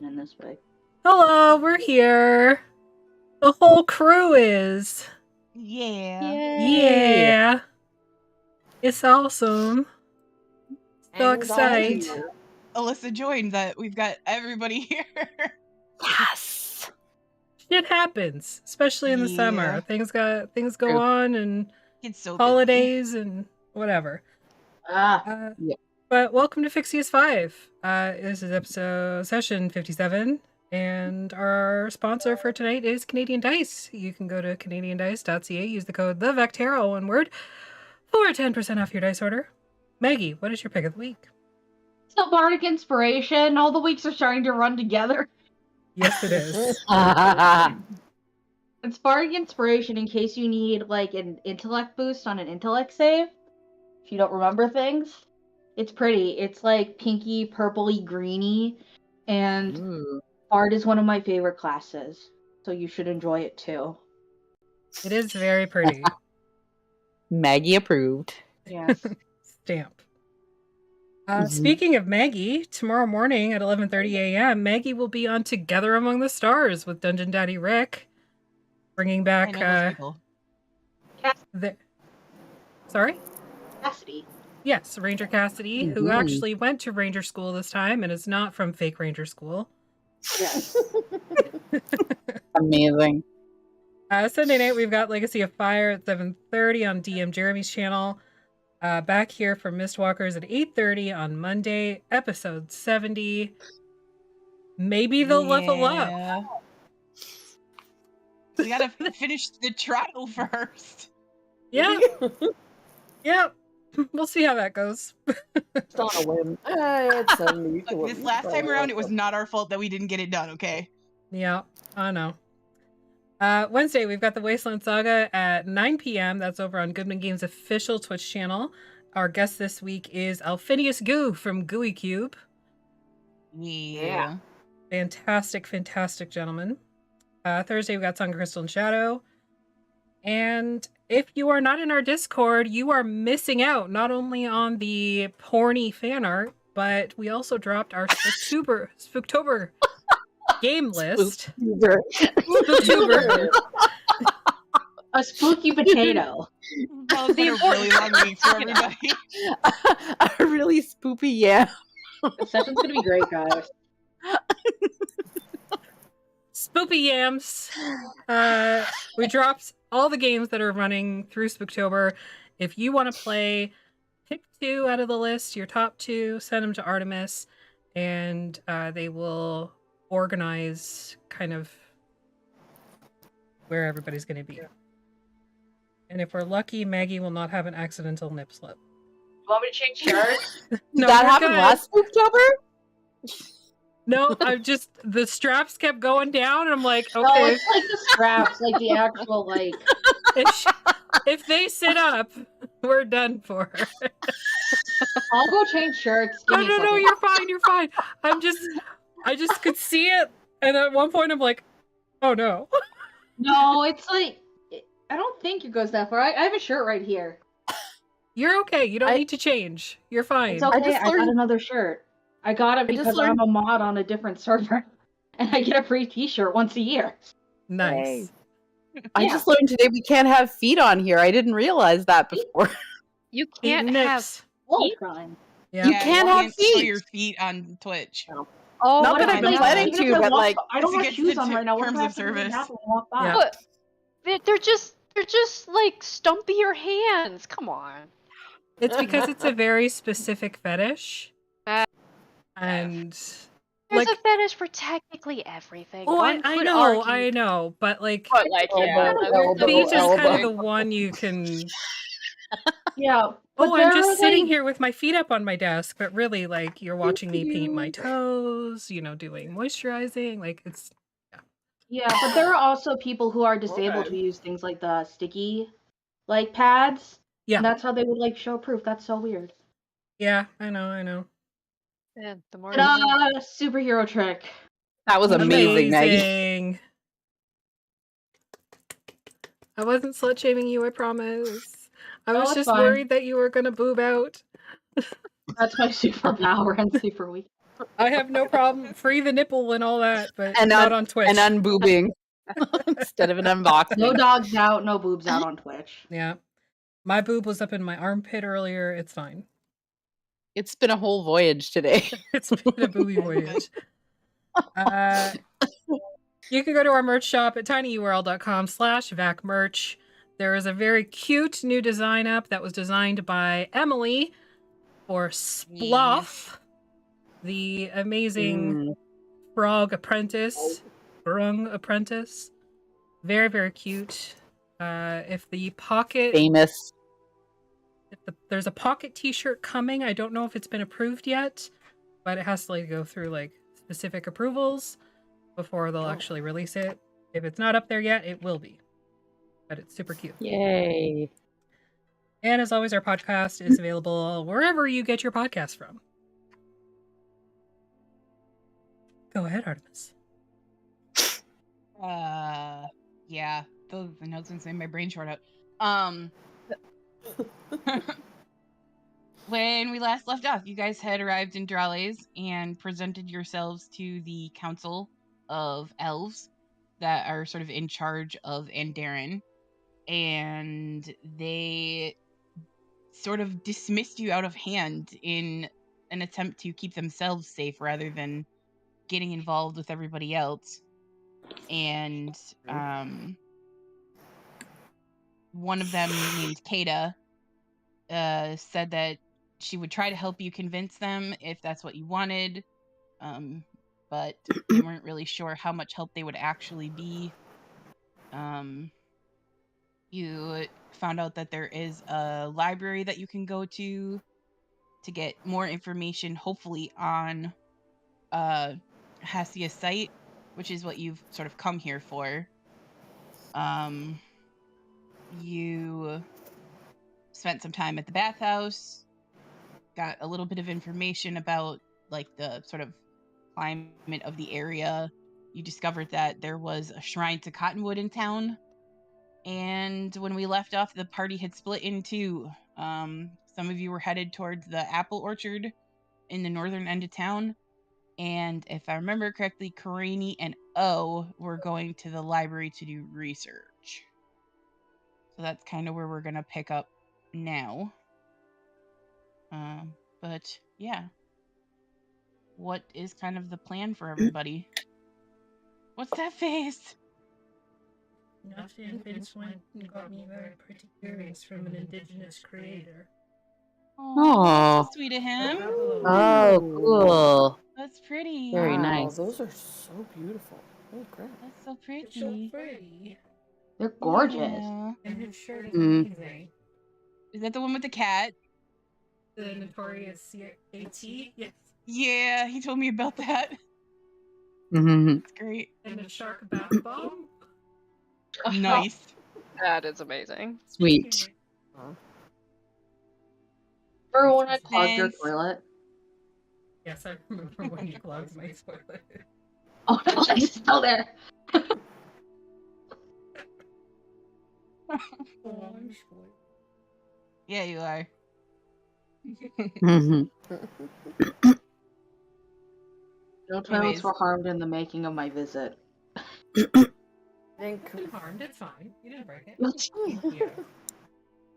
happening this way. Hello, we're here. The whole crew is. Yeah. Yeah. It's awesome. So excited. Alyssa joined that we've got everybody here. Yes. Shit happens, especially in the summer. Things go on and It's so holidays and whatever. Yeah. But welcome to Phixius 5. This is session 57. And our sponsor for tonight is Canadian Dice. You can go to canadiandice.ca, use the code THEVECTER, all one word, for 10% off your dice order. Maggie, what is your pick of the week? So Bardic Inspiration, all the weeks are starting to run together. Yes, it is. It's Bardic Inspiration in case you need like an intellect boost on an intellect save. If you don't remember things. It's pretty. It's like pinky, purpley, greeny, and Bard is one of my favorite classes, so you should enjoy it too. It is very pretty. Maggie approved. Yes. Stamp. Speaking of Maggie, tomorrow morning at 11:30 a.m., Maggie will be on Together Among the Stars with Dungeon Daddy Rick, bringing back. Sorry? Cassidy. Yes, Ranger Cassidy, who actually went to Ranger School this time and is not from fake Ranger School. Yes. Amazing. Sunday night, we've got Legacy of Fire at 7:30 on DM Jeremy's channel. Back here for Mistwalkers at 8:30 on Monday, episode 70. Maybe they'll level up. We gotta finish the trial first. Yeah. Yep. We'll see how that goes. It's not a whim. It's unusual. This last time around, it was not our fault that we didn't get it done, okay? Yeah, I know. Wednesday, we've got the Wasteland Saga at 9 p.m. That's over on Goodman Games' official Twitch channel. Our guest this week is Alphinius Goo from Gooey Cube. Yeah. Fantastic, fantastic gentleman. Thursday, we've got Song of Crystal and Shadow. And if you are not in our Discord, you are missing out not only on the porny fan art, but we also dropped our Spooktober game list. Spooktober. A spooky potato. That was a really long week for everybody. A really spoopy yam. The session's gonna be great, guys. Spoopy Yams. We dropped all the games that are running through Spooktober. If you want to play, pick 2 out of the list, your top 2, send them to Artemis, and they will organize kind of where everybody's going to be. And if we're lucky, Maggie will not have an accidental nip slip. You want me to change shirts? No, that happened last Spooktober? No, the straps kept going down, and I'm like, okay. No, it's like the straps, like the actual, like... If they sit up, we're done for. I'll go change shirts. No, you're fine. I just could see it, and at one point I'm like, oh no. No, it's like, I don't think it goes that far. I have a shirt right here. You're okay. You don't need to change. You're fine. It's okay. I got another shirt. I got it because I'm a mod on a different server, and I get a free t-shirt once a year. Nice. I just learned today we can't have feet on here. I didn't realize that before. You can't have feet? Yeah. You can't have feet. Show your feet on Twitch. Oh, not that I've been planning to, but like I don't have shoes on right now. Terms of service. Yeah. But they're just like stumpier hands. Come on. It's because it's a very specific fetish. And there's a fetish for technically everything. Oh, I know, but like, feet is kind of the one you can. Yeah. Oh, I'm just sitting here with my feet up on my desk, but really, like, you're watching me paint my toes, doing moisturizing, like it's. Yeah, but there are also people who are disabled who use things like the sticky, like pads. Yeah, and that's how they would like show proof. That's so weird. Yeah, I know. Yeah, the more superhero trick. That was amazing, Maggie. I wasn't slut shaming you, I promise. I was just worried that you were gonna boob out. That's my superpower and super weak. I have no problem. Free the nipple and all that, but And not on Twitch. And unboobing instead of an unboxing. No dogs out, no boobs out on Twitch. Yeah. My boob was up in my armpit earlier. It's fine. It's been a whole voyage today. It's been a booby voyage. You can go to our merch shop at tinyurl.com/vacmerch. There is a very cute new design up that was designed by Emily for Sploff, the amazing frog apprentice, grung apprentice. Very, very cute. If the pocket... Famous. There's a pocket t-shirt coming. I don't know if it's been approved yet, but it has to like go through like specific approvals before they'll actually release it. If it's not up there yet, it will be. But it's super cute. Yay. And as always, our podcast is available wherever you get your podcast from. Go ahead, Artemis. Yeah. The notes inside my brain short out. When we last left off, you guys had arrived in Drales and presented yourselves to the Council of Elves that are sort of in charge of Andarin, and they sort of dismissed you out of hand in an attempt to keep themselves safe rather than getting involved with everybody else. And one of them, named Kada, said that she would try to help you convince them if that's what you wanted, but they weren't really sure how much help they would actually be. You found out that there is a library that you can go to get more information, hopefully on Hassia's site, which is what you've sort of come here for. You spent some time at the bathhouse, got a little bit of information about like the sort of climate of the area. You discovered that there was a shrine to Cottonwood in town, and when we left off, the party had split in two. Some of you were headed towards the apple orchard in the northern end of town, and if I remember correctly, Karini and O were going to the library to do research. So that's kind of where we're gonna pick up now. But yeah, what is kind of the plan for everybody? What's that face? Nothing. Vince went and got me very pretty curious from an indigenous creator. Oh, that's so sweet of him. Oh, cool. That's pretty. Very Wow, nice. Those are so beautiful. Holy crap. That's so pretty. It's so pretty. They're gorgeous. Yeah. And his shirt is amazing. Is that the one with the cat? The notorious AT? Yes. Yeah, he told me about that. Mm-hmm. That's great. And the shark bath bomb? Nice. That is amazing. Sweet. Remember when I clogged your Thanks. toilet? Yes, I remember when you clogged my toilet. Oh no, it's still there. Yeah, you are. Mm-hmm. No toilets Anyways. were harmed in the making of my visit. Thank You harmed, it's fine. You didn't break it. You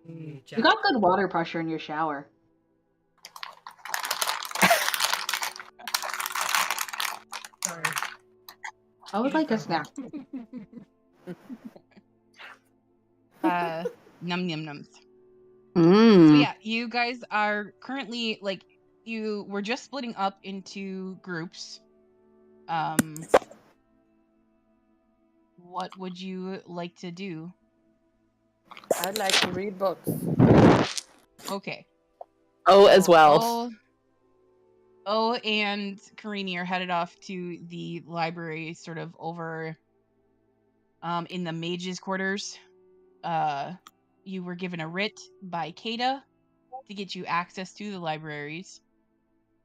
Thank you. got good water pressure in your shower. Sorry. I would like a snack. Num num nums. So Mm. yeah, you guys are currently like you were just splitting up into groups. What would you like to do? I'd like to read books. Okay. Oh, as well. Oh, and Karini are headed off to the library, sort of over in the mage's quarters. You were given a writ by Kada to get you access to the libraries.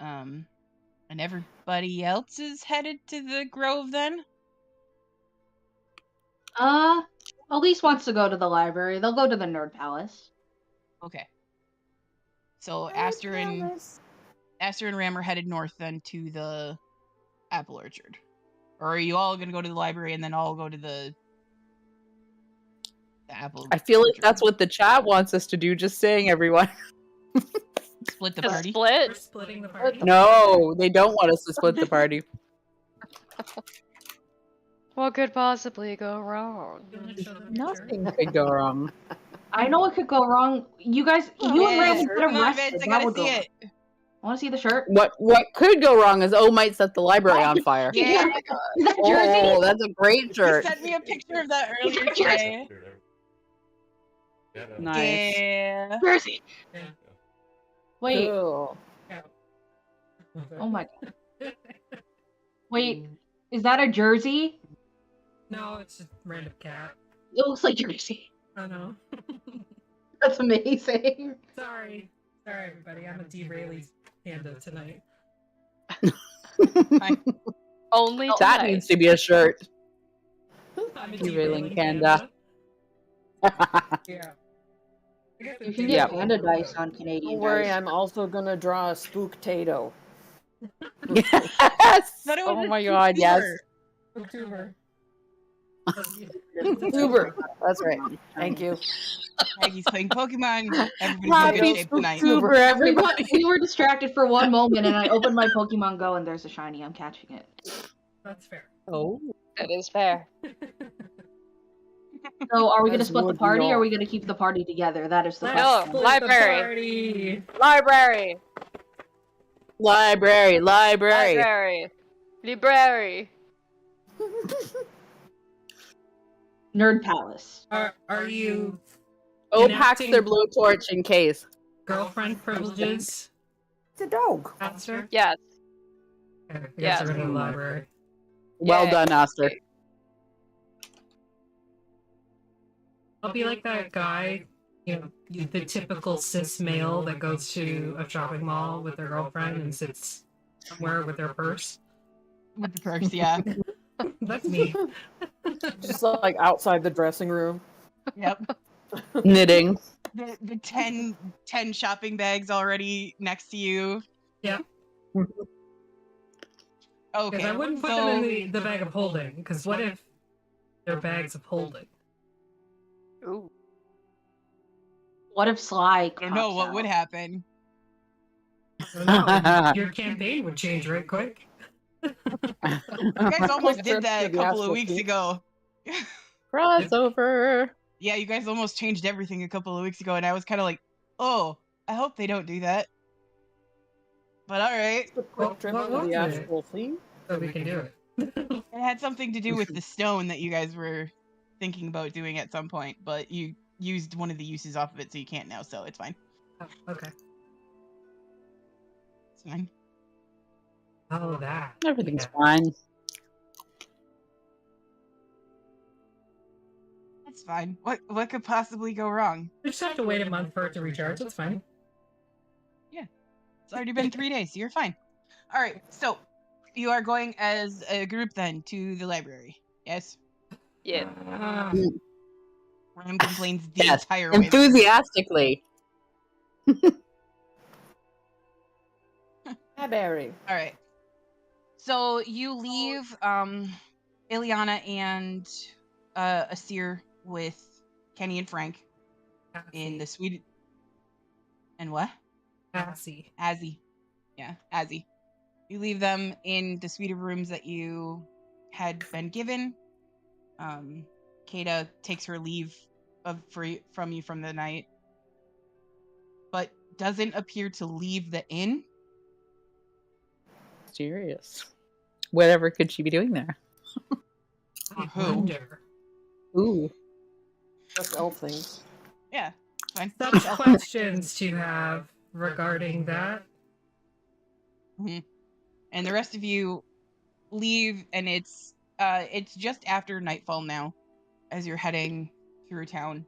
And everybody else is headed to the Grove then? Elise wants to go to the library. They'll go to the Nerd Palace. Okay. So Aster and Aster and Ram are headed north then to the apple orchard. Or are you all going to go to the library and then all go to the apple I feel like orchard? that's what the chat wants us to do, just saying, everyone. Split the To party? split? We're splitting the party. No, they don't want us to split the party. What could possibly go wrong? You wanna show them a Nothing picture? could go wrong. I know what could go wrong. You guys, you and Ram would get Come on, arrested. Vince, I That gotta would go see wrong. it. Want to see the shirt? What could go wrong is O might set the library on fire. Yeah. Is that Jersey? Oh, that's a great You shirt. sent me a picture of that earlier Jersey. today. Nice. Yeah. Jersey. Yeah. Wait. Cool. Oh my god. Wait. Is that a Jersey? No, it's just a random cat. It looks like Jersey. I know. That's amazing. Sorry, everybody. I'm a derailing panda tonight. Only That tonight. needs to be a shirt. I'm a Derailing panda. Yeah. You can get Yep. panda dice on Canadian Don't worry, dice. I'm also gonna draw a spook-tato. Yes. Thought it was Oh a my god, yes. October. Uber. That's right. Thank you. Maggie's playing Pokemon. Everybody's in Happy good shape tonight. Spooktober, everybody. We were distracted for one moment, and I opened my Pokemon Go, and there's a shiny. I'm catching it. That's fair. Oh. That is fair. So, are we going to As split the would we party, or are all. we going to keep the party together? That is the Let's No, question. split library. the party. Library. Library. Library. Library. Nerd Palace. Are you O packs Enacting- their blowtorch in case. girlfriend privileges? It's a dog. Aster? Yes. Okay, I guess Yes. we're going to the library. Well Yay. done, Aster. I'll be like that guy, the typical cis male that goes to a shopping mall with their girlfriend and sits somewhere with their purse. With the perks, yeah. That's me. Just like outside the dressing room. Yep. Knitting. The 10 shopping bags already next to you. Yeah. Okay. Because I wouldn't put them in the bag of holding, because what if they're bags of holding? Ooh. What if Sly I don't know pops what out? would happen. No, your campaign would change right quick. You guys almost Quick did trip that to a the couple of astral weeks sea. ago. Crossover. Yeah, you guys almost changed everything a couple of weeks ago, and I was kind of like, oh, I hope they don't do that. But alright. A quick trip what to was the it? astral sea. So we can do it. It had something to do with the stone that you guys were thinking about doing at some point, but you used one of the uses off of it, so you can't now, so it's fine. Oh, okay. It's fine. Oh, that. Everything's Yeah. fine. It's fine. What could possibly go wrong? We just have to wait a month for it to recharge. That's fine. It's already been 3 days, so you're fine. Alright, so you are going as a group then to the library. Yes? Yeah. Ram complains the Yes, entire way. enthusiastically. Barry. Alright. So you leave Ileana and Asir with Kenny and Frank in the suite. And what? Assy. Azzy. Yeah, Azzy. You leave them in the suite of rooms that you had been given. Kata takes her leave from you from the night, but doesn't appear to leave the inn. Serious. Whatever could she be doing there? I Who? wonder. Ooh. Just elf things. Yeah, fine. Such questions to have regarding that. And the rest of you leave, and it's just after nightfall now, as you're heading through town.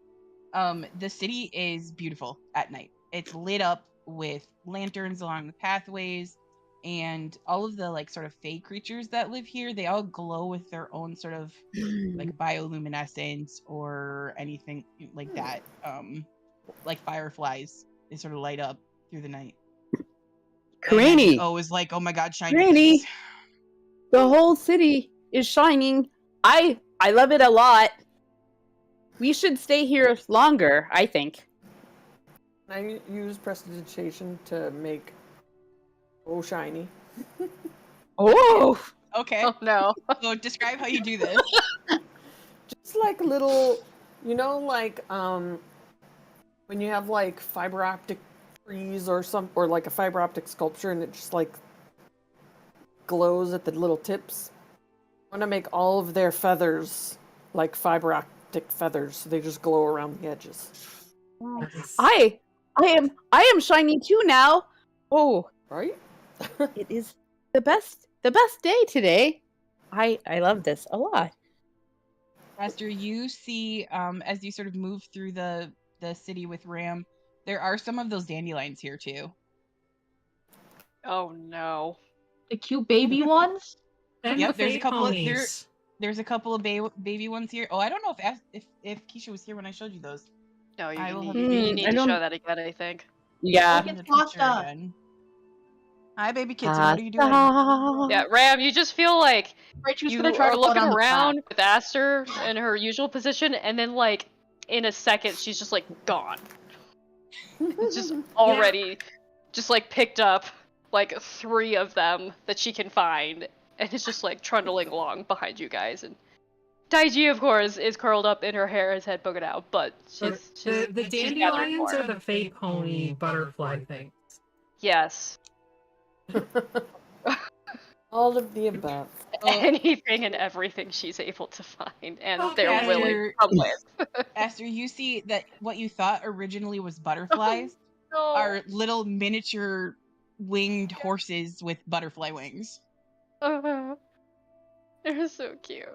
The city is beautiful at night. It's lit up with lanterns along the pathways, and all of the like sort of fey creatures that live here, they all glow with their own sort of like bioluminescence or anything like that. Like fireflies, they sort of light up through the night. Karini, Oh, is like, oh my god, shiny Granny. things. the whole city is shining. I love it a lot. We should stay here longer, I think. I use prestidigitation to make shiny. Oh, Okay. Oh no. So describe how you do this. Just like little, like when you have like fiber optic trees or like a fiber optic sculpture, and it just like glows at the little tips. I want to make all of their feathers like fiber optic feathers, so they just glow around the edges. Nice. I am shiny too now. Oh, Right? it is the best day today. I love this a lot. Master, you see, as you sort of move through the city with Ram, there are some of those dandelions here too. Oh no. The cute baby ones. And Yep, the there's a fake couple of ponies. there's a couple of baby ones here. Oh, I don't know if Keisha was here when I showed you those. No, you I will need, have you to- need I to don't- show that again, I think. Yeah. Look, Send it's the picture pasta. again. Hi, baby kitten. What are you doing? Yeah, Ram, you just feel like Right, she was you gonna try are to put looking on the around with Aster in her usual position, and then like in a second she's just like gone. It's just already just like picked up like 3 of them that she can find, and it's just like trundling along behind you guys. And Daiji, of course, is curled up in her hair, his head boogered out, but The she's gathered dandelions more. are the fake pony butterfly things. Yes. All of the above. Anything and everything she's able to find, and they're Okay. willing to come with. Esther, you see that what you thought originally was butterflies are little miniature winged horses with butterfly wings. They're so cute.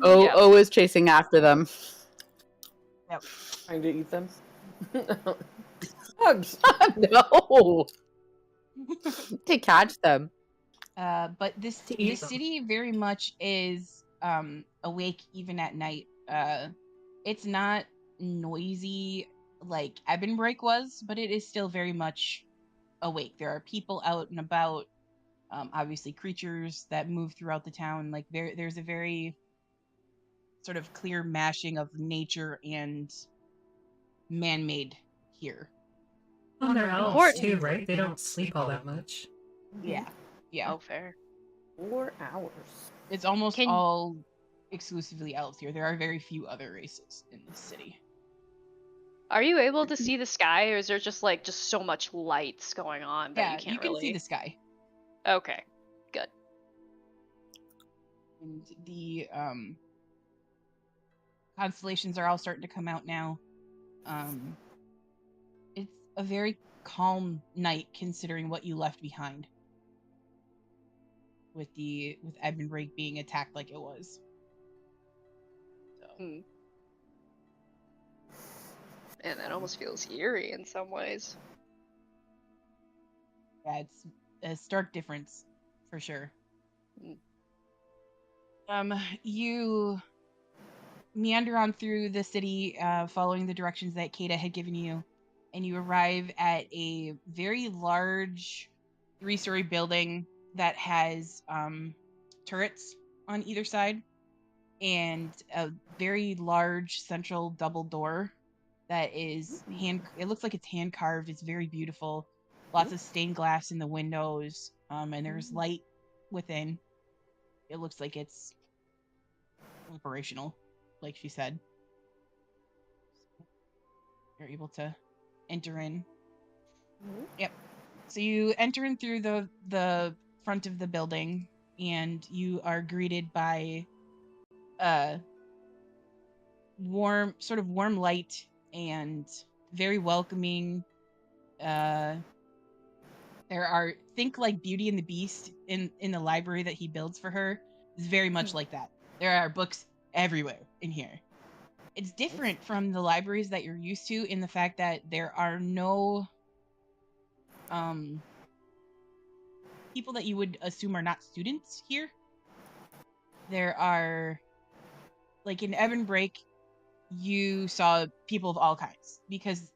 Oh, Yeah. O is chasing after them. Trying to eat them. Bugs. No. To catch them. But this To eat this them. city very much is awake even at night. It's not noisy like Ebonbreak was, but it is still very much awake. There are people out and about. Obviously, creatures that move throughout the town. Like there's a very sort of clear mashing of nature and man-made here. Well, they're elves Important. too, right? They don't sleep all that much. Yeah. Yeah. Oh, fair. 4 hours. It's almost Can- all exclusively elves here. There are very few other races in this city. Are you able to see the sky, or is there just so much lights going on that Yeah, you can't you can really see the sky. Okay. And the constellations are all starting to come out now. It's a very calm night considering what you left behind. With Ebonbreak being attacked like it was. So And that almost feels eerie in some ways. yeah, it's a stark difference for sure. Mm. You meander on through the city, following the directions that Kata had given you, and you arrive at a very large 3-story building that has turrets on either side, and a very large central double door that is it looks like it's hand carved. It's very beautiful. Lots of stained glass in the windows, and there's light within. It looks like it's operational, like she said. You're able to enter in. Yep. So you enter in through the front of the building, and you are greeted by warm light and very welcoming. There are think like Beauty and the Beast in the library that he builds for her. It's very much like that. There are books everywhere in here. It's different from the libraries that you're used to in the fact that there are no people that you would assume are not students here. There are, like in Ebonbreak, you saw people of all kinds because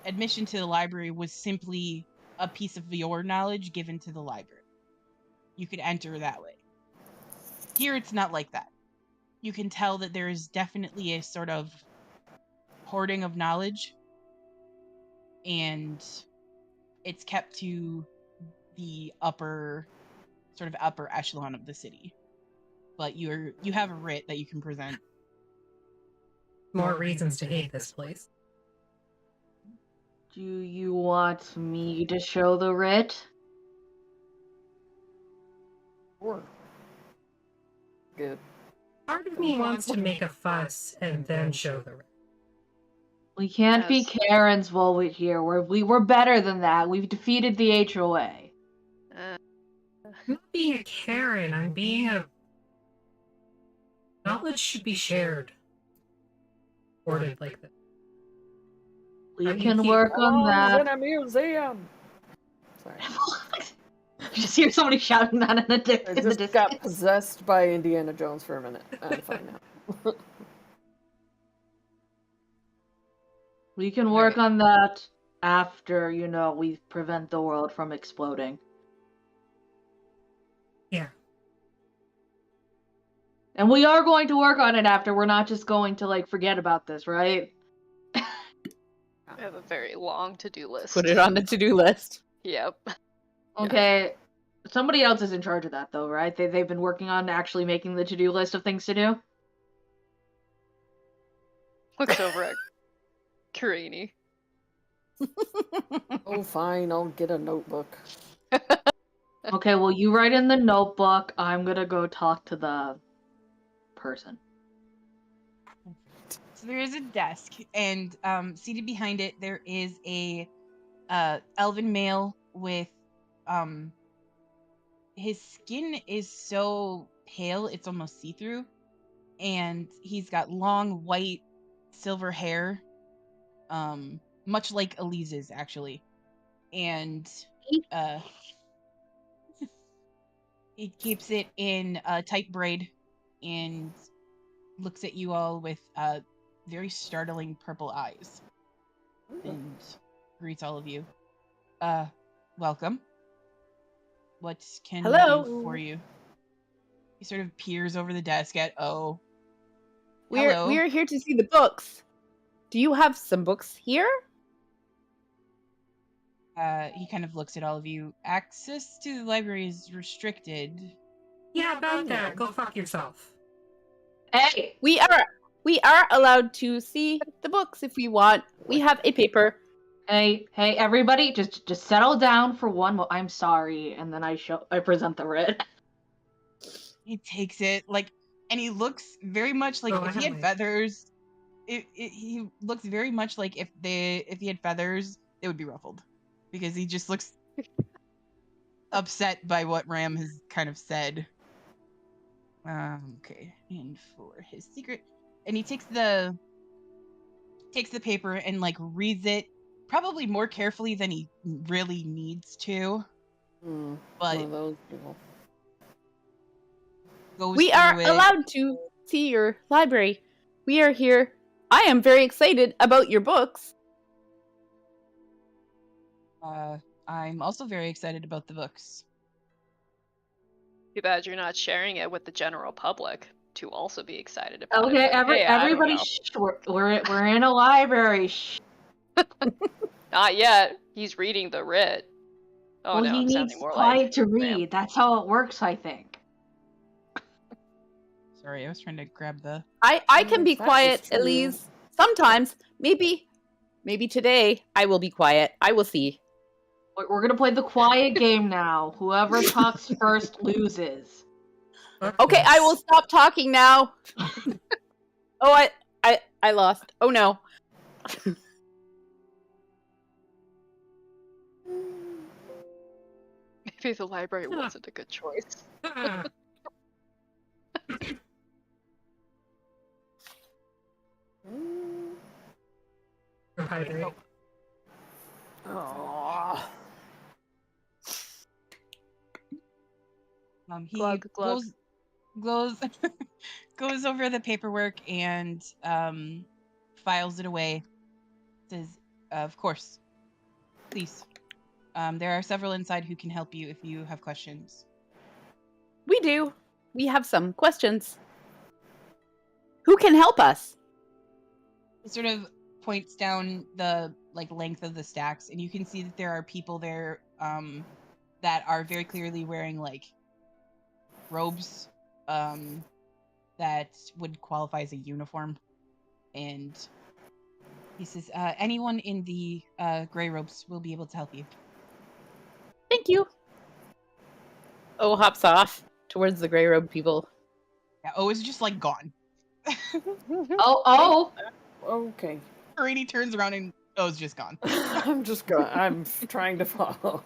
admission to the library was simply a piece of your knowledge given to the library. You could enter that way. Here, it's not like that. You can tell that there is definitely a sort of hoarding of knowledge, and it's kept to the upper echelon of the city. But you have a writ that you can present. More reasons to hate this place. Do you want me to show the writ? Sure. Good. Part of me wants to make a fuss and then show the rest. We can't be Yes. Karens while we're here. We're better than that. We've defeated the HOA. I'm not being a Karen, I'm being a... Knowledge should be shared. Worded like this. We I mean, can he- work on Belongs that. in a museum. Sorry. You just hear somebody shouting that in the, I in the just distance. got possessed by Indiana Jones for a minute. I'm fine now. We can work Right. on that after, we prevent the world from exploding. Yeah. And we are going to work on it after. We're not just going to, forget about this, right? I have a very long to-do list. Put it on the to-do list. Yep. Okay. Somebody else is in charge of that, though, right? They've been working on actually making the to-do list of things to do? Looks over at Karini. Oh, fine. I'll get a notebook. Okay, well, you write in the notebook. I'm gonna go talk to the person. So there is a desk, and seated behind it there is a elven male with his skin is so pale it's almost see-through, and he's got long white silver hair, much like Elise's actually, and he keeps it in a tight braid and looks at you all with very startling purple eyes and greets all of you. Welcome. What can we Hello. do for you? He sort of peers over the desk at hello. We're here to see the books. Do you have some books here? He kind of looks at all of you. Access to the library is restricted. Yeah, about that. Go fuck yourself. Hey! We are allowed to see the books if we want. We have a paper. Hey, everybody, just settle down for one I'm sorry, and then I present the writ. He takes it, and he looks very much like Oh, if he had Emily. feathers. He looks very much like if he had feathers, they would be ruffled, because he just looks upset by what Ram has kind of said. Okay, and for his secret, and he takes the paper and reads it, probably more carefully than he really needs to, One but of those people. goes We through are it. allowed to see your library. We are here. I am very excited about your books. I'm also very excited about the books. Too bad you're not sharing it with the general public to also be excited about Okay, it. But, hey, I don't everybody, know. shh, we're in a library. Shh. Not yet. He's reading the writ. Oh Well, no, he I'm needs sounding more quiet like to Ram. read. That's how it works, I think. Sorry, I was trying to grab the. I can be That is quiet, true. Elise. Sometimes. Maybe today I will be quiet. I will see. We're gonna play the quiet game now. Whoever talks first loses. Fuck Okay, I will this. stop talking now. Oh, I lost. Oh no. Maybe the library wasn't a good choice. Ah. Go hydrate. Oh. He Glug, glug. goes goes over the paperwork and files it away. Says, "Of course, please. There are several inside who can help you if you have questions. We do. We have some questions. Who can help us? It sort of points down the length of the stacks, and you can see that there are people there that are very clearly wearing robes that would qualify as a uniform. And he says, anyone in the gray robes will be able to help you. Thank you. O hops off towards the gray robe people. Yeah, O is just gone. Oh. Okay. Karini turns around and O's just gone. I'm trying to follow.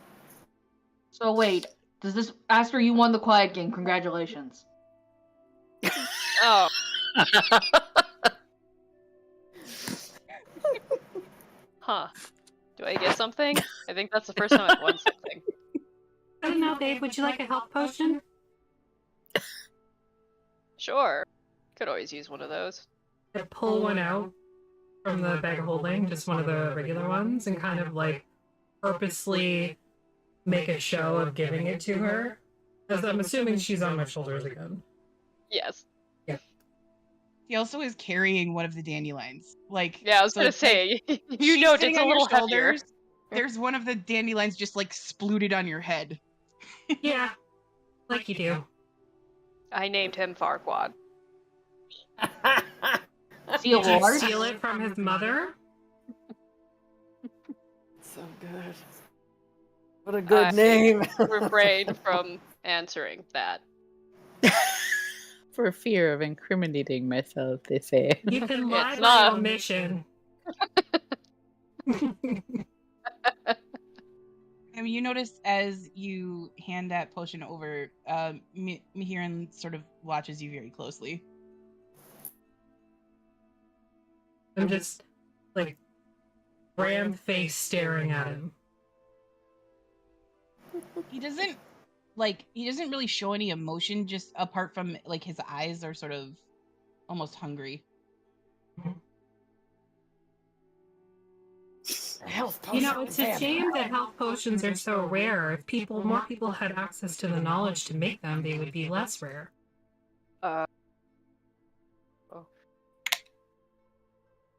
So wait, does this Aster, you won the quiet game? Congratulations. Oh. Huh. Do I get something? I think that's the first time I've won something. I don't know, babe. Would you like a health potion? Sure. Could always use one of those. I pull one out from the bag of holding, just one of the regular ones, and kind of purposely make a show of giving it to her. As I'm assuming she's on my shoulders again. Yes. He also is carrying one of the dandelions. Yeah, I was gonna say, you she's know, sitting it's a on your little heavier. shoulders. There's one of the dandelions just splooted on your head. Yeah, like you do. I named him Farquaad. Seal Did you Lord? steal it from his mother? So good. What a good name. Refrained from answering that. For fear of incriminating myself, they say. You can lie It's by not. omission. And you notice as you hand that potion over, Mihiran sort of watches you very closely. I'm just, brand face staring at him. He doesn't really show any emotion, just apart from his eyes are sort of almost hungry. Health You know, potion it's a fan. shame that health potions are so rare. If more people had access to the knowledge to make them, they would be less rare.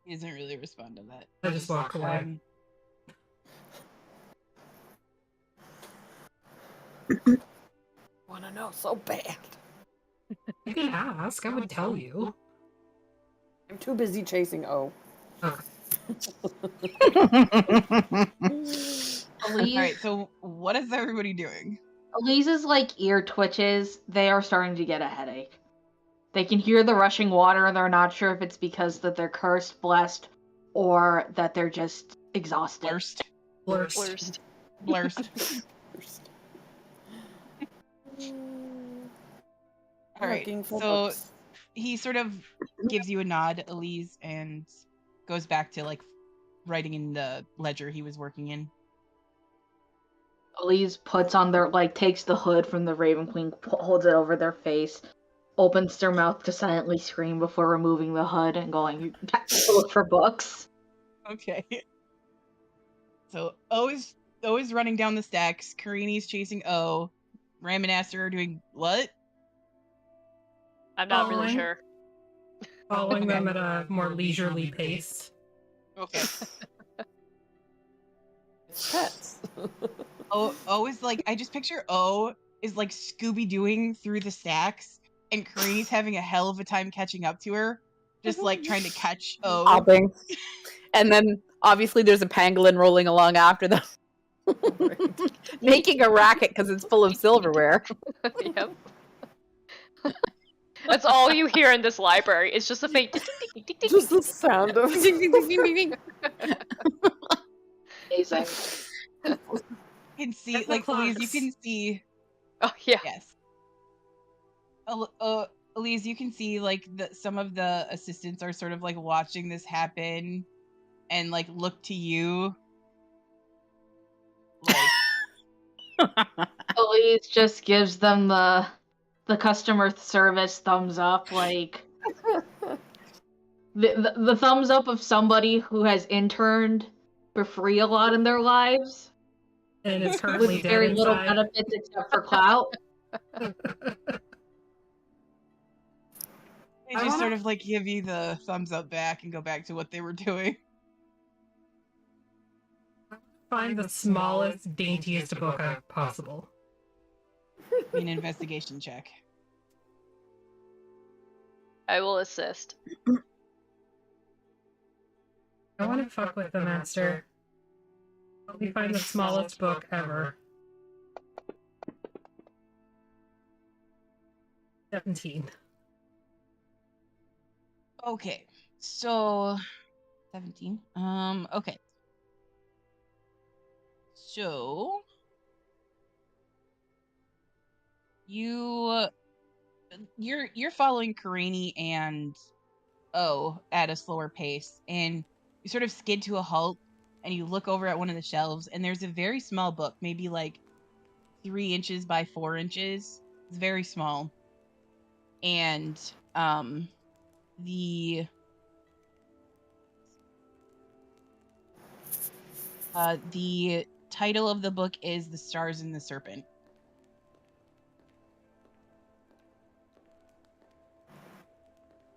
He doesn't really respond to that. I just walk away. Wanna know so bad. You could ask. I would tell you. I'm too busy chasing O. Okay. Alright, so what is everybody doing? Elise's ear twitches. They are starting to get a headache. They can hear the rushing water, and they're not sure if it's because that they're cursed, blessed, or that they're just exhausted. Blurst. Alright, so he sort of gives you a nod, Elise, and goes back to writing in the ledger he was working in. Elise puts on their takes the hood from the Raven Queen, holds it over their face, opens their mouth to silently scream before removing the hood and going to look for books. Okay. So O is running down the stacks. Karini's chasing O. Ram and Aster are doing what? I'm not really Following. sure. Following them at a more leisurely pace. Okay. It's pets. O is I just picture O is Scooby-Dooing through the stacks, and Karini's having a hell of a time catching up to her. Just trying to catch O. Hopping. And then obviously there's a pangolin rolling along after them. Making a racket because it's full of silverware. Yep. That's all you hear in this library. It's just a faint. Just the sound of Amazing. You can see, That's the Elise, you clocks. can see. Oh yeah. Yes. Elise, you can see some of the assistants are sort of watching this happen, and look to you. Elise just gives them the customer service thumbs up, the thumbs up of somebody who has interned for free a lot in their lives. And it's currently With dead very little inside. benefits except for clout. They I just wanna- sort of like give you the thumbs up back and go back to what they were doing. Find the smallest, daintiest book possible. Be an investigation check. I will assist. I want to fuck with the master. Help me find the smallest book ever. 17. Okay, so 17. Okay. So you're following Karini and O at a slower pace, and you sort of skid to a halt, and you look over at one of the shelves, and there's a very small book, maybe like 3 inches by 4 inches. It's very small, and the title of the book is "The Stars and the Serpent."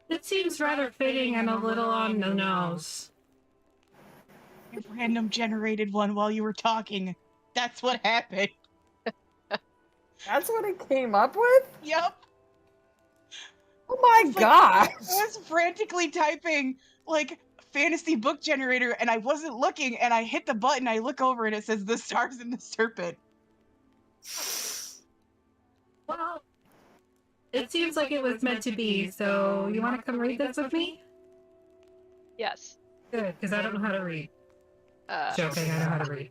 It seems rather fitting and a little on the nose. I random generated one while you were talking. That's what happened. That's what it came up with? Yep. Oh my It's like- gosh. I was frantically typing like fantasy book generator, and I wasn't looking, and I hit the button. I look over and it says "The Stars and the Serpent." Well, it seems like it was meant to be, so you want to come read this with me? Yes. Good, because I don't know how to read. Joking, I know how to read.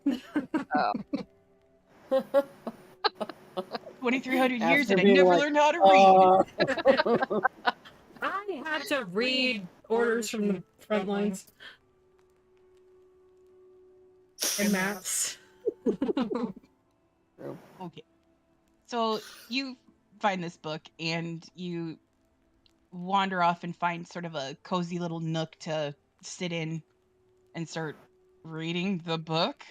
2,300 years After and I being never like, learned how to read. I had to read orders from the front lines. And maps. Okay. So you find this book and you wander off and find sort of a cozy little nook to sit in and start reading the book.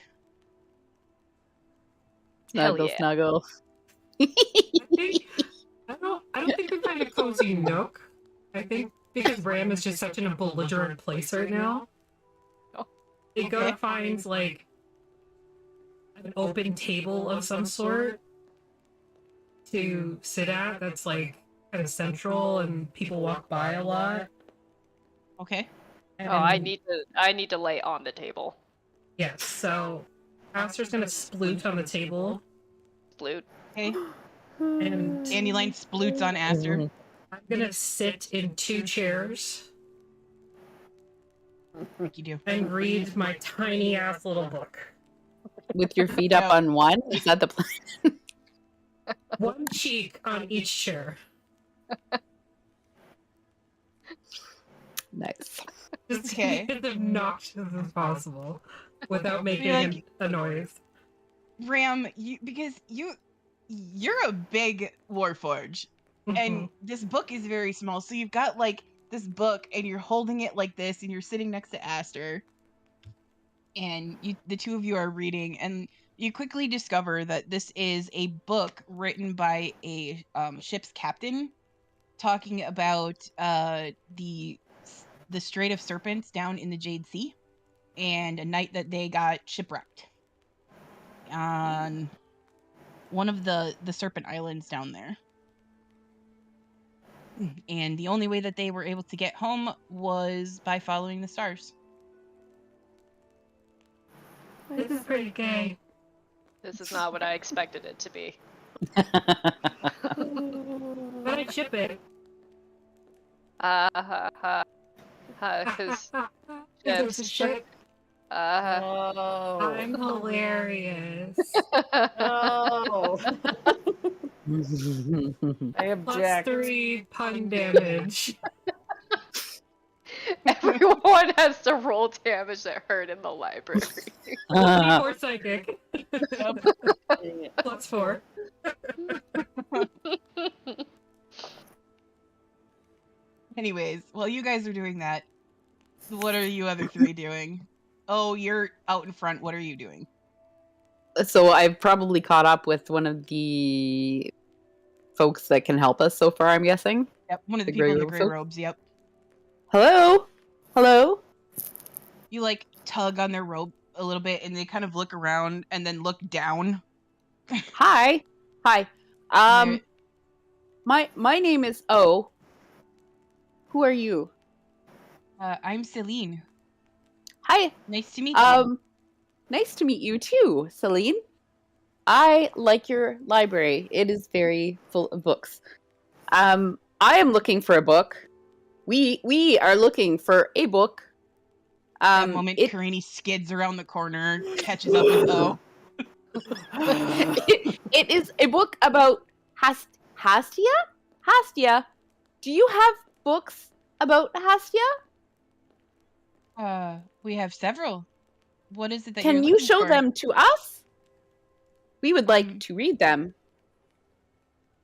Hell Snuggle, yeah. snuggle. I don't think we find a cozy nook. I think because Ram is just such in a belligerent place right now. They go to find like an open table of some sort to sit at that's like kind of central and people walk by a lot. Okay. And Oh, I need to lay on the table. yes, so Aster's gonna sploot on the table Flute. Okay. and Dandelion sploots on Aster. I'm gonna sit in 2 chairs Like you do. and read my tiny ass little book. With your feet up on one? Is that the plan? 1 cheek on each chair. Nice. Just to Okay. be as obnoxious as possible without making like- a noise. Ram, you're a big Warforge, and this book is very small. So you've got like this book, and you're holding it like this, and you're sitting next to Aster, and the two of you are reading, and you quickly discover that this is a book written by a ship's captain, talking about the Strait of Serpents down in the Jade Sea, and a night that they got shipwrecked on one of the Serpent Islands down there. And the only way that they were able to get home was by following the stars. This is pretty gay. This is not what I expected it to be. But I ship it. Because It's a ship. Oh. I'm hilarious. Oh. I Plus object. 3 pun damage. everyone has to roll damage that hurt in the library. 4 psychic. Dang it. Plus 4. Anyways, while you guys are doing that, what are you other 3 doing? Oh, you're out in front. What are you doing? So I've probably caught up with one of the folks that can help us so far, I'm guessing. Yep, one of the The people in the gray gray robe robes. Yep. Hello? Hello? You like tug on their rope a little bit, and they kind of look around and then look down. Hi. Hi. They're- My name is O. Who are you? I'm Celine. Hi. Nice to meet you. Nice to meet you too, Celine. I like your library. It is very full of books. I am looking for a book. We are looking for a book. That moment, Karini skids around the corner, catches up with O. it is a book about Hastia? Hastia. Do you have books about Hastia? We have several. What is it that Can you're you looking show for? them to us? We would like to read them.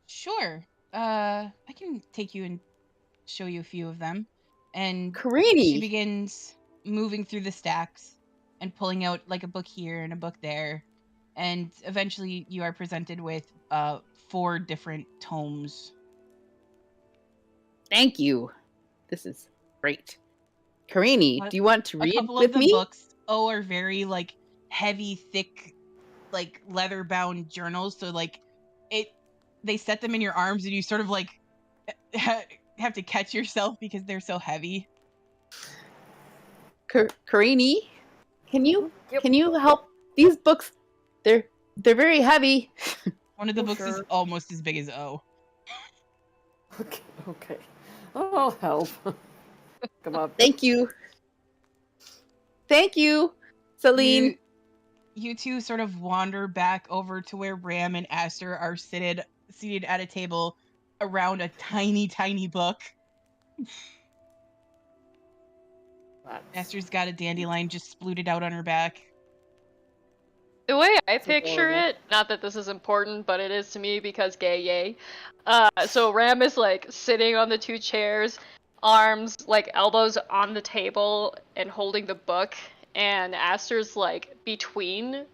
Sure. I can take you and show you a few of them. And Karini. she begins moving through the stacks and pulling out like a book here and a book there. And eventually you are presented with 4 different tomes. Thank you. This is great. Karini, do you want to read A couple with of the me? books are very like heavy, thick, like leather bound journals. So like they set them in your arms and you sort of like have to catch yourself because they're so heavy. Karini, can you help? These books, they're very heavy. One of the books is almost as big as O. Okay. I'll help. Come on. Thank you. Thank you, Celine. You two sort of wander back over to where Ram and Aster are seated at a table around a tiny, tiny book. Aster's got a dandelion just splooted out on her back. The way I picture it, not that this is important, but it is to me because gay yay. So Ram is like sitting on the 2 chairs, arms like elbows on the table and holding the book, and Aster's like between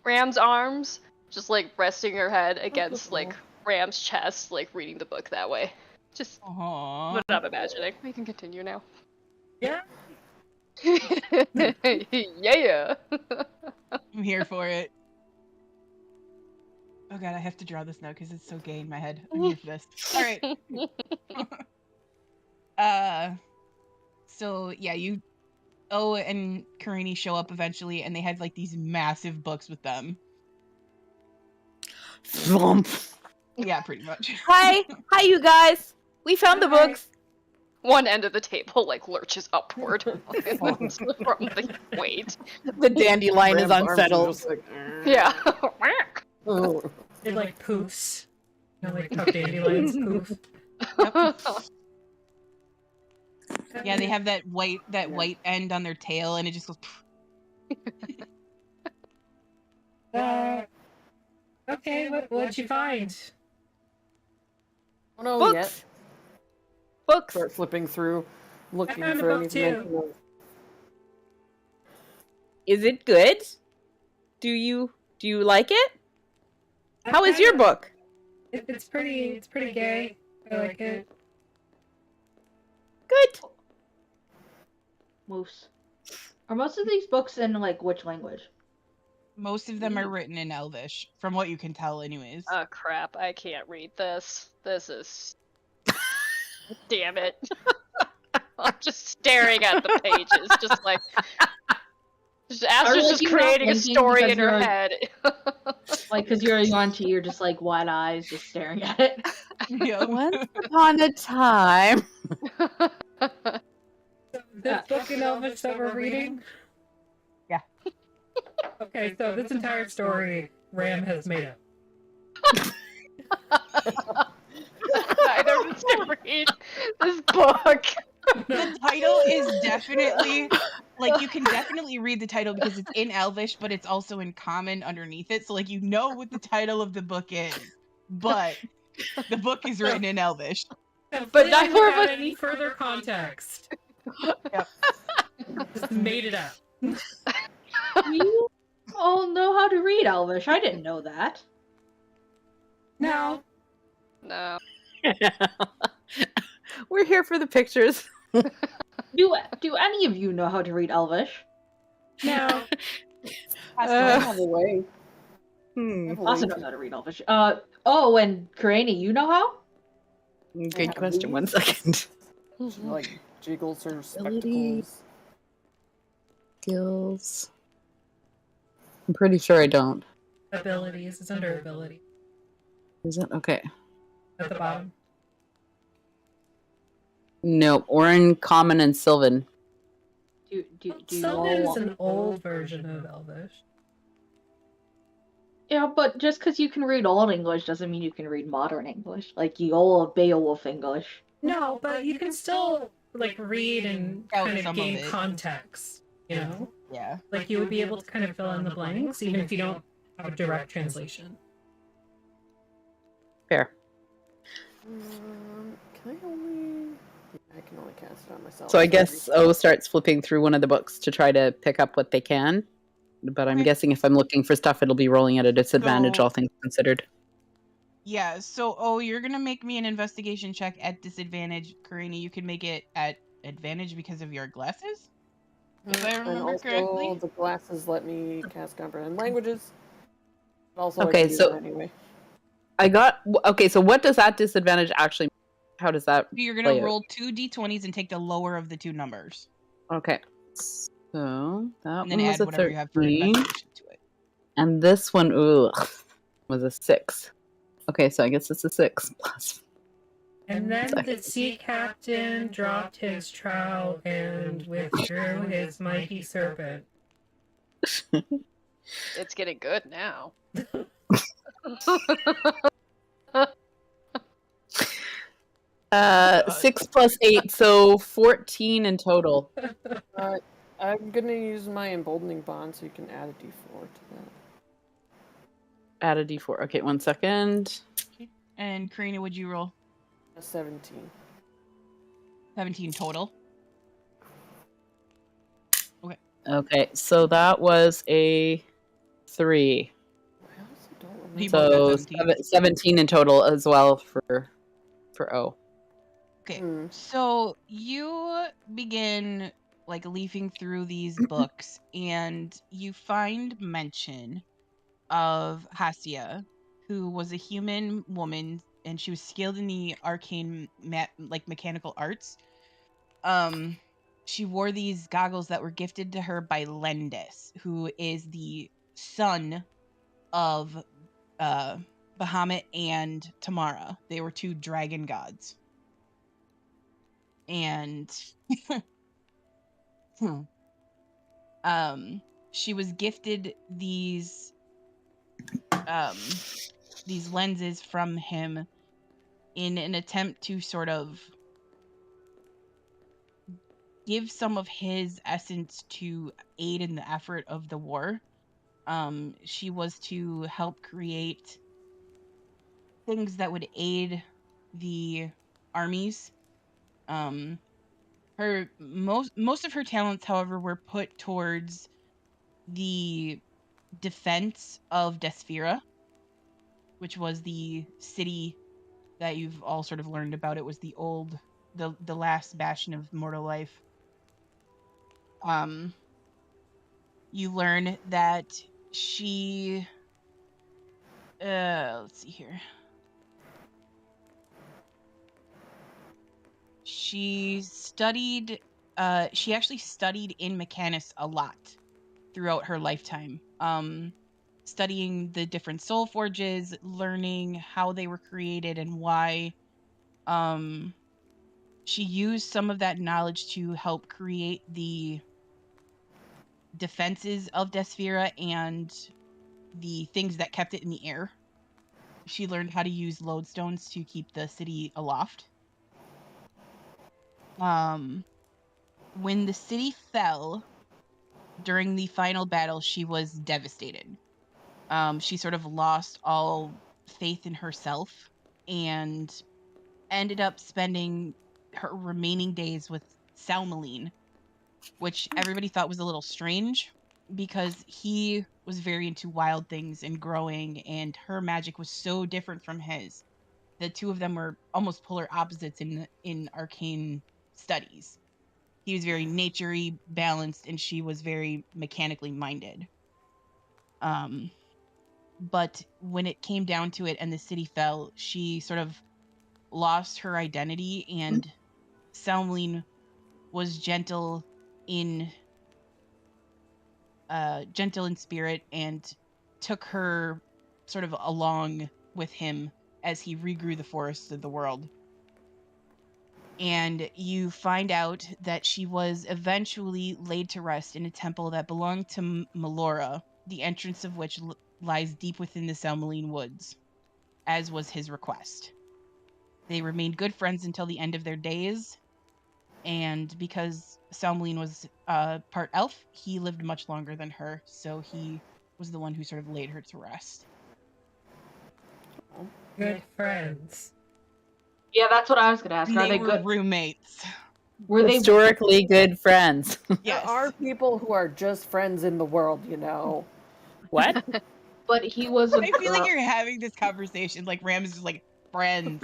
Ram's arms, just like resting her head against like Ram's chest, like reading the book that way. Just what I'm imagining. We can continue now. Yeah. Yeah. I'm here for it. Oh god, I have to draw this now because it's so gay in my head. I'm here for this. Alright. So yeah, and Karini show up eventually and they had like these massive books with them. Thump. Yeah, pretty much. Hi, you guys. We found the books. One end of the table like lurches upward from the weight. The dandelion is Ram's arms are unsettled. just like, Yeah. oh. It like poofs. You know, like how dandelions poof. Yeah, they have that white end on their tail and it just goes Okay, what'd you find? Oh no, Books. yet. Books. Start flipping through, looking found a for book anything. too. Is it good? Do you like it? How is your book? It's pretty gay. I like it. Good. Moose. Are most of these books in like which language? most of them are written in Elvish, from what you can tell anyways. Oh crap, I can't read this. This is... Damn it. I'm just staring at the pages, just like... Aster's just creating a story in her head. Like, because you're a Yuan-Ti, you're just like wide eyes, just staring at it. Yep. Once upon a time. This book in Elvish that we're reading? Yeah. Okay, so this entire story Ram has made up. Neither of us can read this book. The title is definitely, like, you can definitely read the title because it's in Elvish, but it's also in Common underneath it. So, like, you know what the title of the book is, but the book is written in Elvish. But neither neither of us- any further context. Yep. Just made it up. all know how to read Elvish. I didn't know that. No. No. We're here for the pictures. Do any of you know how to read Elvish? No. Pass I away. have a way. I Hmm. have a Asa way knows to- how to read Elvish. Oh, and Karini, you know how? Good question. 1 second. like jiggles or Ability. spectacles. Skills. I'm pretty sure I don't. Abilities. It's under ability. Is it? Okay. At the bottom. No, Orin, Common, and Sylvan. Do you Sylvan all... is an old version of Elvish. Yeah, but just because you can read Old English doesn't mean you can read Modern English. Like you all of Beowulf English. No, but you can still like read and Out kind some of of gain it. context. You know, Yeah. like you would be able to kind of fill in the blanks even if you don't have a direct translation. Fair. Can I only? Yeah, I can only cast it on myself. So I guess O starts flipping through one of the books to try to pick up what they can. But I'm Okay. guessing if I'm looking for stuff, it'll be rolling at a disadvantage, So- all things considered. Yeah, so you're gonna make me an investigation check at disadvantage. Karini, you can make it at advantage because of your glasses? If I And remember also, correctly. the glasses let me cast comprehend languages. Also, Okay, I can do so- that anyway. I got okay. So what does that disadvantage actually? How does that? You're play gonna out? roll 2 d20s and take the lower of the two numbers. Okay. So that And then one add was a whatever you have for 13, investigation to it. and this one, was a 6. Okay, so I guess it's a 6 plus. And then the sea captain dropped his trowel and withdrew his mighty serpent. It's getting good now. 6 plus 8, so 14 in total. I'm gonna use my emboldening bond, so you can add a d4 to that. Add a d4. Okay, 1 second. And Karina, would you roll? A 17. 17 total. Okay, so that was a 3. I honestly don't remember. You both got So 17. 17 in total as well for O. Okay, Hmm. so you begin like leafing through these books, and you find mention of Hasia, who was a human woman, and she was skilled in the arcane mechanical arts. She wore these goggles that were gifted to her by Lendis, who is the son of Bahamut and Tamara. They were two dragon gods. And she was gifted these lenses from him in an attempt to sort of give some of his essence to aid in the effort of the war. She was to help create things that would aid the armies. Her most of her talents, however, were put towards the defense of Desphira, which was the city that you've all sort of learned about. It was the last bastion of mortal life. You learn that she let's see here. She actually studied in Mechanus a lot throughout her lifetime. Studying the different soul forges, learning how they were created and why. She used some of that knowledge to help create the defenses of Desphira and the things that kept it in the air. She learned how to use lodestones to keep the city aloft. When the city fell during the final battle, she was devastated. She sort of lost all faith in herself and ended up spending her remaining days with Salmaline, which everybody thought was a little strange. because he was very into wild things and growing, and her magic was so different from his. The two of them were almost polar opposites in arcane studies. He was very nature-y, balanced, and she was very mechanically minded. But when it came down to it and the city fell, she sort of lost her identity, and Selmline was gentle in spirit and took her sort of along with him as he regrew the forests of the world. And you find out that she was eventually laid to rest in a temple that belonged to Melora, the entrance of which lies deep within the Selmaline woods, as was his request. They remained good friends until the end of their days, and because Selmaline was part elf, he lived much longer than her, so he was the one who sort of laid her to rest. Good friends. Yeah, that's what I was gonna ask. Are they were good? roommates. Were they? Historically good friends. Yes. There are people who are just friends in the world, you know. What? But he was a I feel like girl. you're having this conversation like Ram is just like friends.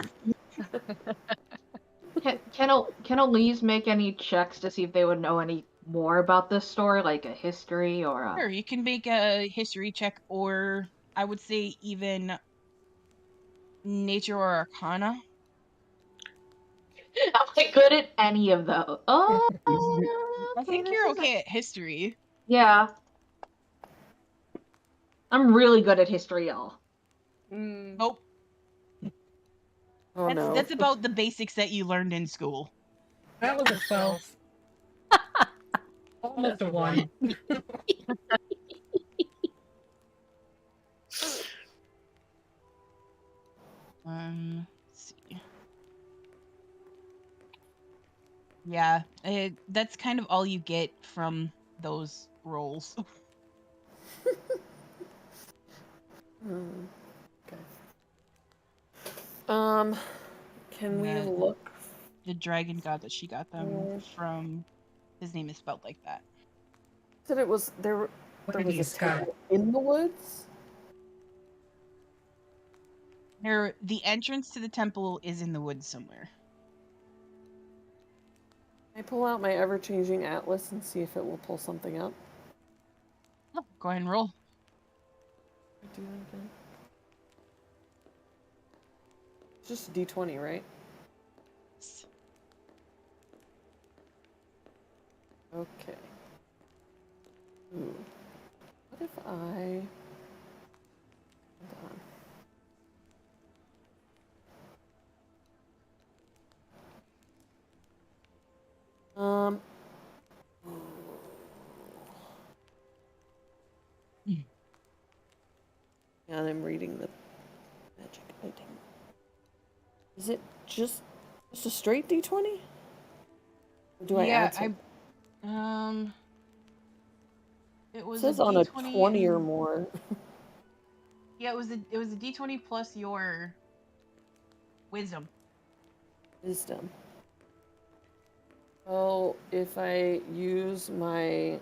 Can Elise make any checks to see if they would know any more about this story, like a history or a? Sure, you can make a history check, or I would say even nature or arcana. I'm like good at any of those. Oh, I think you're okay at history. Yeah. I'm really good at history, y'all. Nope. Oh no. That's about the basics that you learned in school. That was a 12. Almost a 1. Let's see. Yeah, that's kind of all you get from those rolls. Okay. Can we Yeah. look? The dragon god that she got them from, his name is spelled like that. Said it was there. What There did was you a Scott? temple in the woods. The entrance to the temple is in the woods somewhere. I pull out my ever-changing atlas and see if it will pull something up. Oh, go ahead and roll. Do that again. It's just a D20, right? Okay. Ooh. What if I... Hold on. Yeah, I'm reading the magic item. Is it just a straight D20? Or do I add something? It was It says a on a D20 20 or more. Yeah, it was a D20 plus your wisdom. Wisdom. Oh, if I use my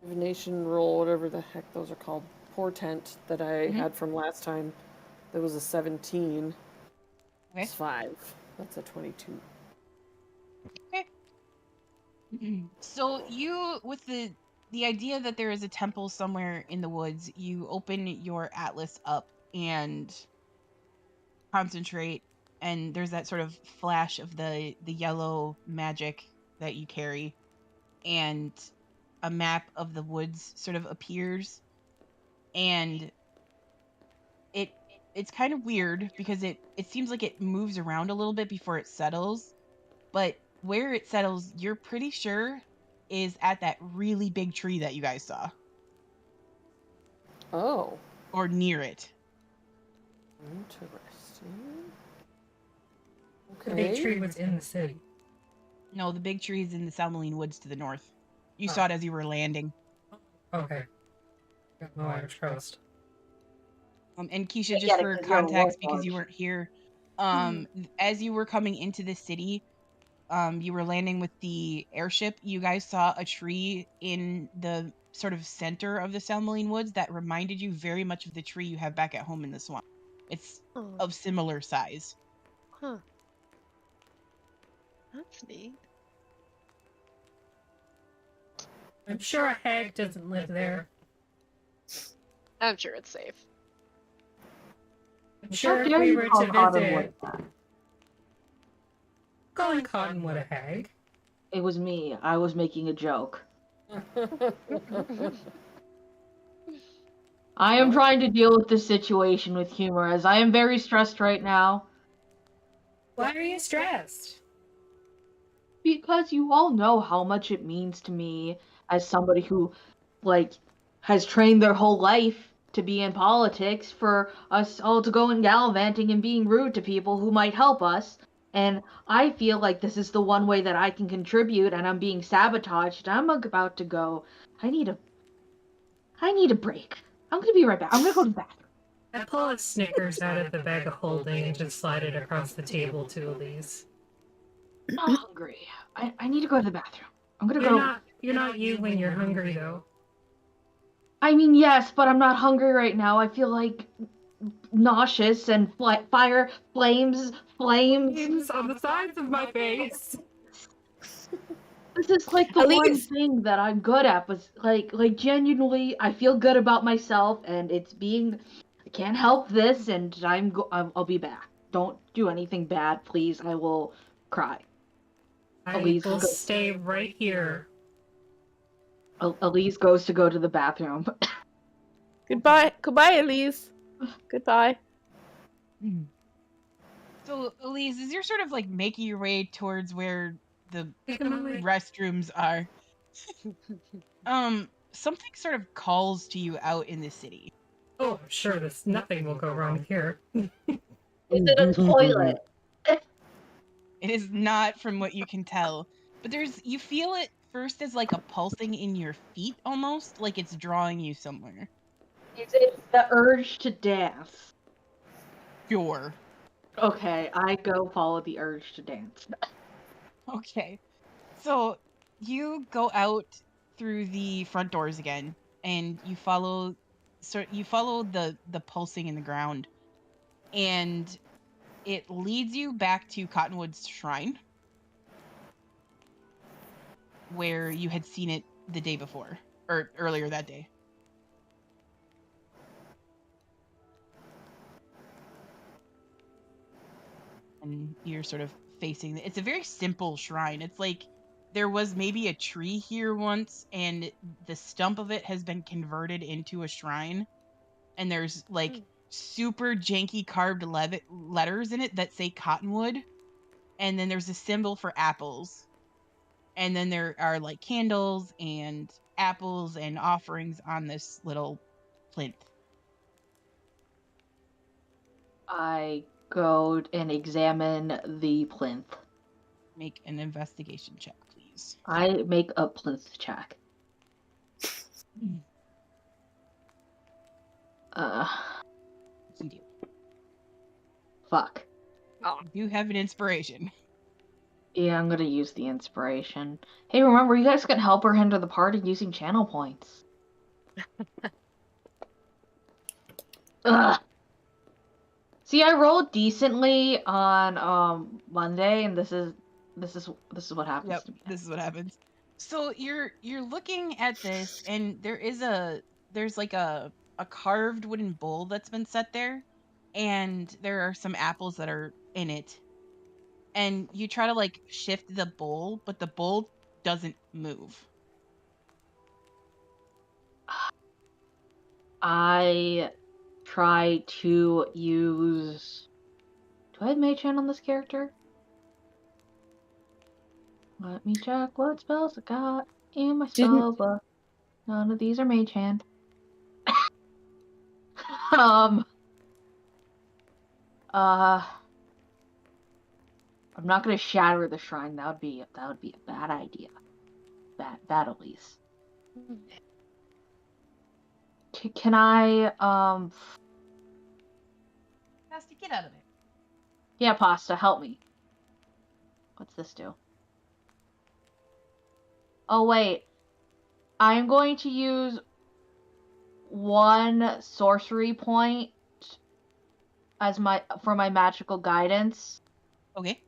divination roll, whatever the heck those are called, portent that I had from last time, there was a 17. Okay. It's 5. That's a 22. Okay. So you, with the idea that there is a temple somewhere in the woods, you open your atlas up and concentrate, and there's that sort of flash of the yellow magic that you carry, and a map of the woods sort of appears, and it's kind of weird because it seems like it moves around a little bit before it settles, but where it settles, you're pretty sure is at that really big tree that you guys saw. Oh. Or near it. Interesting. The Okay. big tree was in the city. No, the big tree is in the Salmaline woods to the north. You saw it as you were landing. Okay. Got no Irish trust. And Keisha, just Yeah, for because you're a context, because warforged. you weren't here, as you were coming into the city, you were landing with the airship, you guys saw a tree in the sort of center of the Salmoline Woods that reminded you very much of the tree you have back at home in the swamp. It's Oh, of similar size. huh. That's neat. I'm sure a hag doesn't live there. I'm sure it's safe. I'm sure if dare we you were call to Cottonwood visit, that? calling Cottonwood a hag. It was me. I was making a joke. I am trying to deal with this situation with humor, as I am very stressed right now. Why are you stressed? Because you all know how much it means to me as somebody who, like, has trained their whole life to be in politics for us all to go and gallivanting and being rude to people who might help us. And I feel like this is the one way that I can contribute, and I'm being sabotaged. I'm about to go. I need a break. I'm gonna be right back. I'm gonna go to the bathroom. I pull a Snickers out of the bag of holding and just slide it across the table to Elise. I'm not hungry. I need to go to the bathroom. I'm gonna You're go. not you when you're hungry though. I mean, yes, but I'm not hungry right now. I feel like nauseous and fire, flames. Flames on the sides of my face. This is like the one Elise! thing that I'm good at, but like genuinely, I feel good about myself, and it's being. I can't help this, and I'll be back. Don't do anything bad, please. I will cry. I Elise will goes, stay right here. Elise goes to go to the bathroom. Goodbye, Elise. Goodbye. So, Elise, as you're sort of like making your way towards where the Economic- restrooms are, something sort of calls to you out in the city. Oh, I'm sure nothing will go wrong here. Is it a toilet? It is not, from what you can tell, but you feel it first as like a pulsing in your feet, almost like it's drawing you somewhere. Is it the urge to dance? Sure. Okay, I go follow the urge to dance. Okay. So you go out through the front doors again, and you follow the pulsing in the ground, and it leads you back to Cottonwood's shrine, where you had seen it the day before, or earlier that day. And you're sort of facing it's a very simple shrine. It's like there was maybe a tree here once, and the stump of it has been converted into a shrine, and there's like super janky carved letters in it that say Cottonwood, and then there's a symbol for apples, and then there are like candles and apples and offerings on this little plinth. I go and examine the plinth. Make an investigation check, please. I make a plinth check. You do. Fuck. You have an inspiration. Yeah, I'm gonna use the inspiration. Hey, remember, you guys can help her enter the party using channel points. Ugh. See, I rolled decently on Monday, and this is what happens Yep, to me. this is what happens. So you're looking at this, and there's like a carved wooden bowl that's been set there, and there are some apples that are in it. And you try to like shift the bowl, but the bowl doesn't move. I try to use. Do I have Mage Hand on this character? Let me check what spells I got in my spell book. None of these are Mage Hand. I'm not gonna shatter the shrine. That would be a bad idea. Bad Elise. Can I Has to get out of there. Yeah, Pasta, help me. What's this do? Oh wait, I'm going to use 1 sorcery point as for my magical guidance. Okay.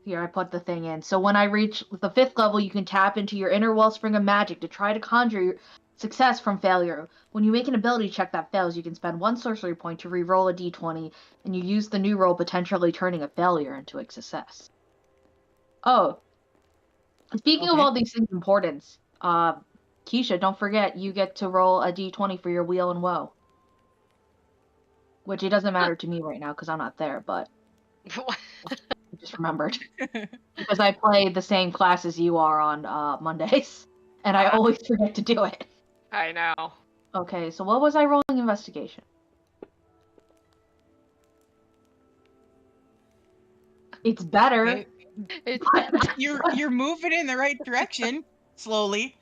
Here, I put the thing in. So when I reach the 5th level, you can tap into your inner wellspring of magic to try to conjure success from failure. When you make an ability check that fails, you can spend 1 sorcery point to re-roll a d20, and you use the new roll, potentially turning a failure into a success. Oh, speaking of Okay. all these things' importance, Keisha, don't forget you get to roll a d20 for your wheel and woe. Which it doesn't matter to me right now because I'm not there, but I just remembered. Because I play the same class as you are on Mondays, and I always forget to do it. I know. Okay, so what was I rolling investigation? It's better. Okay. It's You're moving in the right direction slowly.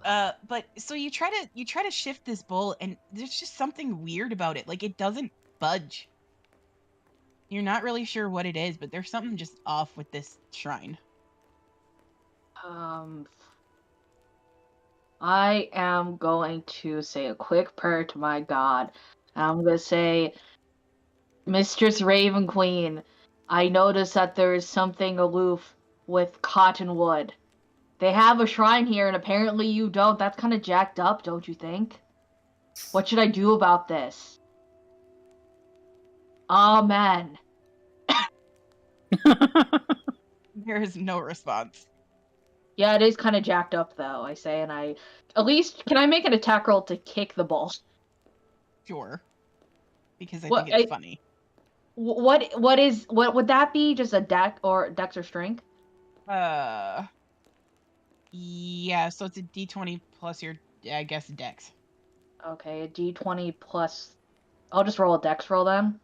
But so you try to shift this bowl, and there's just something weird about it. Like, it doesn't budge. You're not really sure what it is, but there's something just off with this shrine. I am going to say a quick prayer to my god. I'm going to say, Mistress Raven Queen, I notice that there is something aloof with Cottonwood. They have a shrine here, and apparently you don't. That's kind of jacked up, don't you think? What should I do about this? Amen. There is no response. Yeah, it is kind of jacked up, though, I say, and at least, can I make an attack roll to kick the ball? Sure. Because I think it's funny. What would that be? Just a dex or strength? Yeah, so it's a d20 plus your, I guess, dex. Okay, a d20 plus... I'll just roll a dex roll then.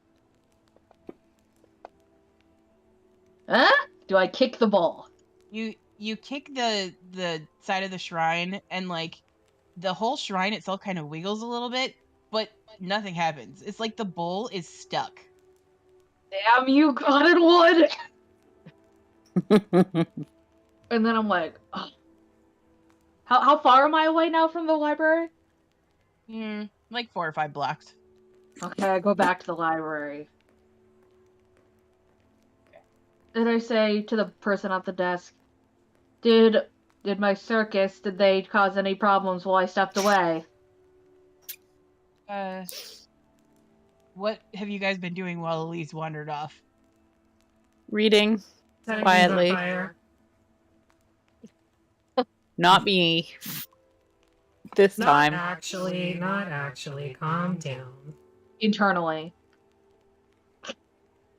Huh? Do I kick the ball? You kick the side of the shrine, and like the whole shrine itself kind of wiggles a little bit, but nothing happens. It's like the bowl is stuck. Damn you, Cottonwood! And then I'm like, oh. How far am I away now from the library? Like 4 or 5 blocks. Okay, I go back to the library. Then I say to the person at the desk, Did my circus, did they cause any problems while I stepped away? What have you guys been doing while Elise wandered off? Reading Setting quietly. things on fire. Not me. This time. Not actually. Calm down. Internally.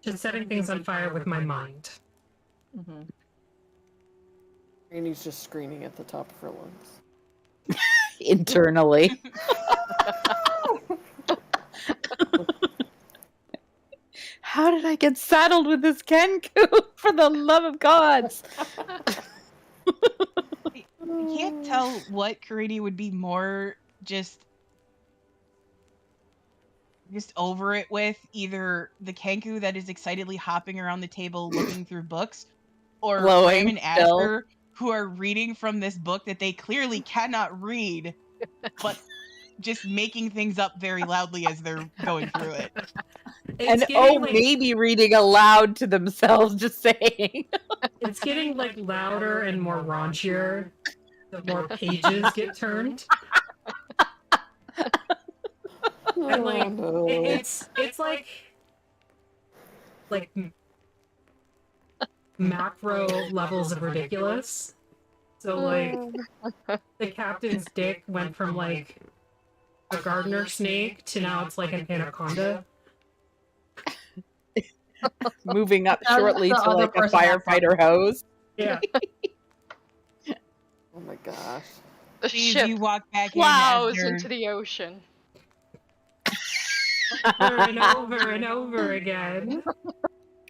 Just setting things on fire with my mind. Mm-hmm. Granny's just screaming at the top of her lungs. Internally. How did I get saddled with this Kenku? For the love of gods! I can't tell what Karidi would be more just over it with, either the Kenku that is excitedly hopping around the table looking through books, or Glowing Ram and Aster, who are reading from this book that they clearly cannot read, but just making things up very loudly as they're going through it. It's maybe reading aloud to themselves, just saying. It's getting like louder and more raunchier the more pages get turned. And like no. it's like macro levels of ridiculous. So like the captain's dick went from like a gardener snake to now it's like an anaconda. Moving up shortly the to other like a person that firefighter hose. Yeah. Oh my gosh. the Please, ship you walk back plows in into the ocean. Over and over and over again.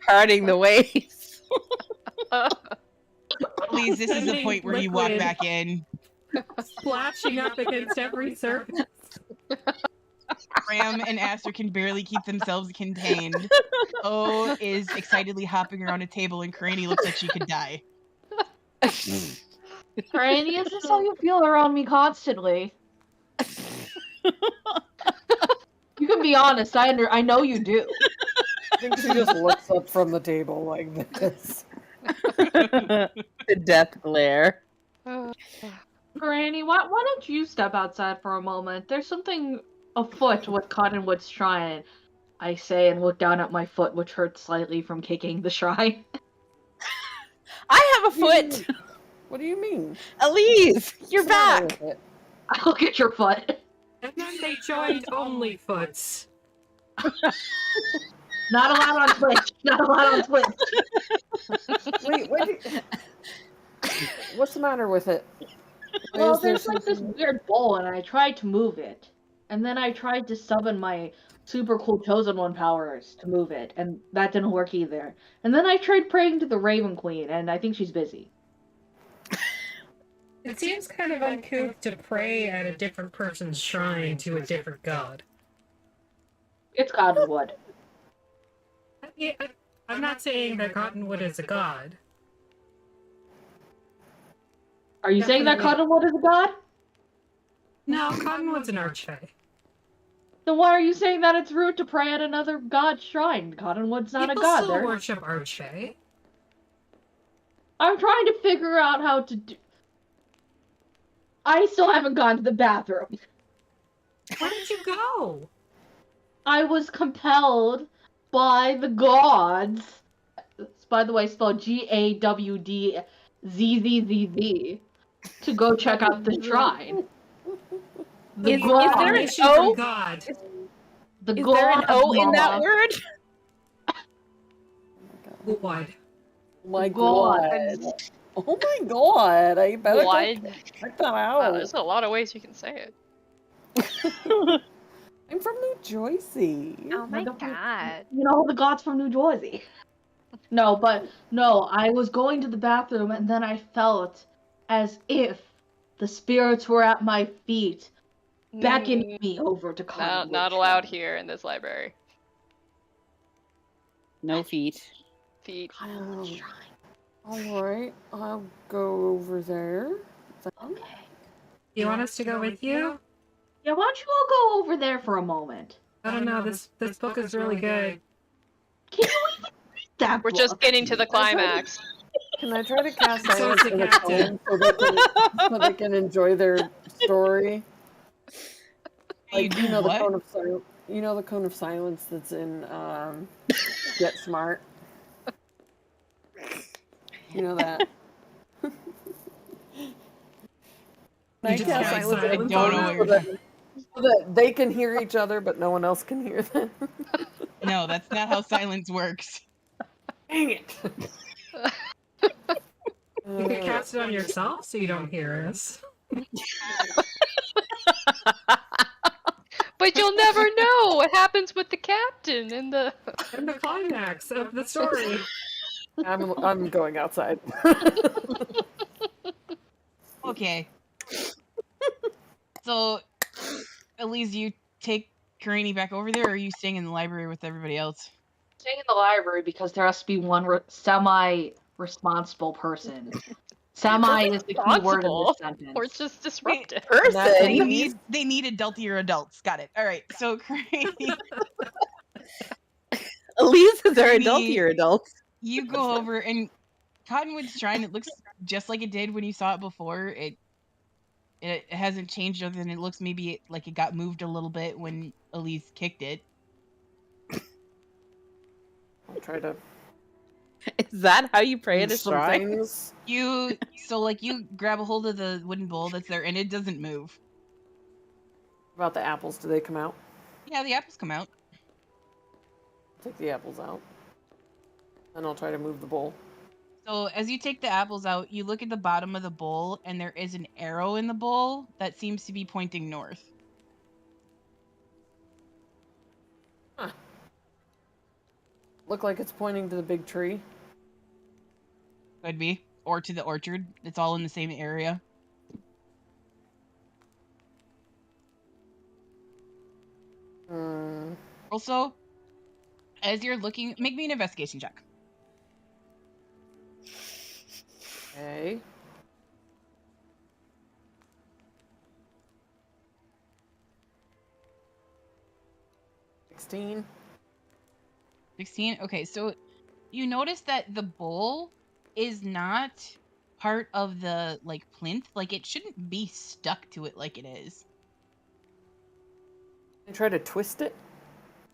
Parting the waves. Please, this is the Sending point where you walk liquid. back in. Splashing up against every surface. Ram and Aster can barely keep themselves contained. O is excitedly hopping around a table, and Karani looks like she could die. Granny, is this how you feel around me constantly? You can be honest. I know you do. I think she just looks up from the table like this. The death glare. Granny, why don't you step outside for a moment? There's something afoot with Cottonwood's shrine, I say, and look down at my foot, which hurts slightly from kicking the shrine. I have a foot. What do you mean? Elise, you're What's the matter back. with it? I look at your foot. And then they joined OnlyFoots. Not allowed on Twitch. Not allowed on Twitch. Wait, what's the matter with it? Why Well, is there there's like this something- weird bowl, and I tried to move it. And then I tried to summon my super cool Chosen One powers to move it, and that didn't work either. And then I tried praying to the Raven Queen, and I think she's busy. It seems kind of uncouth to pray at a different person's shrine to a different god. It's Cottonwood. Yeah, I'm not saying that Cottonwood is a god. Are you saying that Cottonwood is a god? No, Cottonwood's an archfey. Then why are you saying that it's rude to pray at another god's shrine? Cottonwood's not People a god. still They're... worship archfey. I'm trying to figure out how to do... I still haven't gone to the bathroom. Where did you go? I was compelled by the gods. It's, by the way, spelled GAWDZZZZ, to go check out the shrine. The Is there an Issue O? from God. The Is there an gods, O in that Mama. word? What? My God. God. Oh my God. I better What? go check that Wow, out. there's a lot of ways you can say it. I'm from New Jersey. Oh my Like a- god. You know, the gods from New Jersey. No, I was going to the bathroom and then I felt as if the spirits were at my feet, beckoning me over to No, Cottonwood. not allowed here in this library. No feet. Feet. All right, I'll go over there. Okay. You want us to go with you? Yeah, why don't you all go over there for a moment? I don't know. This book is really good. Can you even read that We're just book? getting to the climax. Can I try to cast So silence it's a in the captain. cone so they can enjoy their story? Like you know the What? cone of silence. You know the cone of silence that's in Get Smart. You know that. I just cast cast silence silence in the on cone them? so that they can hear each other, but no one else can hear them. No, that's not how silence works. Dang it! You could cast it on yourself so you don't hear us. But you'll never know what happens with the captain and the. And the climax of the story. I'm going outside. Okay. So, Elise, do you take Karini back over there, or are you staying in the library with everybody else? Staying in the library because there has to be one semi-responsible person. Semi is the key word in Responsible? this sentence. Or it's just disruptive. They Person. need adultier adults. Got it. All right. So, Karini, Elise is our Maybe- adultier adults. you go over and Cottonwood's shrine. It looks just like it did when you saw it before. It hasn't changed other than it looks maybe like it got moved a little bit when Elise kicked it. I'll try to Is that how you pray at do a some shrine? things. You grab a hold of the wooden bowl that's there and it doesn't move. About the apples, do they come out? Yeah, the apples come out. Take the apples out. And I'll try to move the bowl. So as you take the apples out, you look at the bottom of the bowl and there is an arrow in the bowl that seems to be pointing north. Look like it's pointing to the big tree. Could be. Or to the orchard. It's all in the same area. Hmm. Also, as you're looking, make me an investigation check. Okay. 16. 16? Okay, so you notice that the bowl is not part of the, like, plinth. Like, it shouldn't be stuck to it like it is. I try to twist it.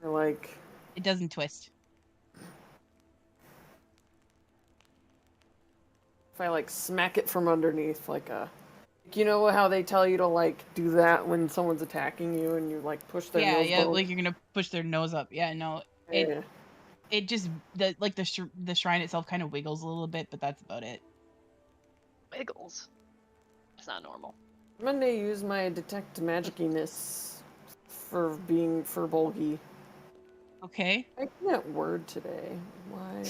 Or like, It doesn't twist. if I like smack it from underneath, like a, you know how they tell you to like do that when someone's attacking you and you like push their nose Yeah, bone? like you're gonna push their nose up. Yeah, no, Yeah. it just the shrine itself kind of wiggles a little bit, but that's about it. Wiggles. It's not normal. I'm gonna use my detect magiciness for being furbolgy. Okay. I can't word today. Why?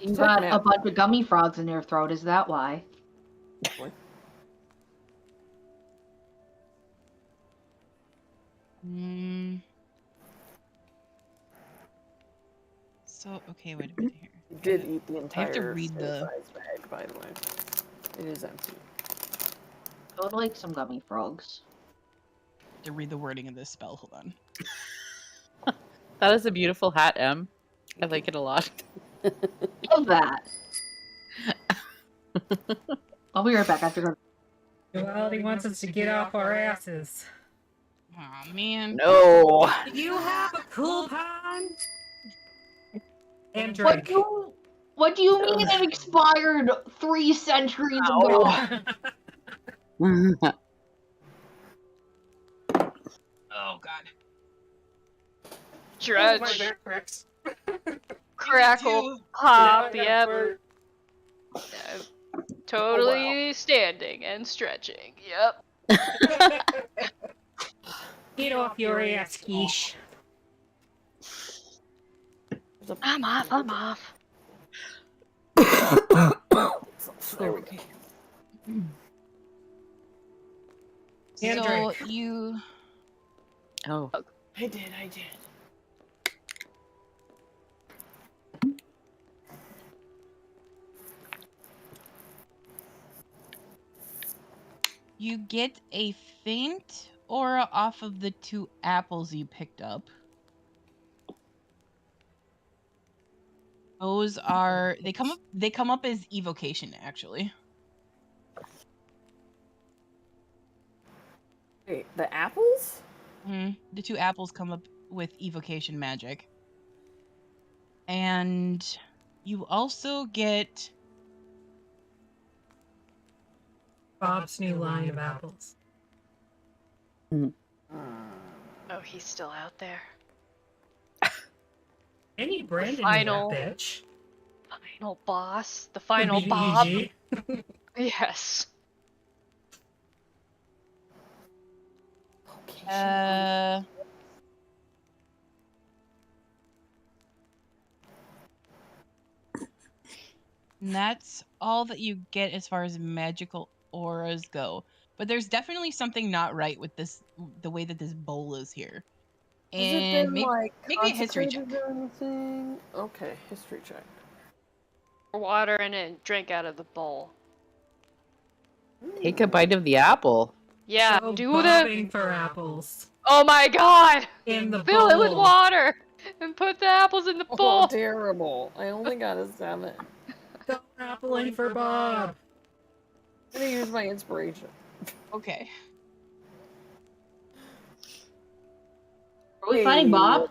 You Detect got a mag- bunch of gummy frogs in your throat, is that why? So, okay, wait a minute here. You did eat the entire I have to read the... size bag, by the way. It is empty. I would like some gummy frogs. to read the wording of this spell. Hold on. That is a beautiful hat, Em. I like it a lot. Love that. I'll be right back after. Duality wants us to get off our asses. Aw, man. No. Do you have a coupon? And What drink. What do you mean it expired 3 centuries ago? Oh, God. Dredge. Oh, my back cracks. Crackle. Pop. Yep. Yeah, totally standing and stretching. Yep. Get off your ass, quiche. I'm off. I'm off. There we go. So you... Oh. I did. You get a faint aura off of the 2 apples you picked up. Those are... They come up as evocation, actually. Wait, the apples? The 2 apples come up with evocation magic. And you also get... Bob's new line of apples. Oh, he's still out there. Any Brandon final- that bitch. Final boss. The final The Bob. BEG. Yes. And that's all that you get as far as magical auras go. But there's definitely something not right with this, the way that this bowl is here. And make me a history check. Or anything? Okay, history check. Water in it and drink out of the bowl. Take a bite of the apple. Yeah, So do that. bobbing for apples. Oh my god! In the Fill it with bowl. water and put the apples in the Oh, bowl. terrible. I only got a 7. Go appling for Bob. I'm gonna use my inspiration. Okay. Are we fighting Bob?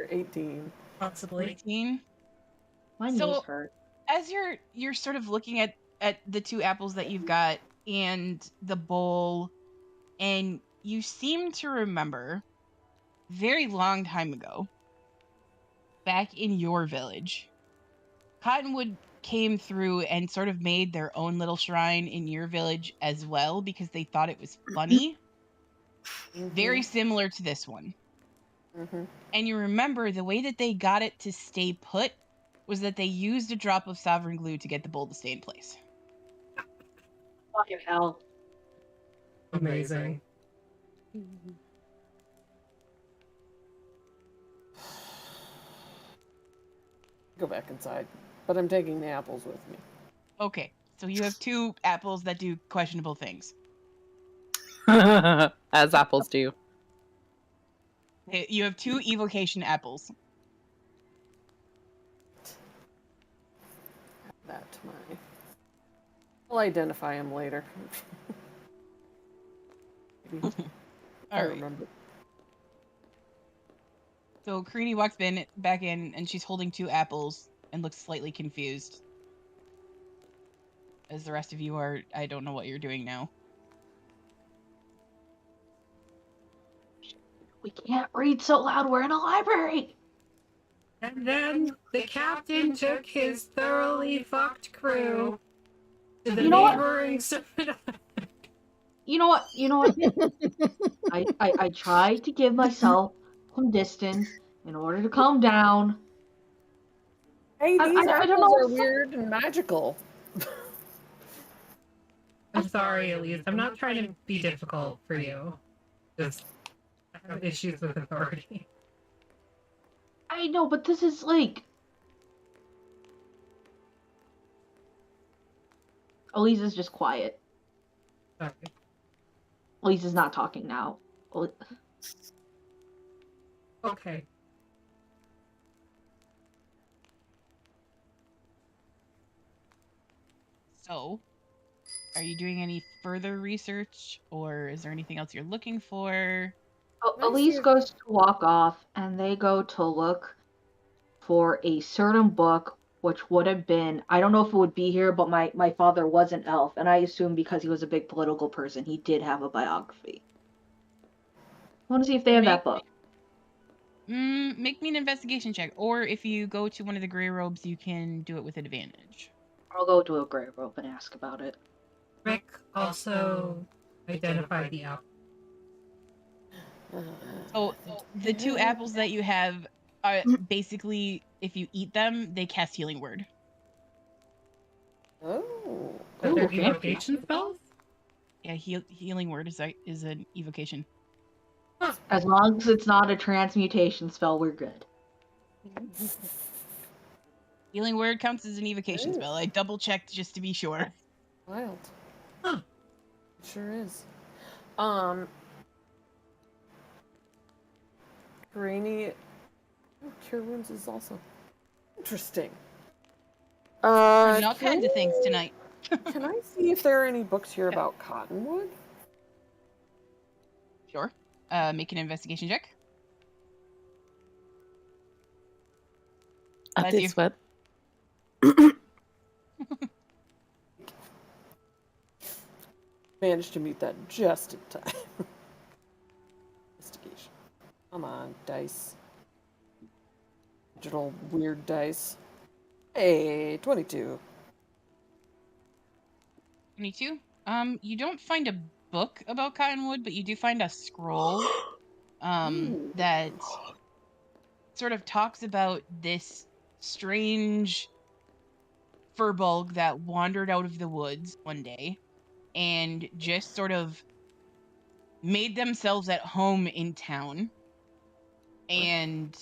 18. Possibly. 18. My So- knees hurt. As you're sort of looking at the 2 apples that you've got and the bowl, and you seem to remember very long time ago, back in your village, Cottonwood came through and sort of made their own little shrine in your village as well because they thought it was funny. Very similar to this one. And you remember the way that they got it to stay put was that they used a drop of sovereign glue to get the bowl to stay in place. Fucking hell. Amazing. Go back inside. But I'm taking the apples with me. Okay, so you have 2 apples that do questionable things. As apples do. You have 2 evocation apples. Add that to my. I'll identify him later. Maybe. I All right. remember. So Karini walks back in, and she's holding 2 apples and looks slightly confused. As the rest of you are, I don't know what you're doing now. We can't read so loud. We're in a library. And then the captain took his thoroughly fucked crew to the You know what? neighboring You know what? I try to give myself some distance in order to calm down. Hey, I these don't apples know are what- weird and magical. I'm sorry, Elise. I'm not trying to be difficult for you. Just I have issues with authority. I know, but this is like. Elise is just quiet. Sorry. Elise is not talking now. Okay. So, are you doing any further research, or is there anything else you're looking for? Elise goes to walk off, and they go to look for a certain book, which would have been, I don't know if it would be here, but my father was an elf, and I assume because he was a big political person, he did have a biography. I want to see if they have that book. Make me an investigation check, or if you go to one of the gray robes, you can do it with advantage. I'll go to a gray robe and ask about it. Rick also identified the apple. So the 2 apples that you have are basically, if you eat them, they cast healing word. Oh. But they're okay. evocation spells? Yeah, healing word is an evocation. As long as it's not a transmutation spell, we're good. Healing word counts as an evocation Ooh. spell. I double checked just to be sure. Wild. Huh. It sure is. Rainy. Cure wounds is also interesting. Learning all kinds of can things tonight. Can I see if there are any books here about cottonwood? Sure. Make an investigation check. At Bless you. this what? Managed to meet that just in time. Investigation. Come on, dice. Digital weird dice. Hey, 22. 22. You don't find a book about cottonwood, but you do find a scroll that sort of talks about this strange furbulk that wandered out of the woods one day and just sort of made themselves at home in town. And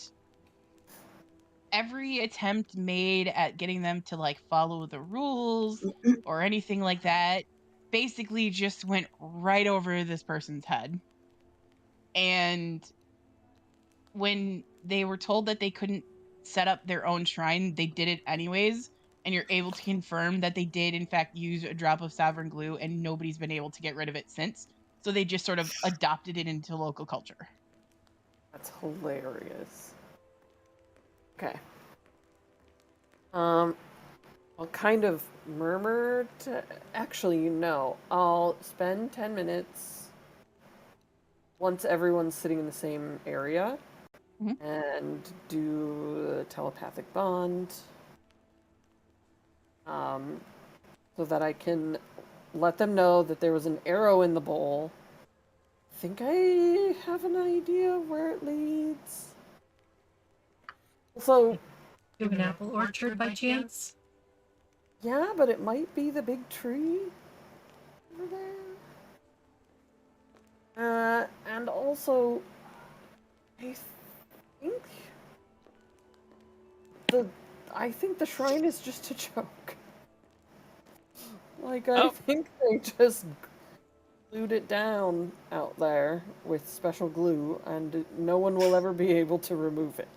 every attempt made at getting them to like follow the rules or anything like that basically just went right over this person's head. And when they were told that they couldn't set up their own shrine, they did it anyways. And you're able to confirm that they did, in fact, use a drop of sovereign glue, and nobody's been able to get rid of it since. So they just sort of adopted it into local culture. That's hilarious. Okay. I'll kind of murmur to. Actually, no. I'll spend 10 minutes once everyone's sitting in the same area and do a telepathic bond. So that I can let them know that there was an arrow in the bowl. I think I have an idea where it leads. So, Do you have an apple orchard by chance? yeah, but it might be the big tree over there. And also, I think the shrine is just a joke. Like, I think they just glued it down out there with special glue, and no one will ever be able to remove it.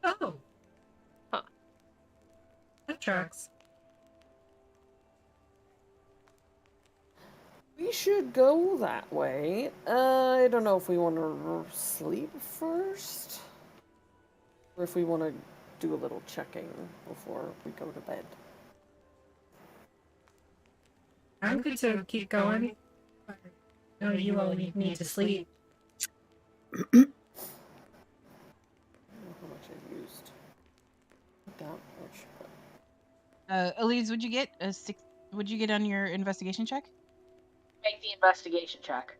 Oh. Huh. That tracks. We should go that way. I don't know if we want to sleep first, or if we want to do a little checking before we go to bed. I'm good to keep going. No, you all need to sleep. I don't know how much I used. Not that much, but Elise, would you get a 6? Would you get on your investigation check? Make the investigation check.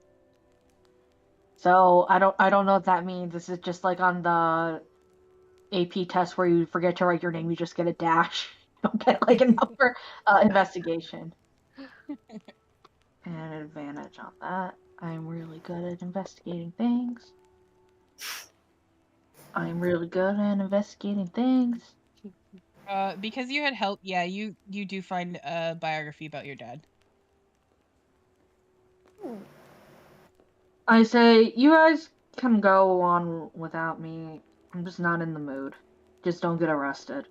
So I don't know what that means. This is just like on the AP test where you forget to write your name, you just get a dash. You don't get like a number. Investigation. And an advantage on that. I'm really good at investigating things. I'm really good at investigating things. Because you had help, yeah, you do find a biography about your dad. I say, you guys can go on without me. I'm just not in the mood. Just don't get arrested.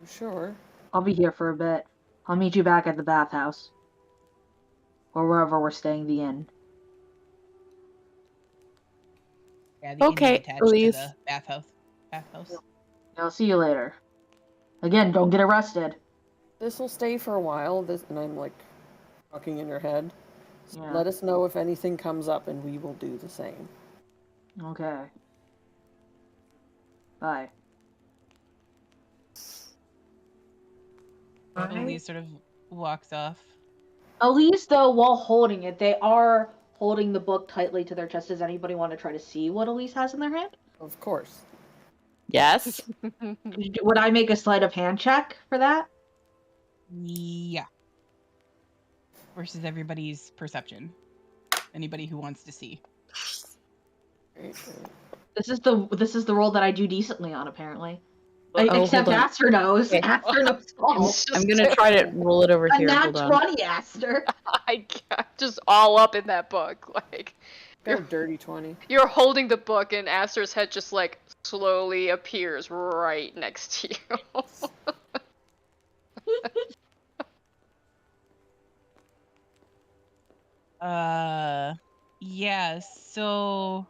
sure. I'll be here for a bit. I'll meet you back at the bathhouse. Or wherever we're staying, the inn. Yeah, the inn Okay, is attached Elise. to the bathhouse. I'll see you later. Again, don't get arrested. This will stay for a while. And I'm like talking in your head. So Yeah. let us know if anything comes up, and we will do the same. Okay. Bye. Elise sort of walks off. At least, though, while holding it, they are holding the book tightly to their chest. Does anybody want to try to see what Elise has in their hand? Of course. Yes. Would I make a sleight of hand check for that? Yeah. Versus everybody's perception. Anybody who wants to see. Great. This is the roll that I do decently on, apparently. Oh, Except hold on. Aster knows. Okay. Aster knows all. I'm gonna try to roll it over A here. nat Hold on. 20, Aster. I got just all up in that book. Like Got a dirty 20. you're holding the book and Aster's head just like slowly appears right next to you. Yeah, so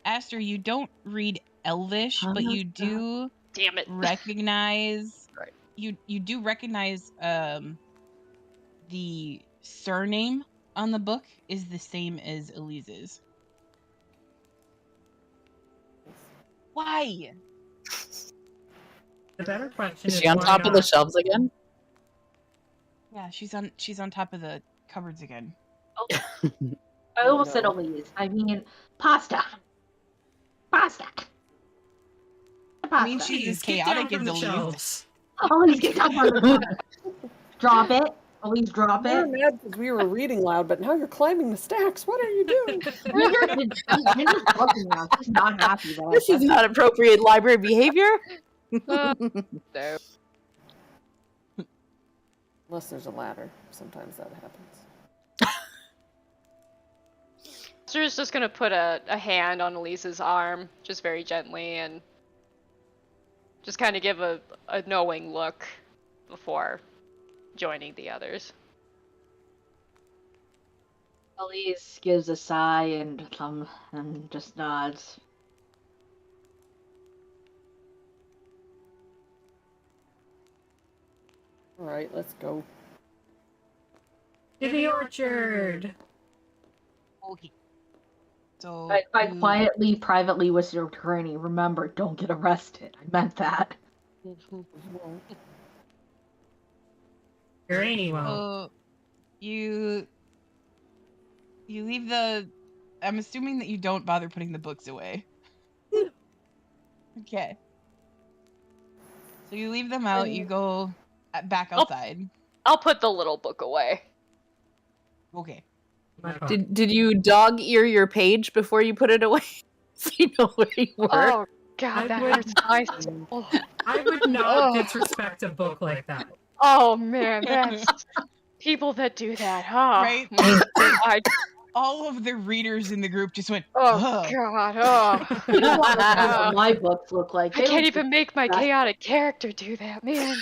Aster, you don't read Elvish, but you do Damn it. recognize Right. you do recognize the surname on the book is the same as Elise's. Why? The better question Is she on why top of the not? shelves again? Yeah, she's on top of the cupboards again. I almost said No. Elise. I mean, pasta. Pasta. I mean, Pasta. she's as Please, get down chaotic from as the Elise. shelves. Elise, get down from the table. Drop it. Elise, drop You were it. mad because we were reading loud, but now you're climbing the stacks. What are you doing? Ginger's looking now. She's not happy that I This said is not appropriate library behavior. No. Unless there's a ladder. Sometimes that happens. Aster's just gonna put a hand on Elise's arm, just very gently, and just kind of give a knowing look before joining the others. Elise gives a sigh and just nods. Alright, let's go. To the orchard. Okay. So I you- quietly, privately whisper to Granny, remember, don't get arrested. I meant that. Granny won't. So you leave the. I'm assuming that you don't bother putting the books away. Okay. So you leave them out. You go back outside. I'll put the little book away. Okay. My fault. Did you dog ear your page before you put it away? So you know where you were? Oh god, I that would- hurts my soul. I would not disrespect a book like that. Oh man, that's people that do that, huh? Right? I All of the readers in the group just went, oh "Huh." god, oh. You know what Ah. my books look like. I They can't look even make my disgusting. chaotic character do that, man.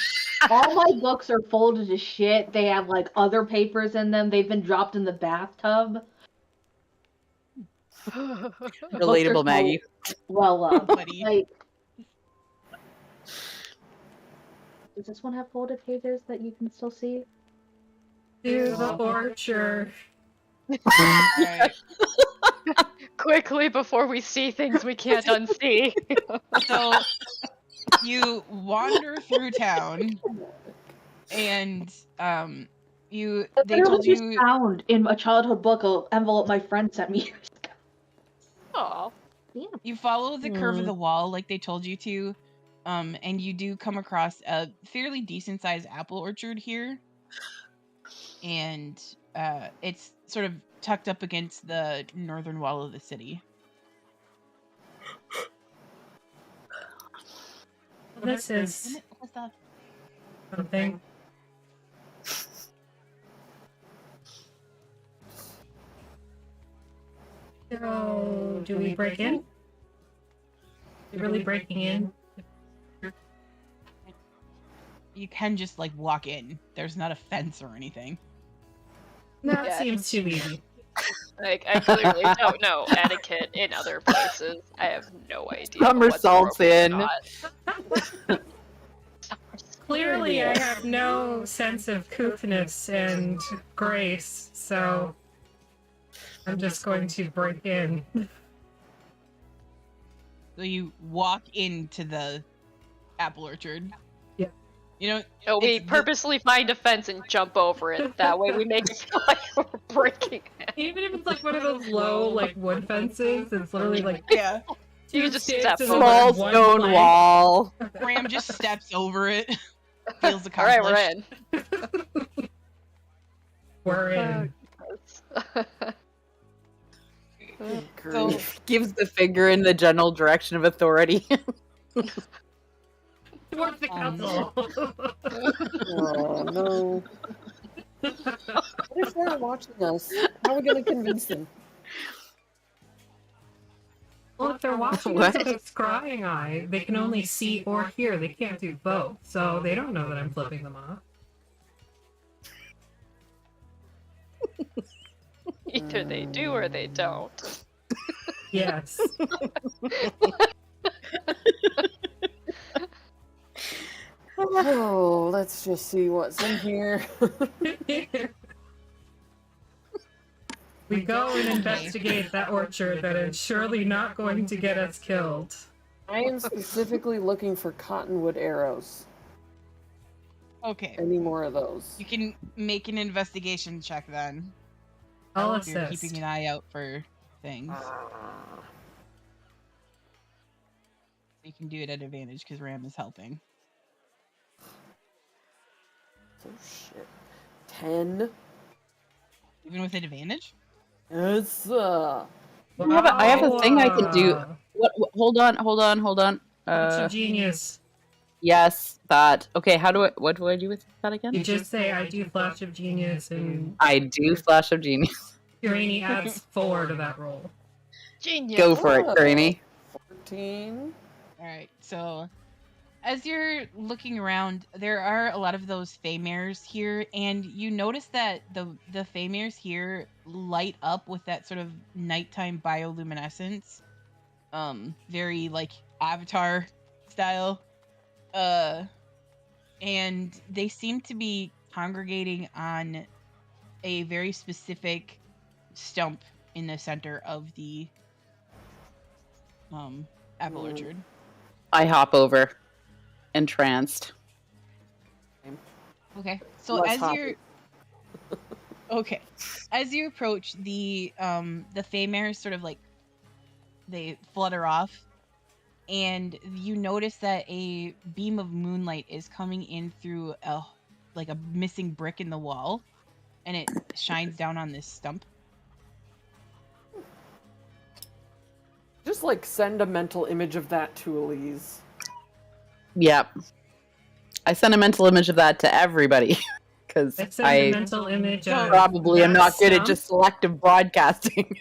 All my books are folded to shit. They have like other papers in them. They've been dropped in the bathtub. The books are Relatable, so Maggie. well loved. Buddy. Like, does this one have folded pages that you can still see? To the orchard. Right. Quickly before we see things we can't unsee. So you wander through town, and they Literally told just you found in a childhood book an envelope my friend sent me years ago. Aw. you follow the curve of the wall like they told you to, and you do come across a fairly decent sized apple orchard here, and it's sort of tucked up against the northern wall of the city. This is What's that? something. So, do we break in? You're really breaking in? You can just like walk in. There's not a fence or anything. That Yeah. seems too easy. Like, I clearly don't know etiquette in other places. I have no idea. Somersaults what's appropriate or in. not. Clearly, I have no sense of couthness and grace, so I'm just going to break in. So you walk into the apple orchard. Yeah. You know, No, we It's the- purposely find a fence and jump over it. That way we make it feel like we're breaking it. Even if it's like one of those low, like wood fences, it's literally like yeah, You two just sticks step and over then Small one stone plank. wall. Ram just steps over it. Feels All right, accomplished. we're in. We're in. So Gives the finger in the general direction of authority. Towards the council. Oh no. What if they're watching us? How are we gonna convince them? Well, if they're watching us with a scrying eye, they can only see or hear. They can't do both, so they don't know that I'm flipping them off. Either they do or they don't. Yes. Oh, let's just see what's in here. We go and investigate that orchard that is surely not going to get us killed. I am specifically looking for cottonwood arrows. okay, Any more of those? you can make an investigation check then. I'll If you're assist. keeping an eye out for things. You can do it at advantage because Ram is helping. Oh shit. 10. Even with advantage? It's I have a thing I can do. What? Hold on. That's a genius. Yes, that. Okay, what do I do with that again? You just say, I do Flash of Genius, and I do Flash of Genius. Urini adds 4 to that roll. Genius. Go for it, Granny. 14. Alright, so as you're looking around, there are a lot of those Feymares here, and you notice that the Feymares here light up with that sort of nighttime bioluminescence. Very like Avatar style. And they seem to be congregating on a very specific stump in the center of the apple orchard. I hop over, entranced. Okay. So Less as hoppy. you're okay, as you approach the Feymares sort of like they flutter off, and you notice that a beam of moonlight is coming in through a missing brick in the wall, and it shines down on this stump. Just like send a mental image of that to Elise. Yep. I sent a mental image of that to everybody because I sent a mental image of probably am that not good at stump- just selective broadcasting.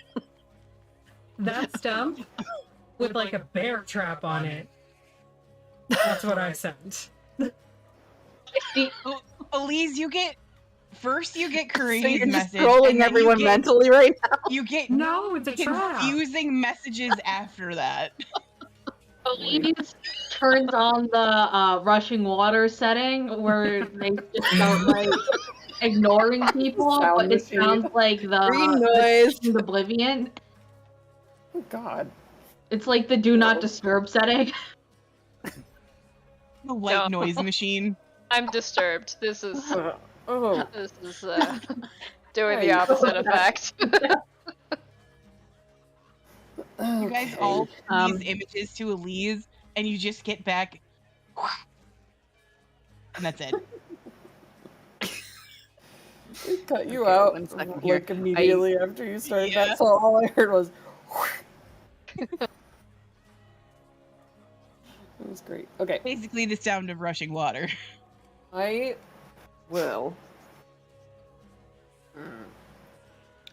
that stump with like a bear trap on it. That's what I sent. Elise, you get So Karini's you're just message, trolling and then everyone mentally right now. you get No, it's a trap. confusing messages after that. Elise turns on the rushing water setting where they just start like ignoring people, Sound but it machine. sounds like Green the noise. Oblivion. Oh God. It's like the do not disturb setting. The white No. noise machine. I'm disturbed. This is Oh. doing Hey. the opposite effect. You guys all send these images to Elise, and you just get back, and that's it. It cut you Okay, out 1 second here. like immediately after you started Yeah. that, so all I heard was. It was great. Okay, Basically, the sound of rushing water. I will.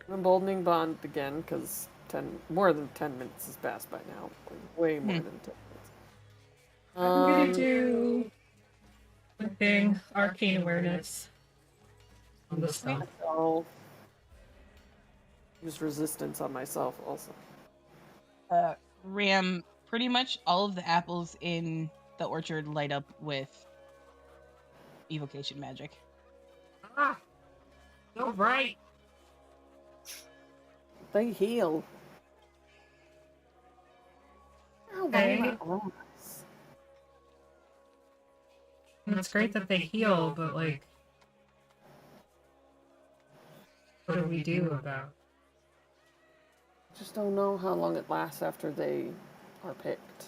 Emboldening bond again because more than 10 minutes has passed by now. Like, way more than 10 minutes. I'm gonna do the thing, arcane awareness on the stump. I'll use resistance on myself also. Ram, pretty much all of the apples in the orchard light up with evocation magic. Ah, so right. They heal. Oh, Okay. my arms. And it's great that they heal, but like, what do we do about? Just don't know how long it lasts after they are picked.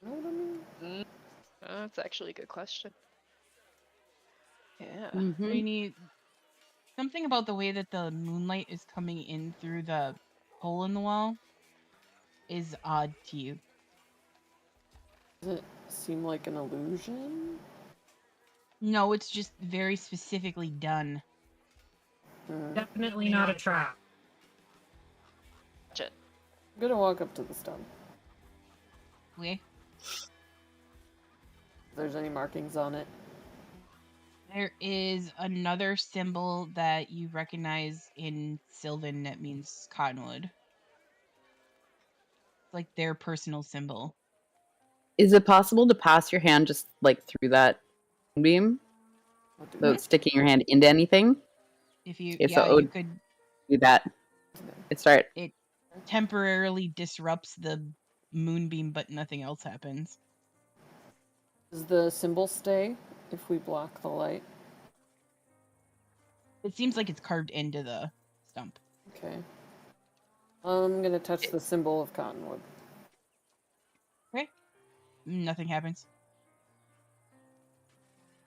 You know what I mean? That's actually a good question. Yeah. Mhm. Rainy, something about the way that the moonlight is coming in through the hole in the wall is odd to you. Does it seem like an illusion? No, it's just very specifically done. Definitely not a trap. Watch it. I'm gonna walk up to the stump. Okay. If there's any markings on it. There is another symbol that you recognize in Sylvan that means cottonwood. It's like their personal symbol. Is it possible to pass your hand just like through that beam I'll do without that. sticking your hand into anything? If you, If yeah, so, you could do that. It start. temporarily disrupts the moonbeam, but nothing else happens. Does the symbol stay if we block the light? It seems like it's carved into the stump. Okay. I'm gonna touch the symbol of cottonwood. Okay. Nothing happens.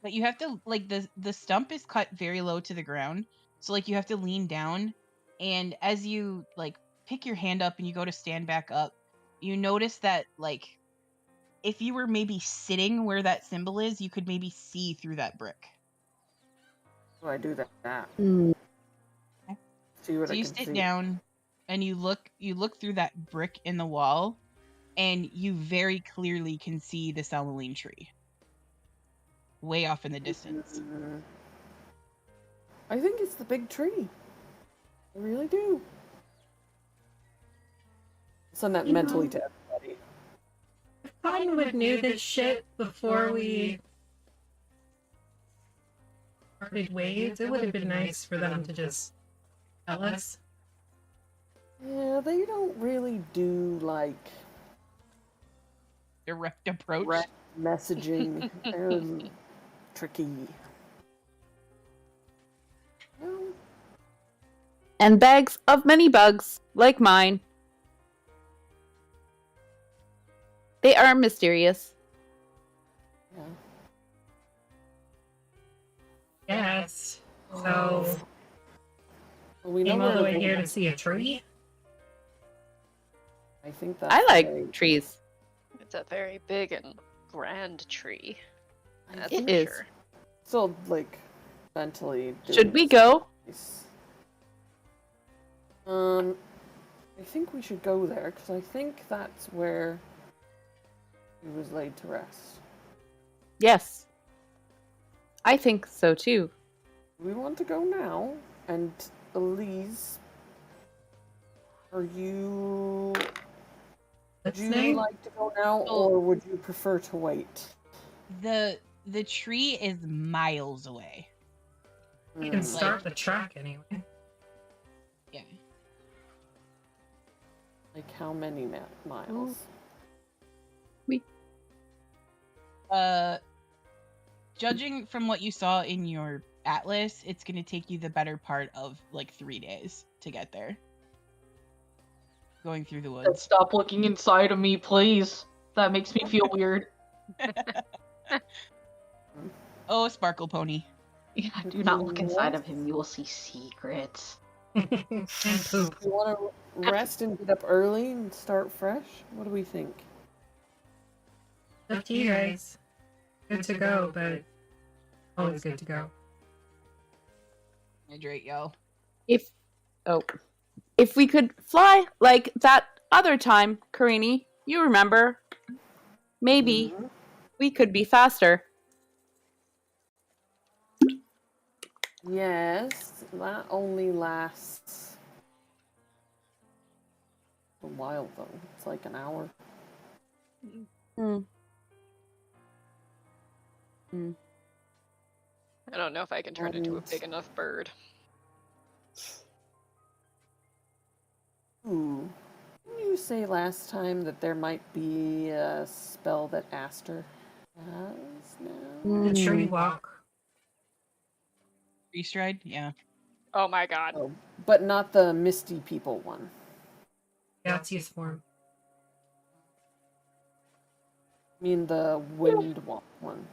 But you have to, like, the stump is cut very low to the ground, so like you have to lean down, and as you like pick your hand up and you go to stand back up, you notice that like if you were maybe sitting where that symbol is, you could maybe see through that brick. So I do that. Mm. See what So I you can sit see. down and you look through that brick in the wall, and you very clearly can see the Salaline tree way off in the distance. I think it's the big tree. I really do. Send that You mentally know- to everybody. If Cottonwood knew this shit before we parted ways, it would have been nice for them to just tell us. Yeah, they don't really do like Direct approach. direct messaging. They're tricky. No. And bags of many bugs, like mine. They are mysterious. Yeah. Yes. So, Well, we know came all the where way here to see a tree? I think that's I like right. trees. It's a very big and grand tree. That's It for is. sure. Still, like, mentally. Should we doing go? this. I think we should go there, because I think that's where he was laid to rest. Yes. I think so too. We want to go now, and Elise, are you... Would you Listening? like to go now, or would you prefer to wait? The tree is miles away. You can Hmm. start the track anyway. Yeah. Like how many miles? Judging from what you saw in your atlas, it's gonna take you the better part of like 3 days to get there. Going through the woods. Stop looking inside of me, please. That makes me feel weird. Oh, Sparkle Pony. Yeah, do not look inside of him. You will see secrets. And poop. You want to rest and get up early and start fresh? What do we think? Up to you guys. Good to go, but always good to go. Hydrate, yo. If we could fly like that other time, Karini, you remember? Maybe we could be faster. Yes, that only lasts a while though. It's like an hour. I don't know if I can turn into a big enough bird. Ooh. Didn't you say last time that there might be a spell that Aster has now? The tree walk. Tree stride? Yeah. Oh my god. Oh, but not the Misty People one. Yeah, it's use form. I mean the Wind Walk one.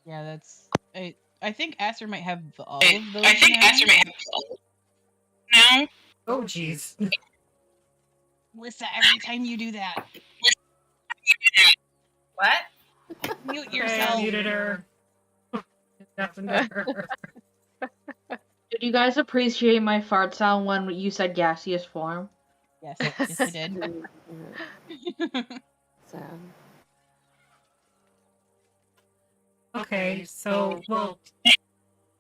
Yeah, that's I think Aster might have all of those. I think Aster might have all now. Oh, jeez. Lissa, every time you do that. What? Mute Okay, yourself. I muted her. Nothing to her. Did you guys appreciate my fart sound when you said gaseous form? Yes, yes, I did. Sad. Okay, so, well,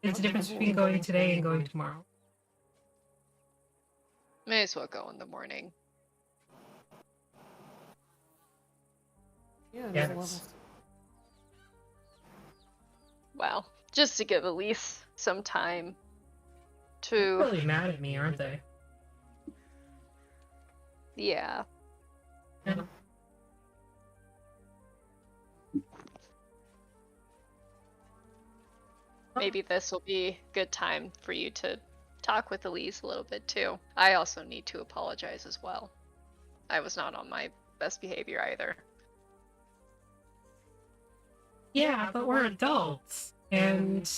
it's the difference between going today and going tomorrow. May as well go in the morning. Yeah, Yes. there's a level. Well, just to give Elise some time They're to... really mad at me, aren't they? Yeah. Yeah. Maybe this will be a good time for you to talk with Elise a little bit too. I also need to apologize as well. I was not on my best behavior either. Yeah, but we're adults. And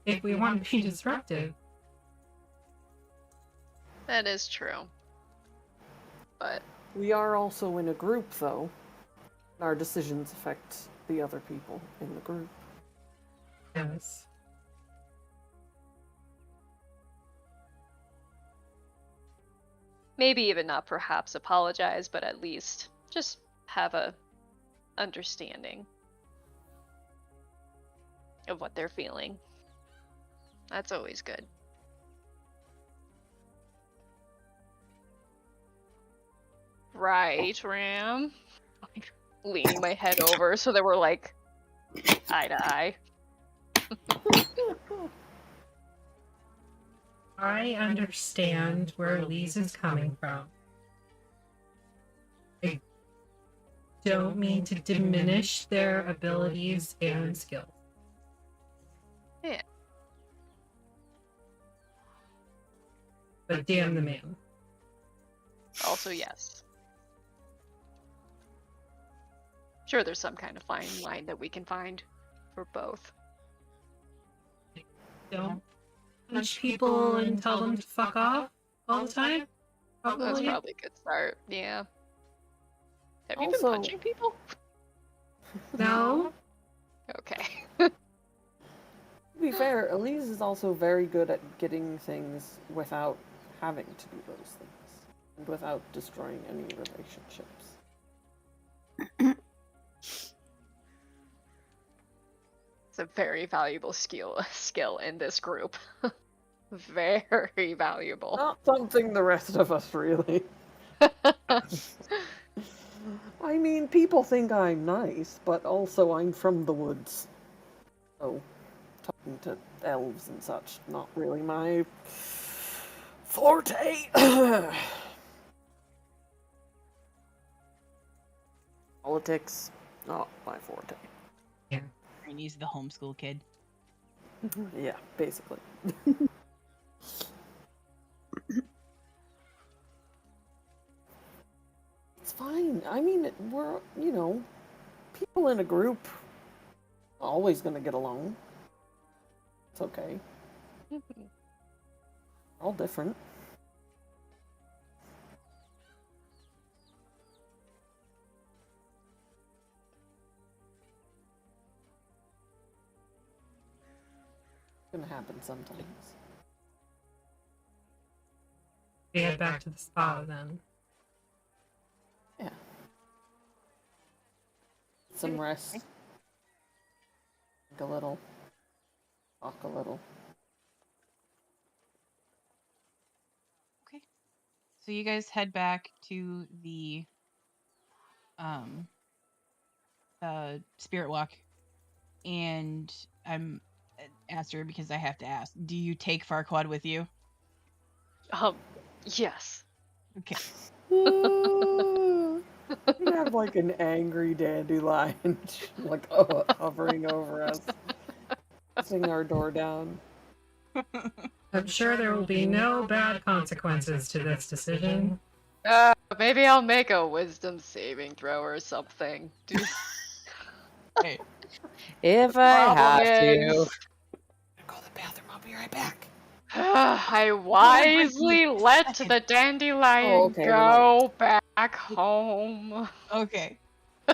if we want to be disruptive, That is true. But We are also in a group though. Our decisions affect the other people in the group. yes. maybe even not perhaps apologize, but at least just have a understanding of what they're feeling. That's always good. Right, Ram? Like, leaning my head over so that we're like eye to eye. I understand where Elise is coming from. I don't mean to diminish their abilities and skills. Yeah. But damn the man. Also, yes. Sure, there's some kind of fine line that we can find for both. Don't punch people and tell them to fuck off all the time. That's Probably. probably a good start. Yeah. Have you been Also- punching people? No. Okay. fair, Elise is also very good at getting things without having to do those things. And without destroying any relationships. It's a very valuable skill in this group. Very valuable. Not something the rest of us really. I mean, people think I'm nice, but also I'm from the woods. So, talking to elves and such, not really my forte. Politics, not my forte. He's the homeschool kid. Yeah, basically. It's fine. I mean, we're, people in a group are always going to get along. It's okay. We're all different. It's going to happen sometimes. We head back to the spa then. Yeah. Some rest. Think a little. Talk a little. Okay. So you guys head back to the spirit walk, and I'm asked her because I have to ask. Do you take Farquaad with you? Yes. Okay. You have like an angry dandelion, like hovering over us, pressing our door down. I'm sure there will be no bad consequences to this decision. Maybe I'll make a wisdom saving throw or something. Hey. If I have to. Go to the bathroom. I'll be right back. I wisely let the dandelion go back home. Okay.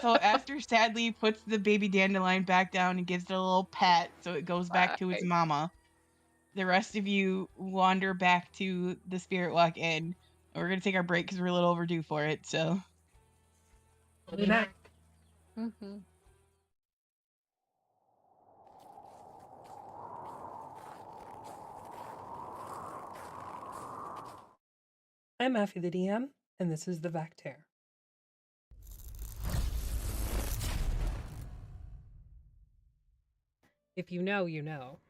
So Aster sadly puts the baby dandelion back down and gives it a little pat so it goes back to its mama. The rest of you wander back to the Spirit Walk Inn. We're going to take our break because we're a little overdue for it, so. We'll be back. Mm-hmm. I'm Affy the DM, and this is the Vactaire. If you know, you know.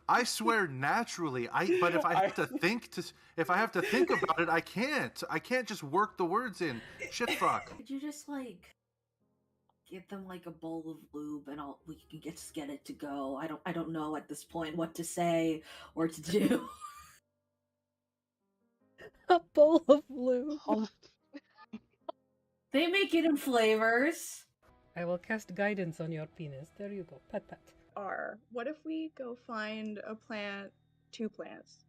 I swear naturally. But if I have to think about it, I can't. I can't just work the words in. Shit fuck. Could you just give them a bowl of lube and we can just get it to go? I don't know at this point what to say or to do. A bowl of lube. They make it in flavors. I will cast guidance on your penis. There you go. Pat pat. What if we go find two plants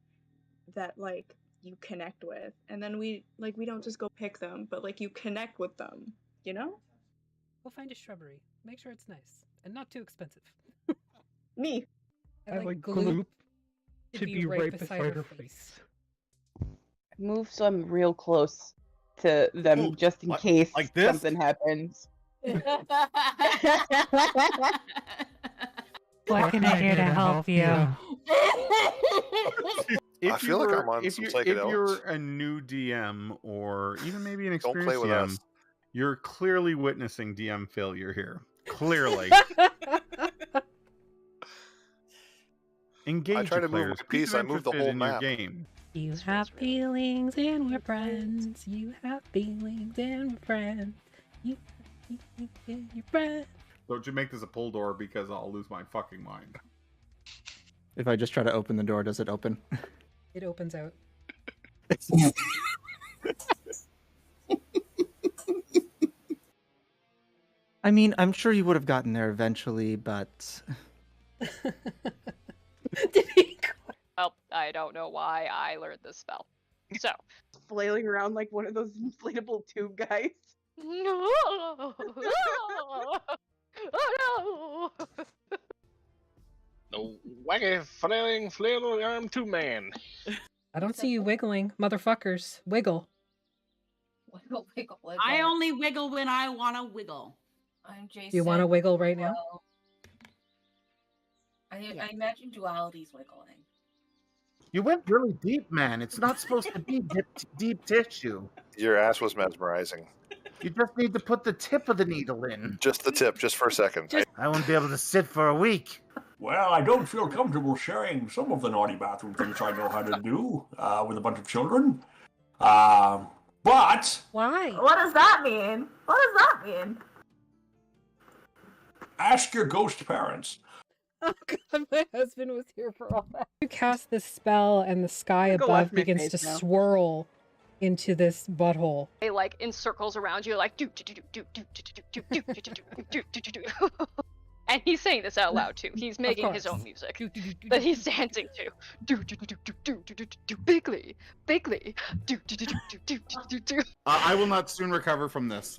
that you connect with, and then we don't just go pick them, but you connect with them, We'll find a shrubbery. Make sure it's nice and not too expensive. Me. I like gloop to be right beside her face. Move so I'm real close to them just in case something happens. What can I do to help you? I feel like I'm on some psychedelics. If you're a new DM or even maybe an Don't experienced play with DM, us. you're clearly witnessing DM failure here. Clearly. Engage I try to move players. my piece, I move the whole in your map. game. You have feelings and we're friends. You have feelings and we're friends. You have feelings and you're friends. Don't you make this a pull door because I'll lose my fucking mind. If I just try to open the door, does it open? It opens out. I mean, I'm sure you would have gotten there eventually, but... Well, I don't know why I learned this spell. So. Flailing around like one of those inflatable tube guys. Oh no! No Wacky, flailing arm 2-man. I don't see you wiggling, motherfuckers. Wiggle. Wiggle, wiggle, wiggle. I only wiggle when I want to wiggle. I'm Jason. You want to wiggle right now? I imagine duality's wiggling. You went really deep, man. It's not supposed to be deep tissue. Your ass was mesmerizing. You just need to put the tip of the needle in. Just the tip, just for a second. I won't be able to sit for a week. Well, I don't feel comfortable sharing some of the naughty bathroom things I know how to do with a bunch of children. But... Why? What does that mean? What does that mean? Ask your ghost parents. Oh god, my husband was here for all that. You cast this spell and the sky Go above watch my begins face to now. swirl into this butthole. They like in circles around you, like do do do do do do do do do do do do do. And he's saying this out loud too. He's making his own music that he's dancing to. Do do do do do do do do do bigly, bigly. Do do do do do do do do. I will not soon recover from this.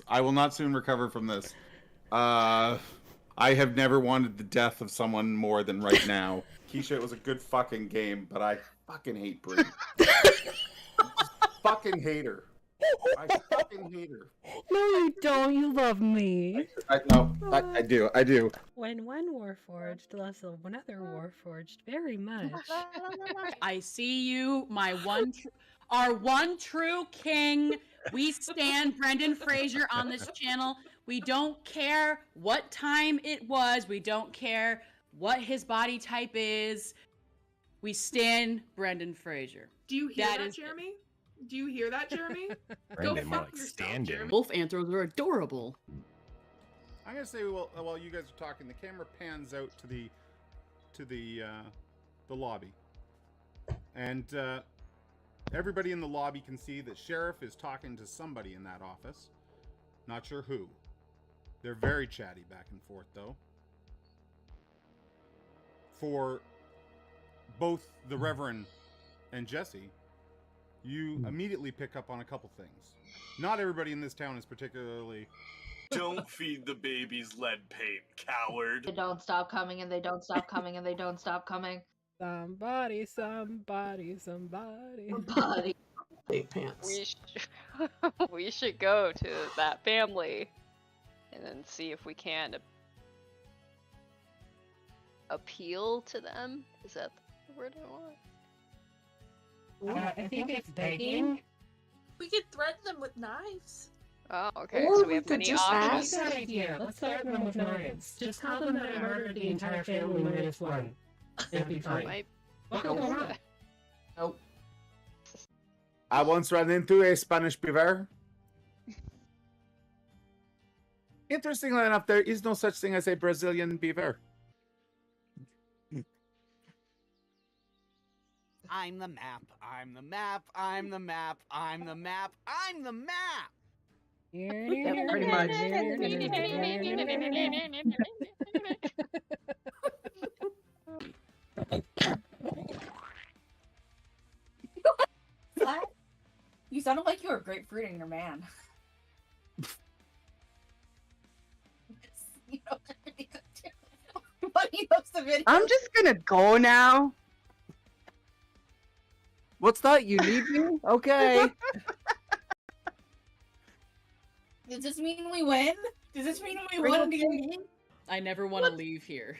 I have never wanted the death of someone more than right now. Keisha, it was a good fucking game, but I fucking hate Brie. Fucking hate her. I fucking hate her. No, you don't. You love me. I do. When one warforged loves another warforged very much. I see you, our one true king. We stand Brendan Fraser on this channel. We don't care what time it was. We don't care what his body type is. We stand Brendan Fraser. Do you hear that, Jeremy? Do you hear that, Jeremy? Brendan, more like standing. Wolf anthros are adorable. I'm gonna say, well, while you guys are talking, the camera pans out to the lobby, and everybody in the lobby can see that Sheriff is talking to somebody in that office. Not sure who. They're very chatty back and forth, though. For both the Reverend and Jesse, you immediately pick up on a couple things. Not everybody in this town is particularly... Don't feed the babies lead paint, coward. They don't stop coming, and they don't stop coming, and they don't stop coming. Somebody. Pants. We should go to that family and then see if we can appeal to them. Is that the word I want? I think it's begging. We could threaten them with knives. Oh, okay. Or So we we have could many just options. That's a good idea. Let's start them with knives. Just tell them that I murdered the entire family minus one. It'll be fine. What will go wrong? Nope. I once ran into a Spanish beaver. Interestingly enough, there is no such thing as a Brazilian beaver. I'm the map. I'm the map. I'm the map. I'm the map. I'm the map. Yeah, pretty much. What? You sounded like you were grapefruiting your man. You know, funny those the video. I'm just gonna go now. What's that? You need me? Okay. Does this mean we win? Does this mean we Bring won it D&D? I never want to leave here.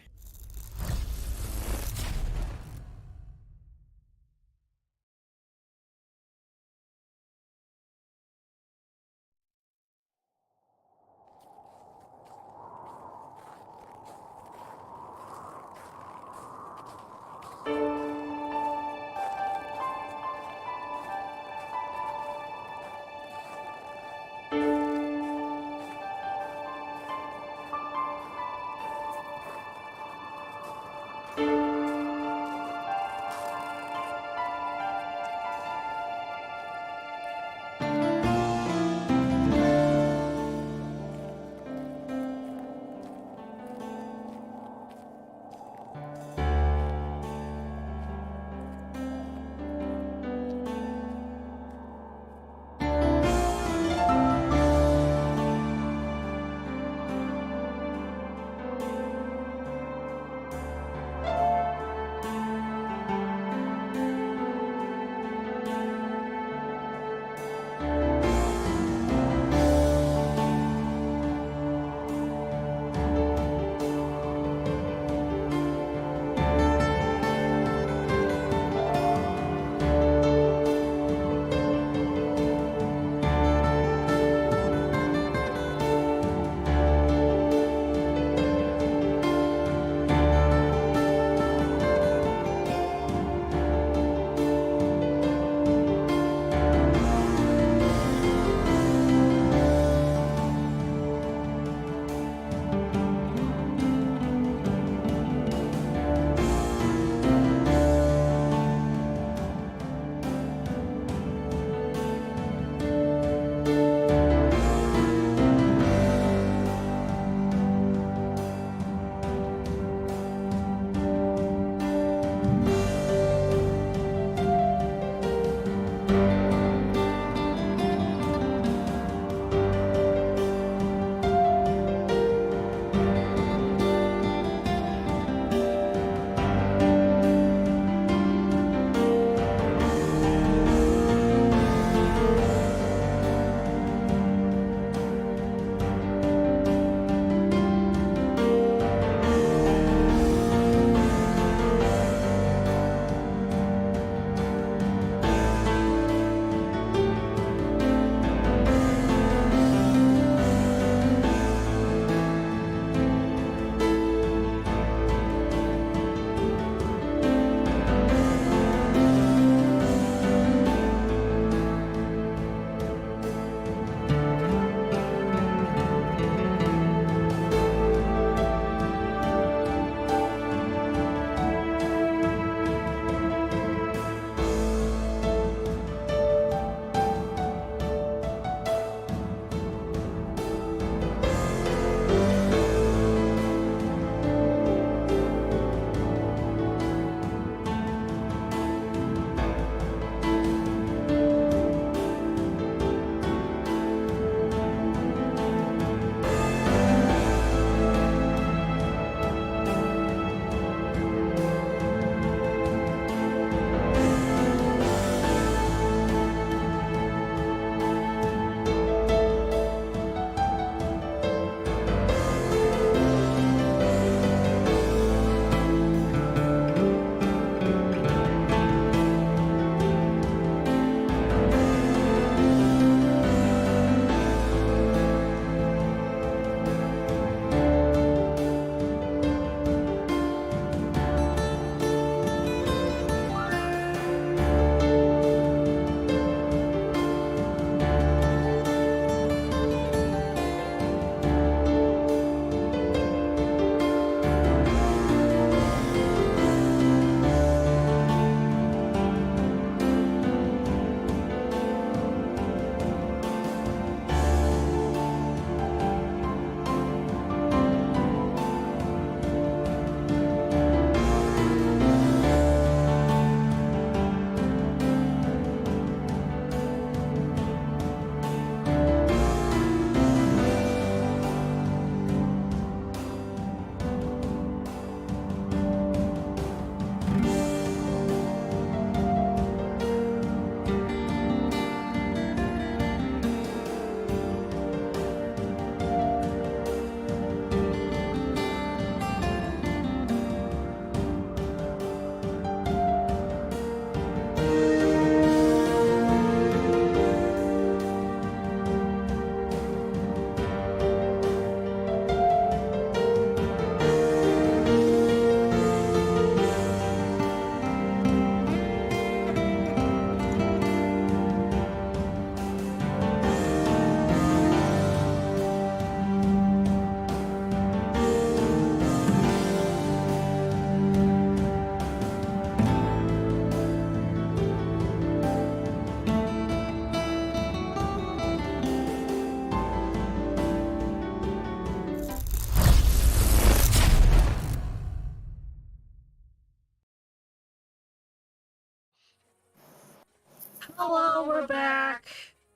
Hello, we're back.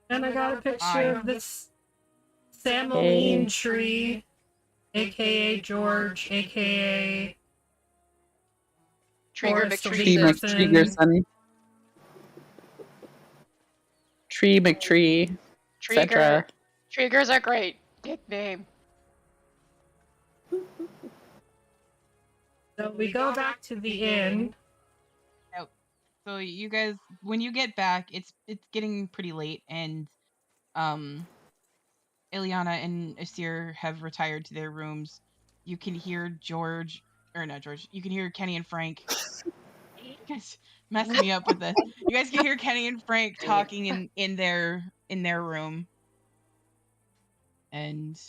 And I got a picture Hi. of this Samoline tree, aka George, aka Trigger Forrest the McTree Lead says- Tree person. Sunny. Tree McTree, etc. Triggers are great. Nickname. So we go back to the inn. Yep. So you guys, when you get back, it's getting pretty late, and Ileana and Asir have retired to their rooms. You can hear George, or not George. You can hear Kenny and Frank. You guys messed me up with this. You guys can hear Kenny and Frank talking in their room, and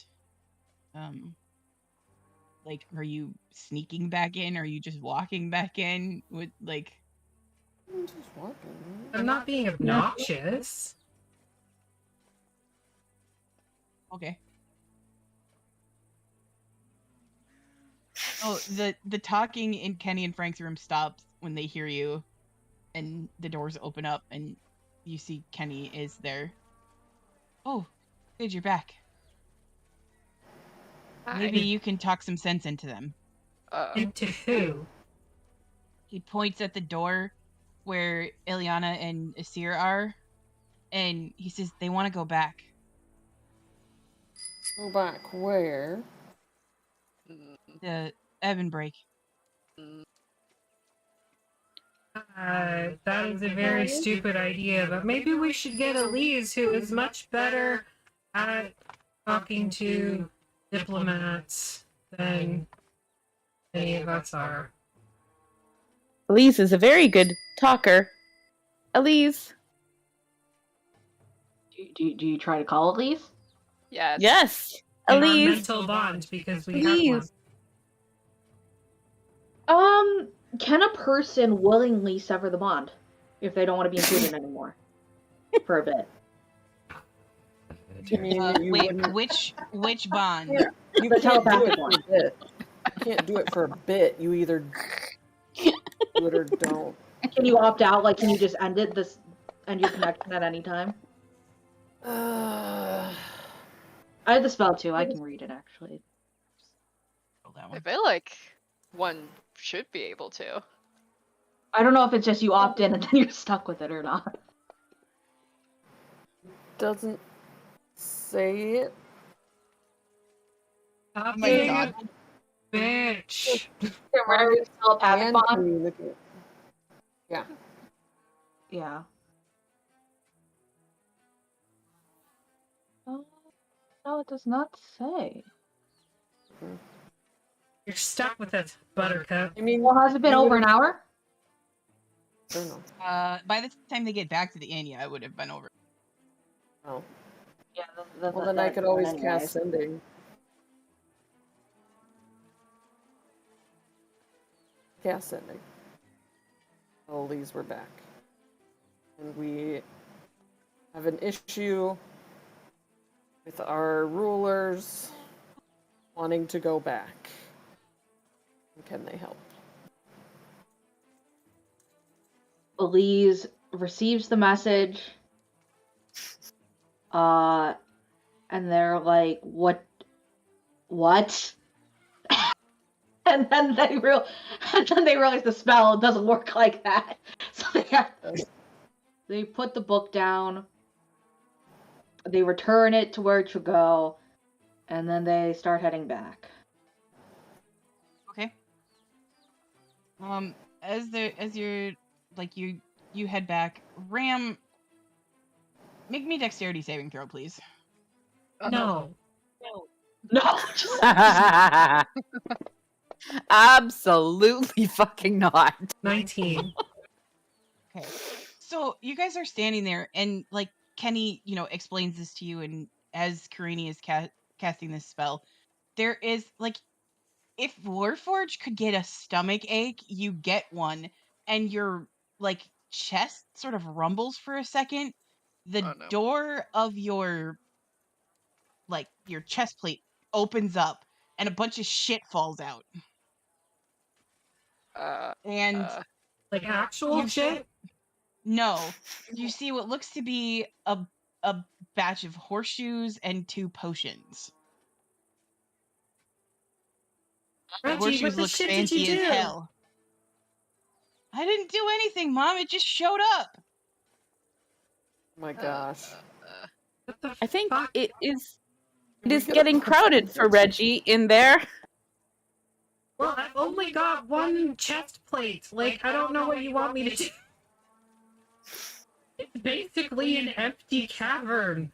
like, are you sneaking back in? Or are you just walking back in with like? I'm just walking. I'm not being obnoxious. Okay. Oh, the talking in Kenny and Frank's room stops when they hear you, and the doors open up, and you see Kenny is there. Oh, good, you're back. Maybe you can talk some sense into them. Into who? He points at the door where Ileana and Asir are, and he says they want to go back. Go back where? The Evan break. That is a very stupid idea, but maybe we should get Elise, who is much better at talking to diplomats than any of us are. Elise is a very good talker. Elise. Do you try to call Elise? Yes. Yes. In our Elise. mental bond, because we have one. Can a person willingly sever the bond if they don't want to be included anymore for a bit? I mean, you Wait, wouldn't- which bond? Yeah, you The can't do telepathic it for one. a bit. You can't do it for a bit. You either do it or don't. Can you opt out? Like, can you just end your connection at any time? I have the spell too. I can read it actually. I feel like one should be able to. I don't know if it's just you opt in and then you're stuck with it or not. Doesn't say it. Oh my God. Bitch. We're doing telepathic And bond. communicate. Yeah. Yeah. No, it does not say. You're stuck with it, Buttercup. I mean, Well, has it been over an hour? I don't know. By the time they get back to the inn, yeah, it would have been over. Oh. Yeah. Well, then I could always cast sending. Cast sending. All these were back. And we have an issue with our rulers wanting to go back. Can they help? Elise receives the message. And they're like, "What? and then they realize the spell doesn't work like that. So they put the book down. They return it to where it should go, and then they start heading back. Okay. As you're like you head back, Ram, make me dexterity saving throw, please. No. No. Absolutely fucking not. 19. Okay. So you guys are standing there, and like Kenny, explains this to you, and as Karini is casting this spell, there is like, if Warforge could get a stomach ache, you get one, and your like chest sort of rumbles for a second. The door of your chest plate opens up, and a bunch of shit falls out. And like actual shit? No, you see what looks to be a batch of horseshoes and 2 potions. The Reggie, horseshoes what the look shit did you fancy as do? hell. I didn't do anything, Mom. It just showed up. Oh my gosh. I think it is Did we get a getting crowded for Reggie in there. Well, I've only got one chest plate. Like, I don't know what you want me to do. It's basically an empty cavern.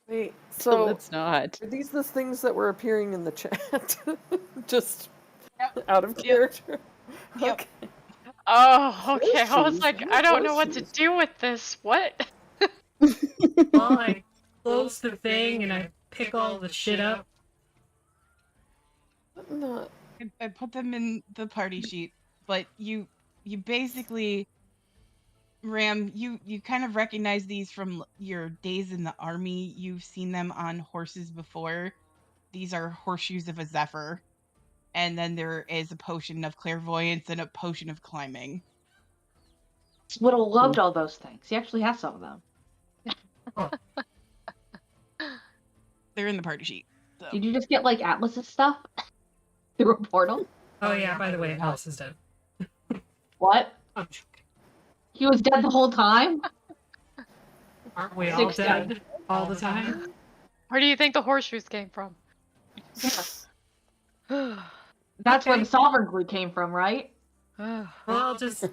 Wait, so it's not. Are these the things that were appearing in the chat? Just out of character. Okay. Oh, okay. I was Horseshoes? like, What I don't know what to horseshoes? do with this. What? Well, I close the thing and I pick all the shit up. Not. I put them in the party sheet, but you basically, Ram, you kind of recognize these from your days in the army. You've seen them on horses before. These are horseshoes of a zephyr. And then there is a potion of clairvoyance and a potion of climbing. Would have loved all those things. He actually has some of them. They're in the party sheet. So. Did you just get like Atlas's stuff through a portal? Oh yeah, by the way, Alice is dead. What? I'm He was dead the whole time? Aren't we all 6 dead times. all the time? Where do you think the horseshoes came from? That's where the sovereign glue came from, right? Well, just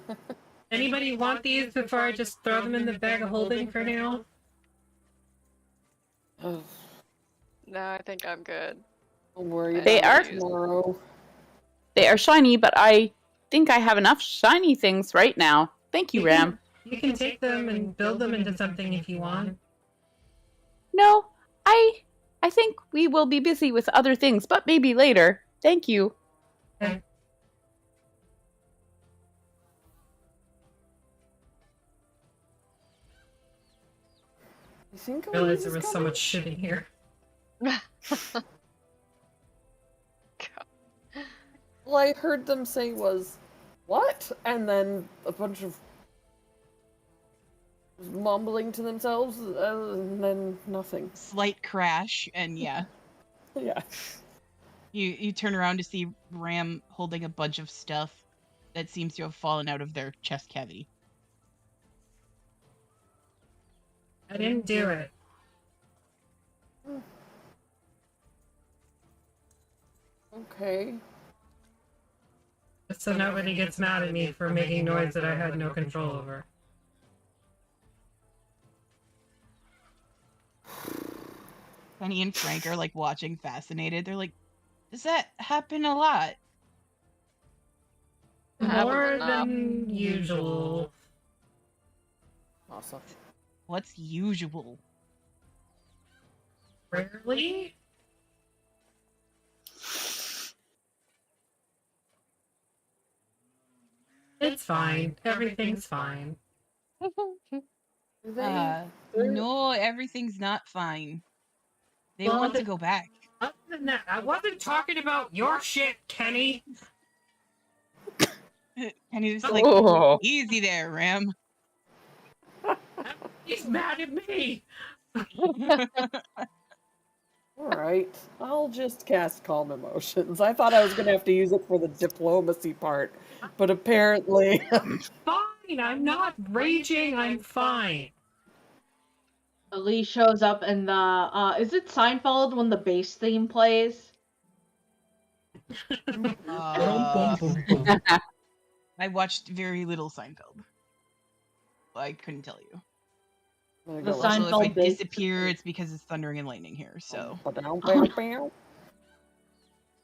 anybody want these before I just throw them in the bag of holding for now? No, I think I'm good. Don't worry. They about are it tomorrow. They are shiny, but I think I have enough shiny things right now. Thank you, Ram. You can take them and build them into something if you want. No, I think we will be busy with other things, but maybe later. Thank you. Okay. I think I realized there was so much shit in here. All I heard them say was, "What?" and then a bunch of mumbling to themselves, and then nothing. Slight crash, and yeah. Yeah. You turn around to see Ram holding a bunch of stuff that seems to have fallen out of their chest cavity. I didn't do it. Okay. So nobody gets mad at me for making noise that I had no control over. Penny and Frank are like watching, fascinated. They're like, "Does that happen a lot?" More than usual. Awesome. What's usual? Rarely? It's fine. Everything's fine. No, everything's not fine. They Well, want to go back. Other than that, I wasn't talking about your shit, Kenny. Kenny's just like, Oh. easy there, Ram. He's mad at me. Alright, I'll just cast Calm Emotions. I thought I was going to have to use it for the diplomacy part, but apparently... Fine, I'm not raging, I'm fine. Elise shows up in the, is it Seinfeld when the bass theme plays? I watched very little Seinfeld. I couldn't tell you. The Also, Seinfeld if I bass. disappear, it's because it's thundering and lightning here, so... Bow. There's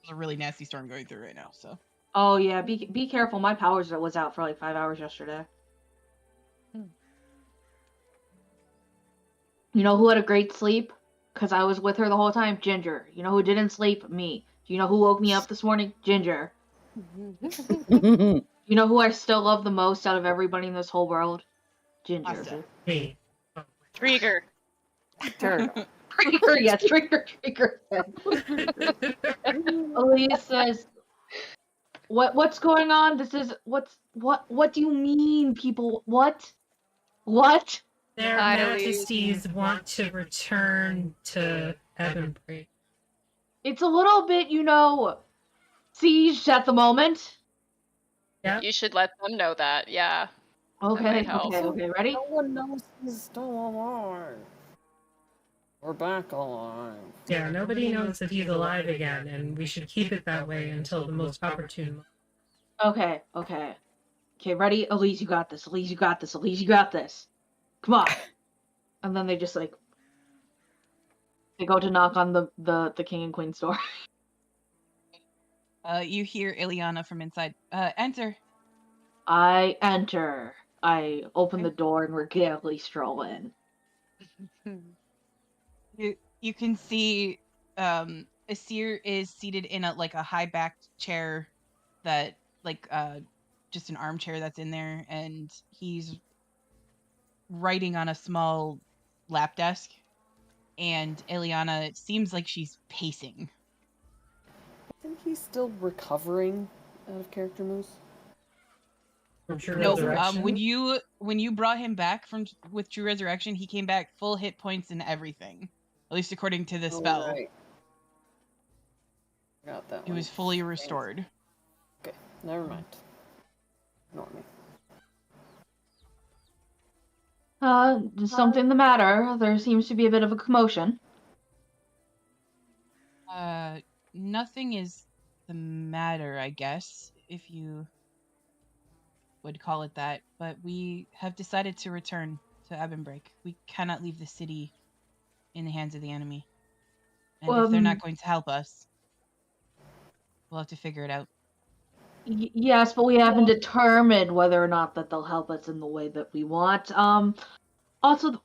a really nasty storm going through right now, so... Oh yeah, be careful. My power was out for like 5 hours yesterday. You know who had a great sleep? Because I was with her the whole time? Ginger. You know who didn't sleep? Me. Do you know who woke me up this morning? Ginger. You know who I still love the most out of everybody in this whole world? Ginger. Me. Trigger. Trigger, yes, Trigger. Elise says, What's going on? This is what do you mean, people? What? What? Their Hi, Majesties want to return to Edinburgh. It's a little bit, sieged at the moment. Yeah. You should let them know that. Yeah. That Okay, might help. okay, ready? No one knows he's still alive. We're back alive. Yeah, nobody knows that he's alive again, and we should keep it that way until the most opportune. Okay. Okay, ready? Elise, you got this. Elise, you got this. Elise, you got this. Come on. And then they just they go to knock on the king and queen's door. You hear Ileana from inside. Enter. I enter. I open the door and regaily stroll in. You can see Asir is seated in a high-backed chair that just an armchair that's in there, and he's writing on a small lap desk. And Ileana, it seems like she's pacing. I think he's still recovering out of character moves. No, when you brought him back with True Resurrection, he came back full hit points and everything. At least according to the spell. Right. Got that He one. was fully restored. Okay, never mind. Ignore me. Is something the matter? There seems to be a bit of a commotion. Nothing is the matter, I guess, if you would call it that. But we have decided to return to Ebonbreak. We cannot leave the city in the hands of the enemy. And if they're not going to help us, we'll have to figure it out. Yes, but we haven't determined whether or not that they'll help us in the way that we want. Also,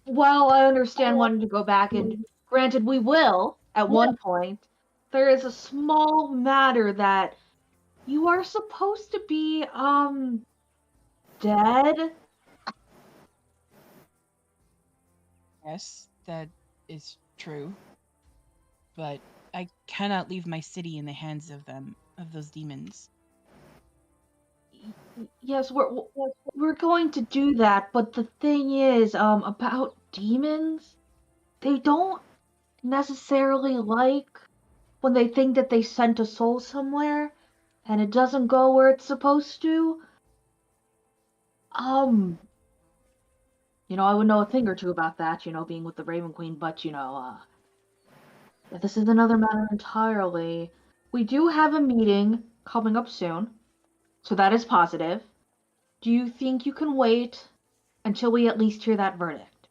while I understand wanting to go back, and granted we will at one point, there is a small matter that you are supposed to be, dead? Yes, that is true. But I cannot leave my city in the hands of those demons. Yes, we're going to do that, but the thing is, about demons, they don't necessarily like when they think that they sent a soul somewhere and it doesn't go where it's supposed to. I would know a thing or two about that, being with the Raven Queen, but this is another matter entirely. We do have a meeting coming up soon, so that is positive. Do you think you can wait until we at least hear that verdict?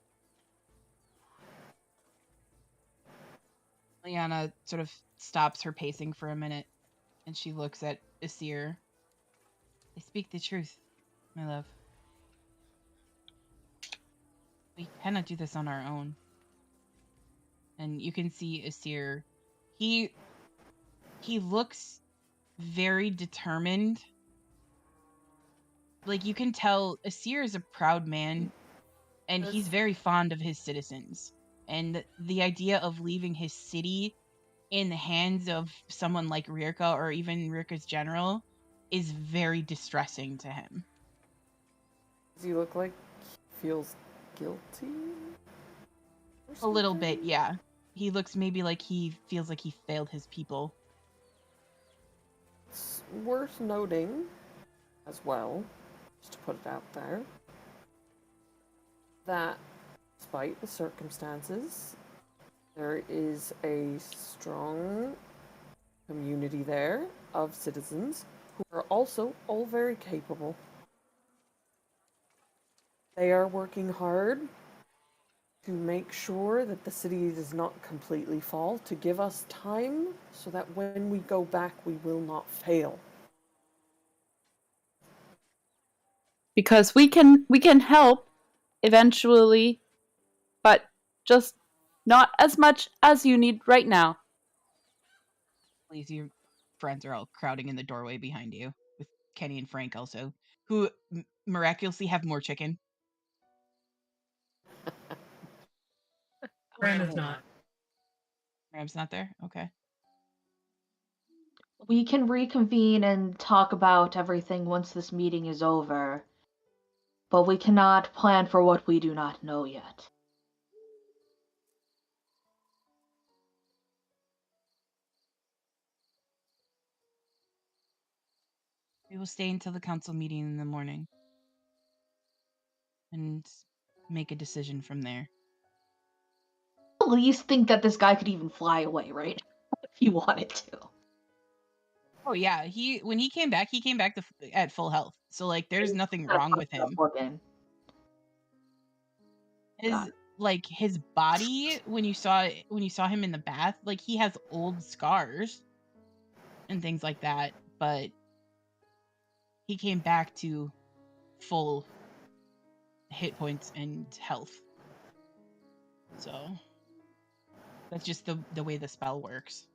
Liana sort of stops her pacing for a minute, and she looks at Asir. I speak the truth, my love. We cannot do this on our own. And you can see Asir. He looks very determined. Like, you can tell Asir is a proud man, and he's very fond of his citizens. And the idea of leaving his city in the hands of someone like Rirka, or even Rirka's general, is very distressing to him. Does he look like he feels guilty? A little bit, yeah. He looks maybe like he feels like he failed his people. It's worth noting, as well, just to put it out there, that despite the circumstances, there is a strong community there of citizens who are also all very capable. They are working hard to make sure that the city does not completely fall, to give us time so that when we go back, we will not fail. Because we can help eventually, but just not as much as you need right now. Please, your friends are all crowding in the doorway behind you, with Kenny and Frank also, who miraculously have more chicken. Ram is not. Ram's not there? Okay. We can reconvene and talk about everything once this meeting is over. But we cannot plan for what we do not know yet. We will stay until the council meeting in the morning and make a decision from there. At least think that this guy could even fly away, right? If he wanted to. Oh yeah, when he came back at full health. So like, there's nothing wrong with him. His body, when you saw him in the bath, like he has old scars and things like that, but he came back to full hit points and health. So that's just the way the spell works.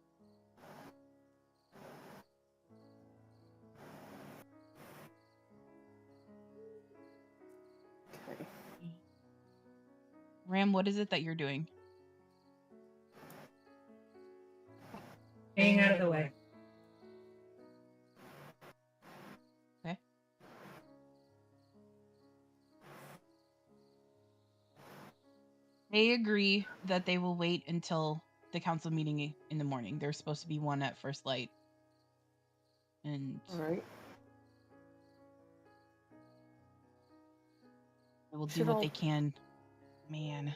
Okay. Ram, what is it that you're doing? Staying out of the way. Okay. They agree that they will wait until the council meeting in the morning. There's supposed to be one at first light. And All right. they will do what they can. Man.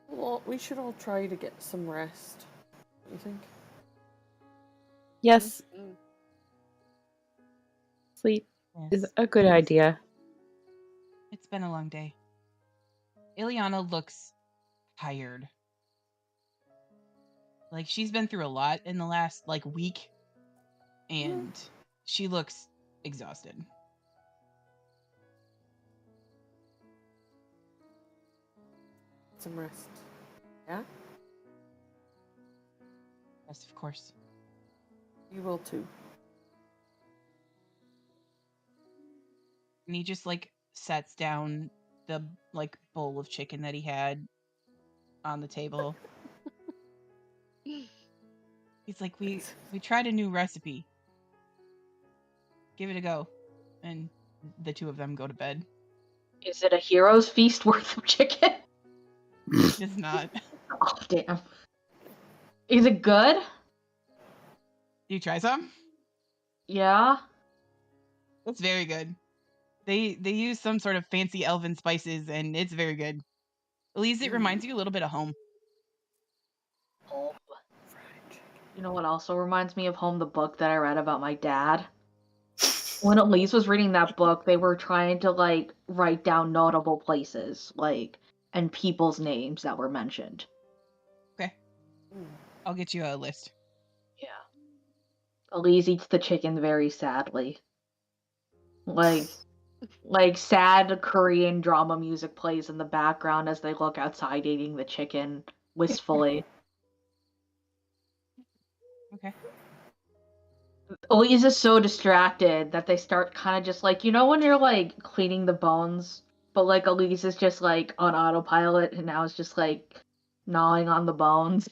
Well, we should all try to get some rest. What do you think? Yes. Sleep is a good idea. It's been a long day. Ileana looks tired. Like, she's been through a lot in the last, week. And she looks exhausted. Some rest. Yeah? Yes, of course. You will too. And he just, sets down the, bowl of chicken that he had on the table. He's like, we tried a new recipe. Give it a go. And the two of them go to bed. Is it a hero's feast worth of chicken? It's not. Oh, damn. Is it good? You try some? Yeah. It's very good. They use some sort of fancy elven spices, and it's very good. At least it reminds you a little bit of home. Home. You know what also reminds me of Home, the book that I read about my dad? When Elise was reading that book, they were trying to, write down notable places, and people's names that were mentioned. Okay. I'll get you a list. Yeah. Elise eats the chicken very sadly. Sad Korean drama music plays in the background as they look outside eating the chicken wistfully. Okay. Elise is so distracted that they start kind of just when you're cleaning the bones, but Elise is just on autopilot and now it's just gnawing on the bones.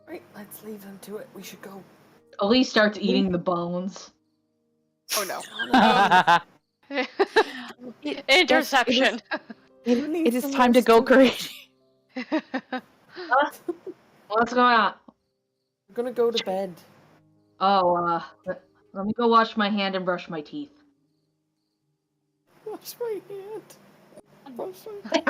Right, let's leave him to it. We should go. Elise starts eating the bones. Oh no. Interception. It is time to go crazy. What's going on? We're gonna go to bed. Oh, let me go wash my hand and brush my teeth. Wash my hand. Brush my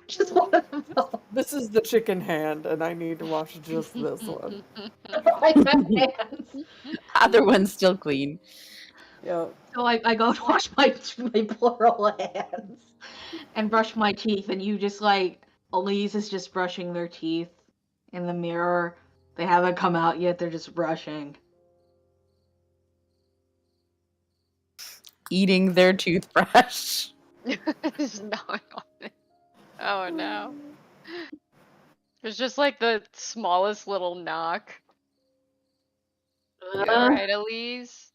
Just one of them. This is the chicken hand, and I need to wash just this one. Other one's still clean. Yeah. So I go to wash my plural hands and brush my teeth, and you just Elise is just brushing their teeth in the mirror. They haven't come out yet, they're just brushing. Eating their toothbrush. It's not on it. Oh no. There's just the smallest little knock. You alright, Elise?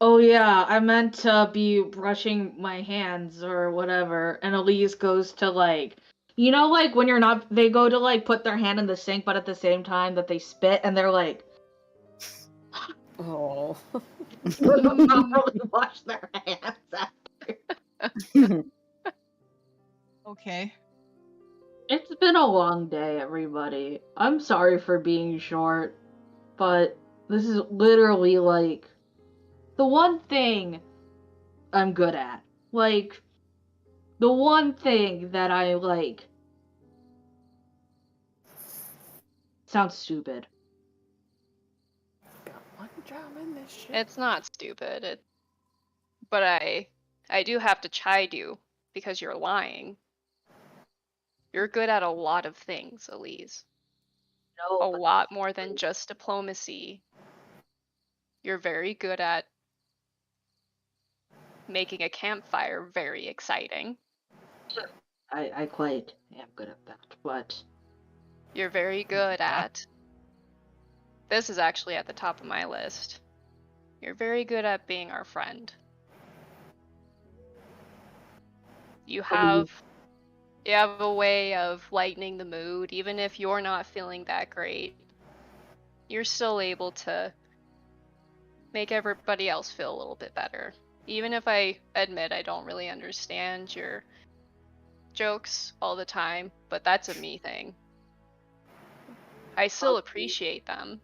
Oh yeah, I meant to be brushing my hands or whatever, and Elise goes to like, like when you're not, they go to like put their hand in the sink, but at the same time that they spit, and they're like, oh, not really wash their hands. Okay. It's been a long day, everybody. I'm sorry for being short, but this is literally like the one thing I'm good at. Like, the one thing that I like. Sounds stupid. got one job in this shit. It's not stupid. But I do have to chide you because you're lying. You're good at a lot of things, Elise. No, a lot more than just diplomacy. You're very good at making a campfire very exciting. I quite am good at that, but You're very good at... This is actually at the top of my list. You're very good at being our friend. You have a way of lightening the mood, even if you're not feeling that great. You're still able to make everybody else feel a little bit better. Even if I admit I don't really understand your jokes all the time, but that's a me thing. I still appreciate them.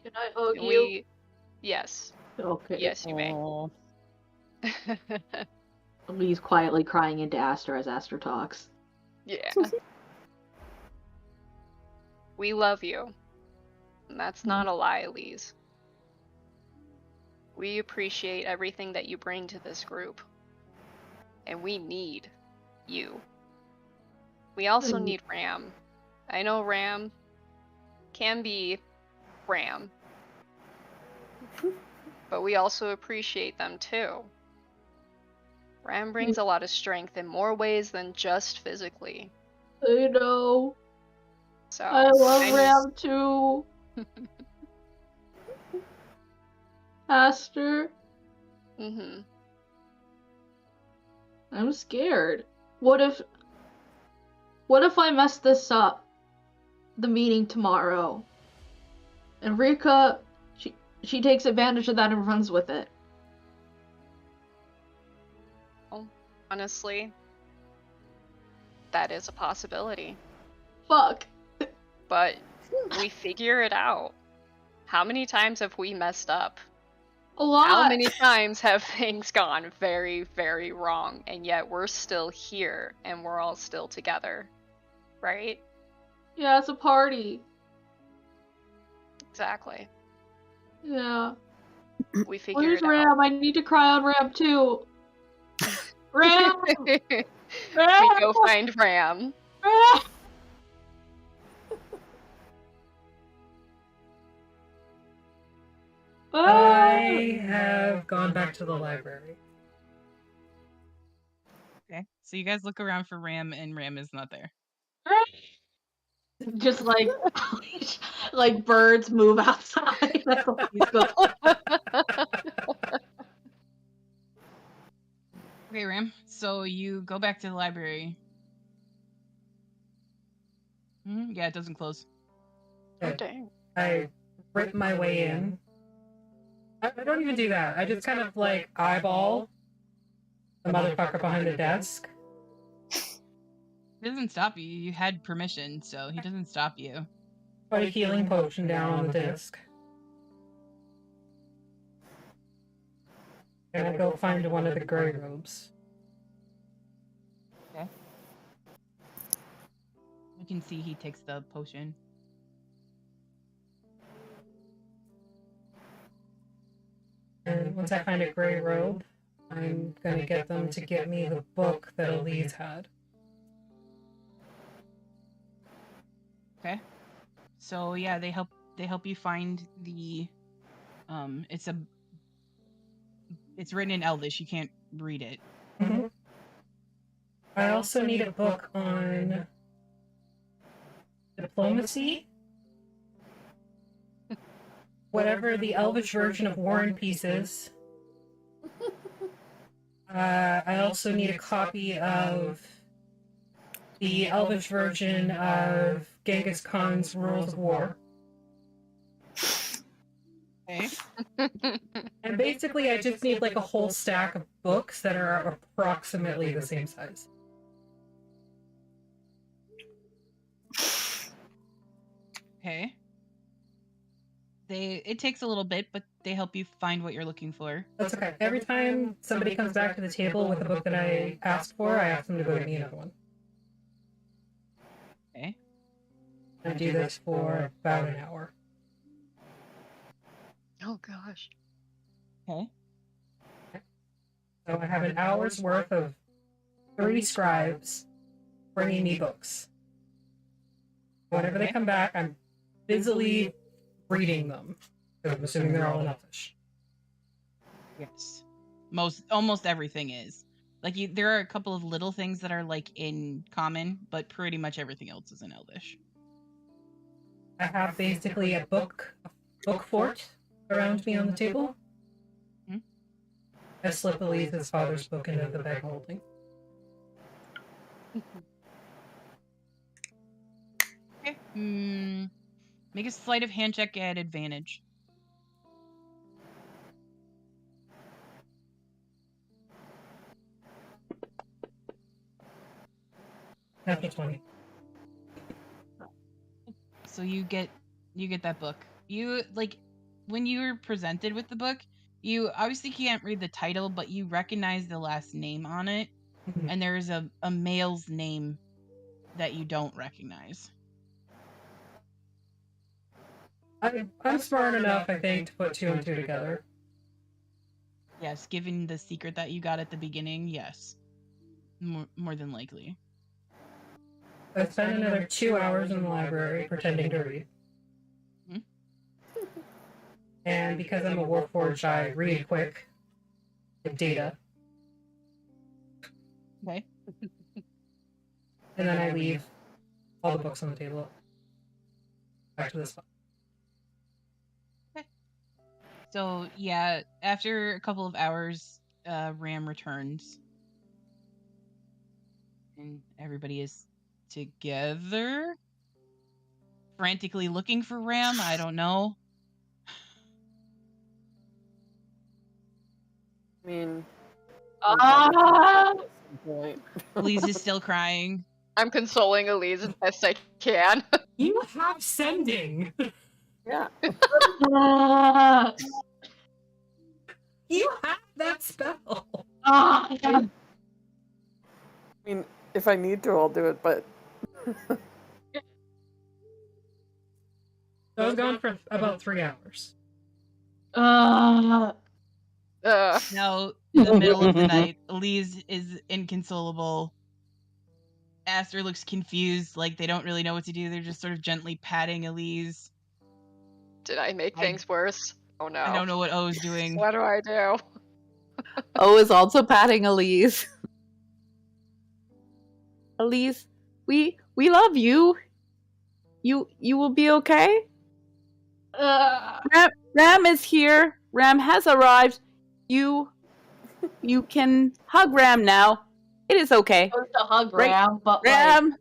Can I hug you? Yes. Okay. Yes, you may. Lee's quietly crying into Aster as Aster talks. Yeah. We love you. And that's not a lie, Elise. We appreciate everything that you bring to this group. And we need you. We also need Ram. I know Ram can be Ram. But we also appreciate them too. Ram brings a lot of strength in more ways than just physically. I know. So I love Ram too. Aster. Mm-hmm. I'm scared. What if I mess this up? The meeting tomorrow. And Rika, she takes advantage of that and runs with it. Well, honestly, that is a possibility. Fuck. But we figure it out. How many times have we messed up? A lot. How many times have things gone very, very wrong, and yet we're still here and we're all still together, right? Yeah, it's a party. Exactly. Yeah. We figured Where's it out. Ram? I need to cry on Ram too. Ram! We go find Ram. Ram! I have gone back to the library. Okay, so you guys look around for Ram, and Ram is not there. Just like birds move outside. Okay, Ram. So you go back to the library. Yeah, it doesn't close. Oh, dang. I rip my way in. I don't even do that. I just kind of like eyeball the motherfucker behind the desk. He doesn't stop you. You had permission, so he doesn't stop you. Put a healing potion down on the disc. And I go find one of the gray robes. Okay. You can see he takes the potion. And once I find a gray robe, I'm gonna get them to get me the book that Elise had. Okay. So yeah, they help you find the it's written in Elvish, you can't read it. Mm-hmm. I also need a book on diplomacy. Whatever the Elvish version of War and Peace is, I also need a copy of the Elvish version of Genghis Khan's Rules of War. Okay. And basically, I just need like a whole stack of books that are approximately the same size. Okay. It takes a little bit, but they help you find what you're looking for. That's okay. Every time somebody comes back to the table with a book that I asked for, I ask them to go get me another one. Okay. I do this for about an hour. Oh gosh. Okay. So I have an hour's worth of 30 scribes bringing me books. Whenever they come back, I'm busily reading them. Because I'm assuming they're all in Elvish. Yes. Almost everything is. Like there are a couple of little things that are like in common, but pretty much everything else is in Elvish. I have basically a book fort around me on the table. I slip Elise's father's book into the bag holding. Okay. Make a sleight of hand check at advantage. Natural 20. So you get that book. You like when you're presented with the book, you obviously can't read the title, but you recognize the last name on it, and there's a male's name that you don't recognize. I'm smart enough, I think, to put 2 and 2 together. Yes, given the secret that you got at the beginning, yes. More than likely. I spent another 2 hours in the library pretending to read. And because I'm a Warforged, I read quick. With data. Okay. And then I leave all the books on the table. Back to this one. Okay. So, yeah, after a couple of hours, Ram returns. And everybody is together. Frantically looking for Ram, I don't know. I mean, Elise is still crying. I'm consoling Elise as best I can. You have sending. Yeah. You have that spell. I mean, if I need to, I'll do it, but... So I was gone for about 3 hours. No, in the middle of the night, Elise is inconsolable. Aster looks confused, like they don't really know what to do. They're just sort of gently patting Elise. Did I make things worse? Oh no. I don't know what O's doing. What do I do? O is also patting Elise. Elise, we love you. You will be okay. Ram is here. Ram has arrived. You can hug Ram now. It is okay. Supposed to hug Ram, but Ram. like,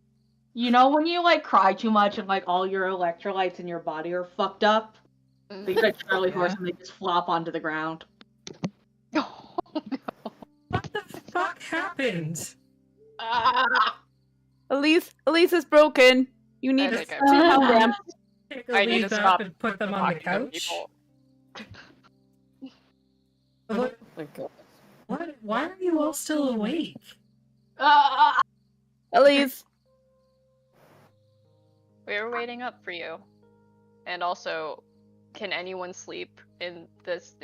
you know when you like cry too much and like all your electrolytes in your body are fucked up? So you like Charlie Horse and they just flop onto the ground. What the fuck happened? Elise is broken. You need to hug Ram. I need to stop and put them on the couch. What? Why are you all still awake? Elise. We were waiting up for you. And also, can anyone sleep in this?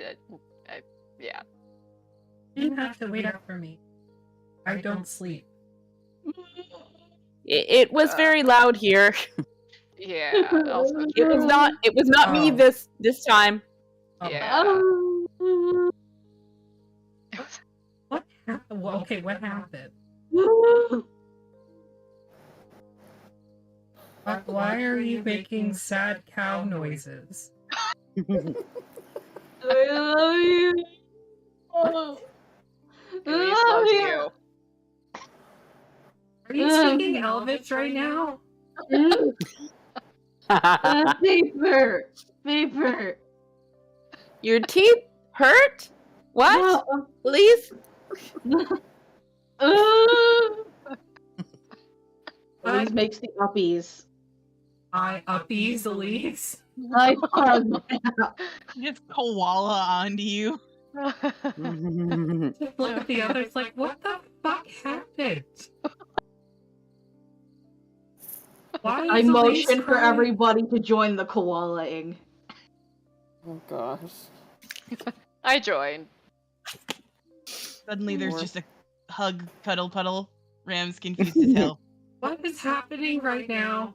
Yeah. You didn't have to wait up for me. I don't sleep. It was very loud here. Yeah. Also It was not me this time. Yeah. What happened? Well, okay, what happened? Why are you making sad cow noises? I love you. pelvis right now? Paper! Paper! Your teeth hurt? What? No. Please? Elise makes the uppies. I uppies, Elise. I hug. Just koala onto you. Just look at the others like, what the fuck happened? Why I is Elise motion for crying? everybody to join the koalaing. Oh gosh. I joined. Suddenly there's just a hug, cuddle, puddle. Ram's confused as hell. What is happening right now?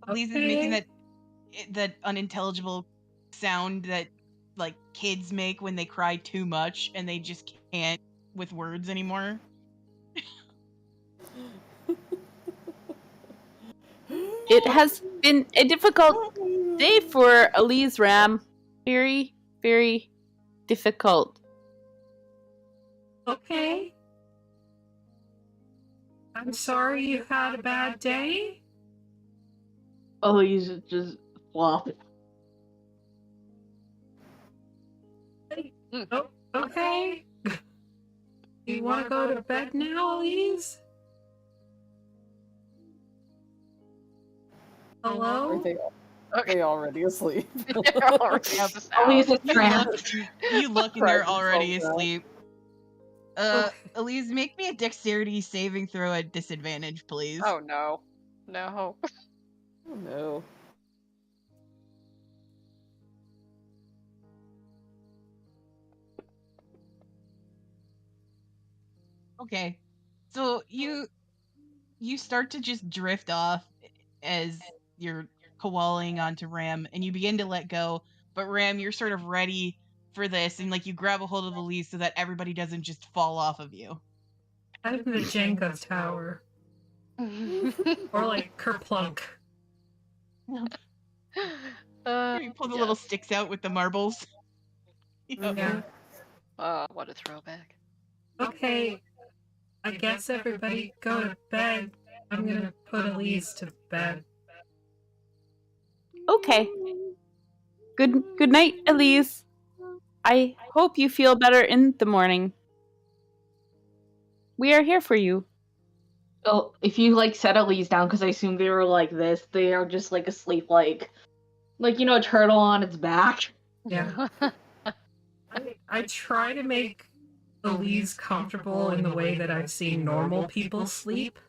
Elise is making that unintelligible sound that like kids make when they cry too much and they just can't with words anymore. It has been a difficult day for Elise Ram. Very, very difficult. Okay. I'm sorry you had a bad day. Elise just flop. Oh, okay. You want to go to bed now, Elise? Hello? Are they already asleep? They're already just out. Elise is trapped. You look and they're Cried already themselves out. asleep. Elise, make me a dexterity saving throw at disadvantage, please. Oh no. No. Oh no. Okay. So you start to just drift off as you're koalaing onto Ram and you begin to let go, but Ram, you're sort of ready for this and like you grab a hold of Elise so that everybody doesn't just fall off of you. I'm the Jenga tower. Or like Kerplunk. You pull the little sticks out with the marbles. Yeah. What a throwback. Okay. I guess everybody go to bed. I'm gonna put Elise to bed. Okay. Good night, Elise. I hope you feel better in the morning. We are here for you. So if you like set Elise down, because I assume they were like this, they are just like asleep, like you know, a turtle on its back. Yeah. I try to make Elise comfortable in the way that I've seen normal people sleep.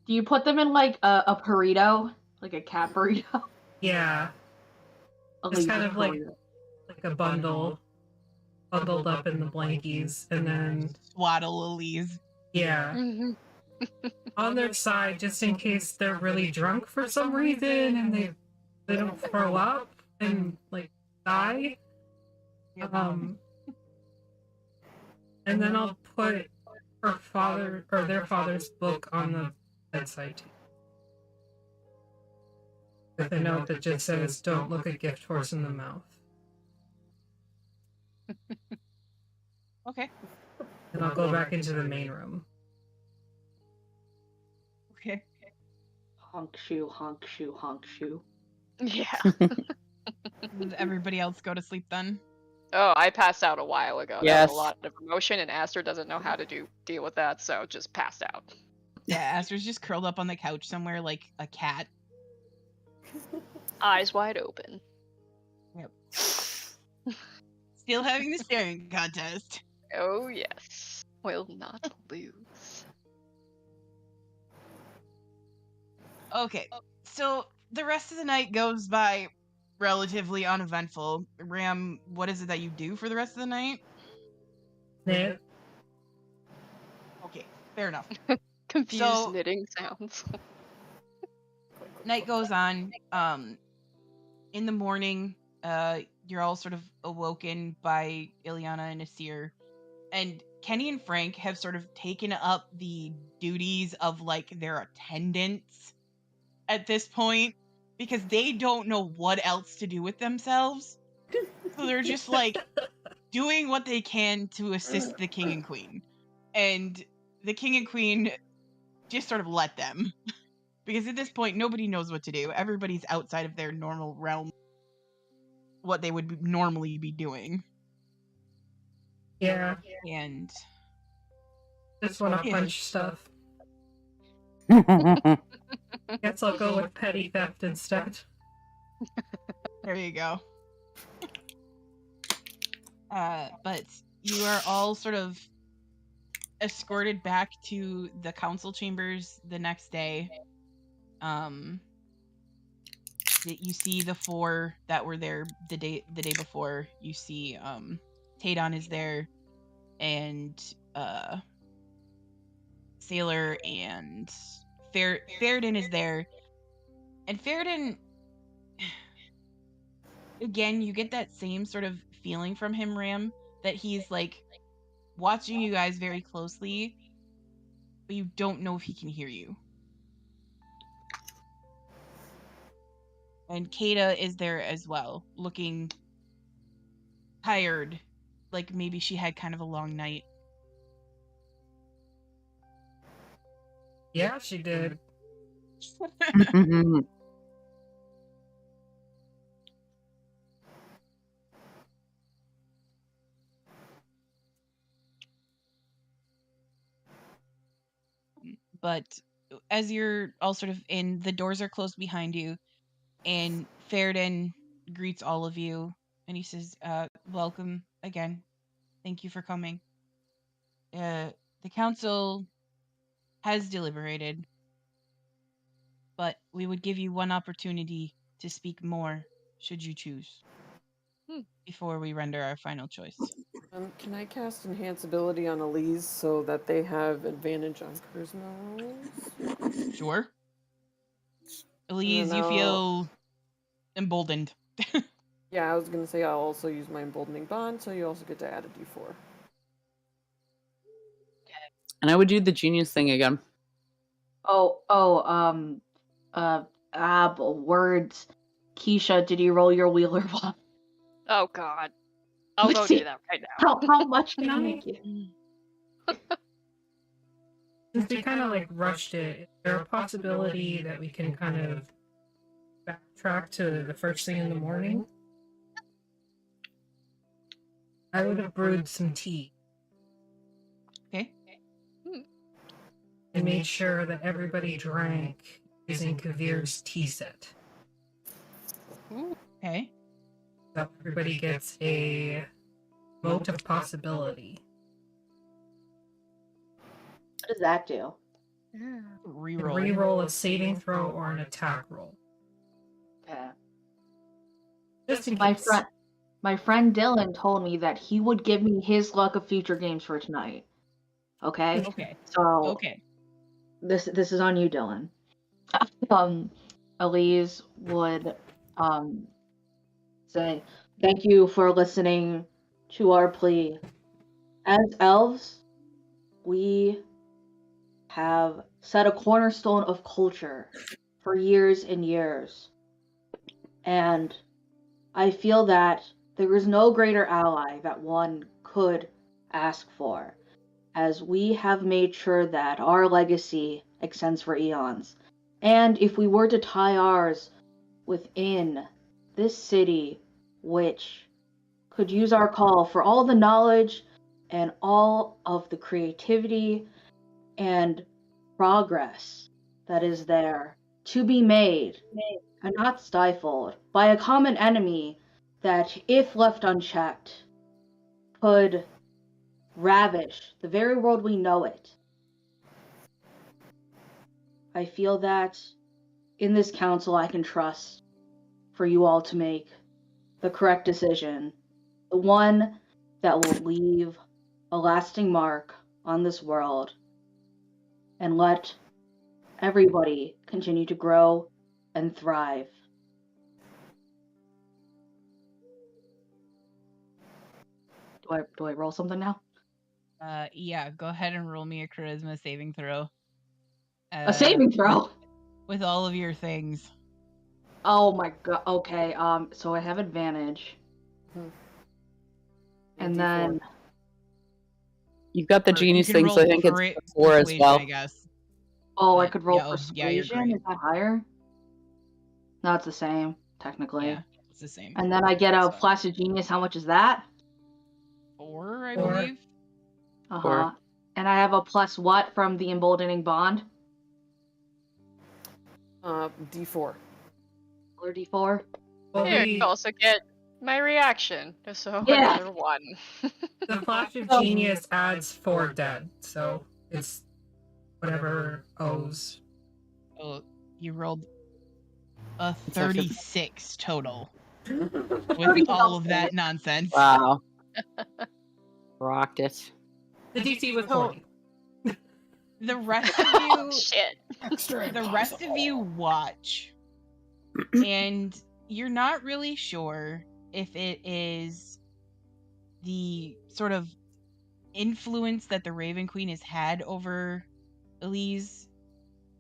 Do you put them in like a burrito, like a cat burrito? Yeah. It's kind of like a bundled up in the blankies, and then Swaddle Elise. yeah, on their side just in case they're really drunk for some reason and they don't throw up and like die. And then I'll put her father or their father's book on the bedside too, with a note that just says, "Don't look a gift horse in the mouth." Okay. And I'll go back into the main room. Okay. Honk shoe, honk shoe, honk shoe. Yeah. Does everybody else go to sleep then? Oh, I passed out a while ago. That Yes. was a lot of emotion, and Aster doesn't know how to deal with that, so just passed out. Yeah, Aster's just curled up on the couch somewhere like a cat. Eyes wide open. Yep. Still having the staring contest. Oh yes. Will not lose. Okay, so the rest of the night goes by relatively uneventful. Ram, what is it that you do for the rest of the night? Knit. Okay, fair enough. Confused So- knitting sounds. Night goes on. In the morning, you're all sort of awoken by Ileana and Asir, and Kenny and Frank have sort of taken up the duties of like their attendants at this point because they don't know what else to do with themselves. So they're just like doing what they can to assist the king and queen. And the king and queen just sort of let them. Because at this point, nobody knows what to do. Everybody's outside of their normal realm, what they would normally be doing. Yeah. And Just want to punch stuff. Guess I'll go with petty theft instead. There you go. But you are all sort of escorted back to the council chambers the next day. You see the four that were there the day before. You see Tadon is there, and Sailor and Faradin is there. And Faradin, again, you get that same sort of feeling from him, Ram, that he's like watching you guys very closely, but you don't know if he can hear you. And Kata is there as well, looking tired, like maybe she had kind of a long night. Yeah, she did. But as you're all sort of in, the doors are closed behind you, and Faradin greets all of you, and he says, welcome again. Thank you for coming. The council has deliberated, but we would give you one opportunity to speak more, should you choose, before we render our final choice. Can I cast Enhance Ability on Elise so that they have advantage on charisma rolls? Sure. Elise, you feel emboldened. Yeah, I was going to say I'll also use my Emboldening Bond, so you also get to add a d4. And I would do the genius thing again. Words. Keisha, did you roll your wheeler one? Oh God. I'll go do that right now. How much can I make you? Since we kind of like rushed it, is there a possibility that we can kind of backtrack to the first thing in the morning? I would have brewed some tea. Okay. And made sure that everybody drank using Kavir's tea set. Okay. So everybody gets a vote of possibility. What does that do? Reroll. Reroll a saving throw or an attack roll. Okay. Just in my case. My friend Dylan told me that he would give me his luck of future games for tonight. Okay? Okay. So Okay. This is on you, Dylan. Elise would say, thank you for listening to our plea. As elves, we have set a cornerstone of culture for years and years. And I feel that there is no greater ally that one could ask for, as we have made sure that our legacy extends for eons. And if we were to tie ours within this city, which could use our call for all the knowledge and all of the creativity and progress that is there to be made and not stifled by a common enemy that, if left unchecked, could ravish the very world we know it. I feel that in this council I can trust for you all to make the correct decision, the one that will leave a lasting mark on this world and let everybody continue to grow and thrive. Do I roll something now? Yeah, go ahead and roll me a charisma saving throw. A saving throw? With all of your things. Oh my god. Okay, so I have advantage. And then You've got the Or you genius can thing, so I roll think it's persuasion, 4 as well. I guess. I But, could roll yeah, you're persuasion. great. Is that higher? No, it's the same technically. Yeah, it's the same. And then I get a flash of genius. How much is that? 4, I 4. believe. Uh-huh. And I have a plus what from the emboldening bond? D4. Or D4? Well, Here, we- you also get my reaction, so Yeah. another 1. The flash of genius adds 4 dead, so it's whatever O's. Oh, you rolled a It's actually- 36 total with all of that nonsense. Wow. Rocked it. The DC was 40. The rest of you, shit. The rest of you watch, and you're not really sure if it is the sort of influence that the Raven Queen has had over Elise,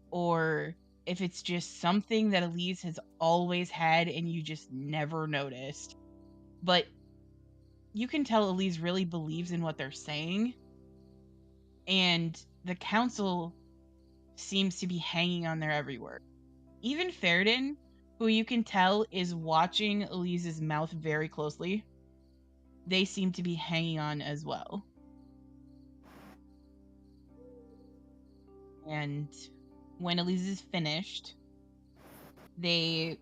or if it's just something that Elise has always had and you just never noticed. But you can tell Elise really believes in what they're saying, and the council seems to be hanging on their every word. Even Ferden, who you can tell is watching Elise's mouth very closely, they seem to be hanging on as well. And when Elise is finished, they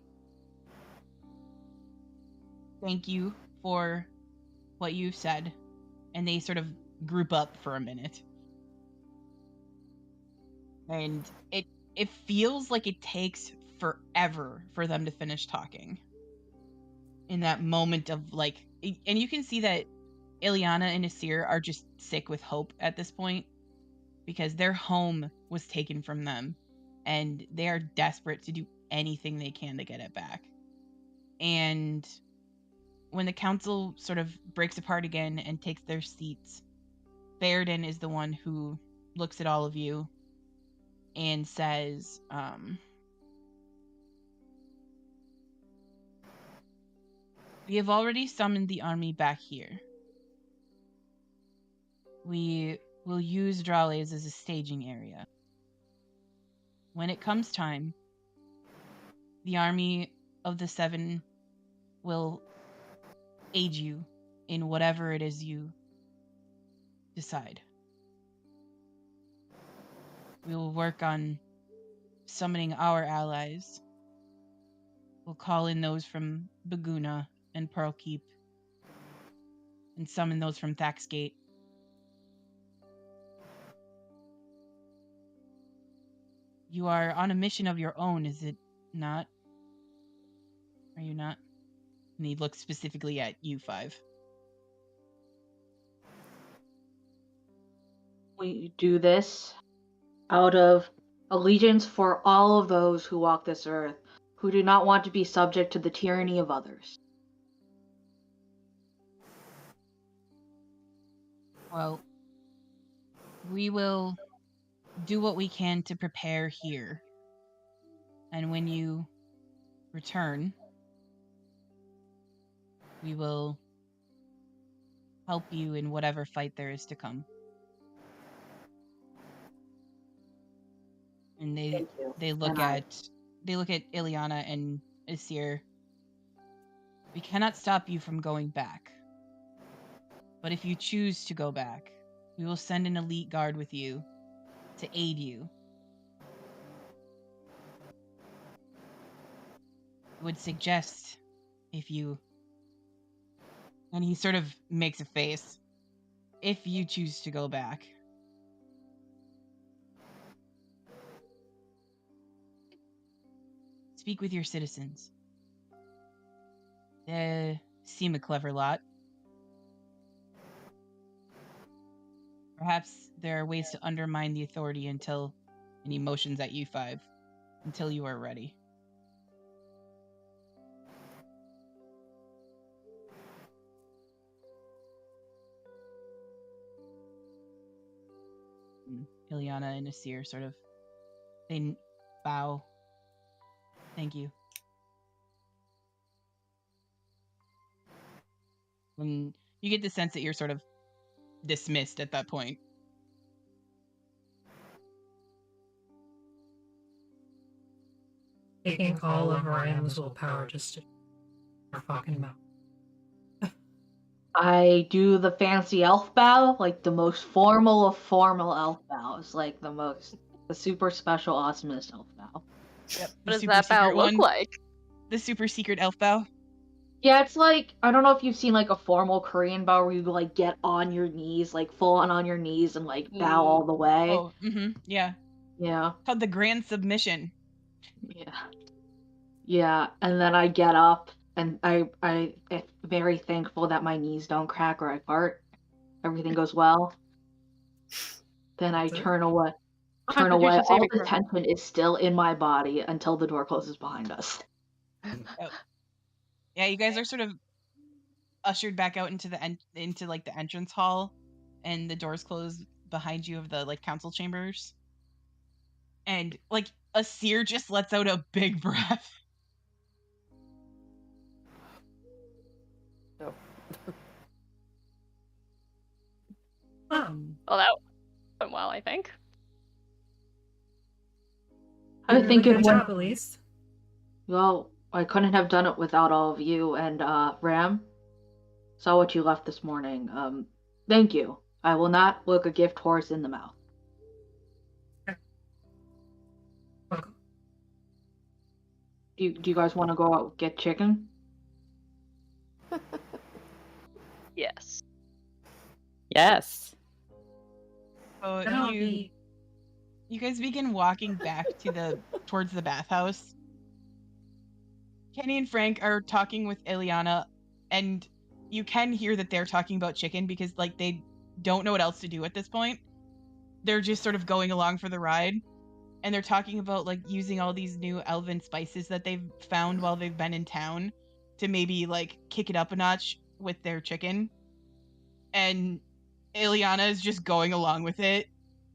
thank you for what you've said, and they sort of group up for a minute. And it feels like it takes forever for them to finish talking. In that moment of like, and you can see that Ileana and Asir are just sick with hope at this point, because their home was taken from them, and they are desperate to do anything they can to get it back. And when the council sort of breaks apart again and takes their seats, Ferden is the one who looks at all of you and says, we have already summoned the army back here. We will use Drales as a staging area. When it comes time, the army of the 7 will aid you in whatever it is you decide. We will work on summoning our allies. We'll call in those from Baguna and Pearl Keep, and summon those from Thaxgate. You are on a mission of your own, is it not? Are you not? And he looks specifically at you 5. We do this out of allegiance for all of those who walk this earth, who do not want to be subject to the tyranny of others. Well, we will do what we can to prepare here. And when you return, we will help you in whatever fight there is to come. And they look at Ileana and Asir. We cannot stop you from going back. But if you choose to go back, we will send an elite guard with you to aid you. I would suggest if you... And he sort of makes a face. If you choose to go back. Speak with your citizens. They seem a clever lot. Perhaps there are ways to undermine the authority until any motions at you 5, until you are ready. Ileana and Asir sort of, they bow. Thank you. And you get the sense that you're sort of dismissed at that point. Taking all of Ryan's willpower just to our fucking mouth. I do the fancy elf bow, like the most formal of formal elf bows, like the super special, awesomest elf bow. Yep. What does that bow look like? The super secret elf bow. Yeah, it's like, I don't know if you've seen like a formal Korean bow where you like get on your knees, like full on your knees and like bow all the way. Oh, yeah. Yeah. Called the grand submission. Yeah. Yeah, and then I get up and I am very thankful that my knees don't crack or I fart. Everything goes well. Then I turn away. Turn away. Constitution All saving the throw. tension is still in my body until the door closes behind us. Oh. Yeah, you guys are sort of ushered back out into the into like the entrance hall, and the doors close behind you of the like council chambers. And like a seer just lets out a big breath. No. Well, that went well, I think. I think it Good went. job, Elise. Well, I couldn't have done it without all of you and Ram. Saw what you left this morning. Thank you. I will not look a gift horse in the mouth. Do you guys want to go out and get chicken? Yes. Yes. So you guys begin walking back towards the bathhouse. Kenny and Frank are talking with Ileana, and you can hear that they're talking about chicken because like they don't know what else to do at this point. They're just sort of going along for the ride, and they're talking about like using all these new elven spices that they've found while they've been in town to maybe like kick it up a notch with their chicken. And Ileana is just going along with it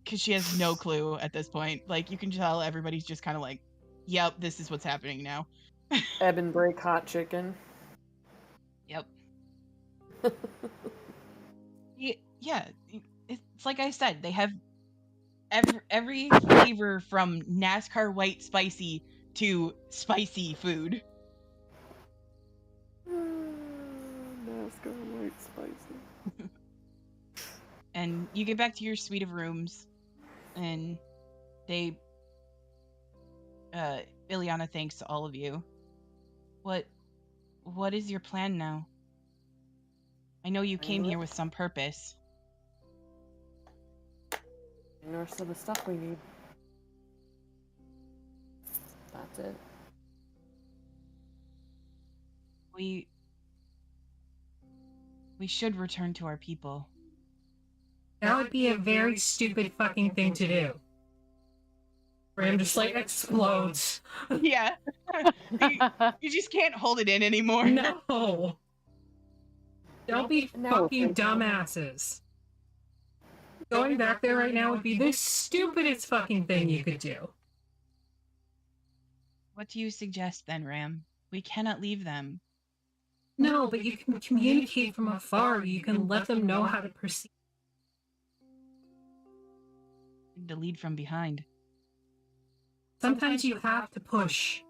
because she has no clue at this point. Like you can tell everybody's just kind of like, "Yep, this is what's happening now." Ebb and break hot chicken. Yep. Yeah, it's like I said, they have every flavor from NASCAR white spicy to spicy food. NASCAR white spicy. And you get back to your suite of rooms, and Ileana thanks all of you. What is your plan now? I know you came here with some purpose. Nurse of the stuff we need. That's it. We should return to our people. That would be a very stupid fucking thing to do. Ram just like explodes. Yeah. you just can't hold it in anymore. No. Don't be fucking dumbasses. Going back there right now would be the stupidest fucking thing you could do. What do you suggest then, Ram? We cannot leave them. No, but you can communicate from afar. You can let them know how to proceed. To lead from behind. Sometimes you have to push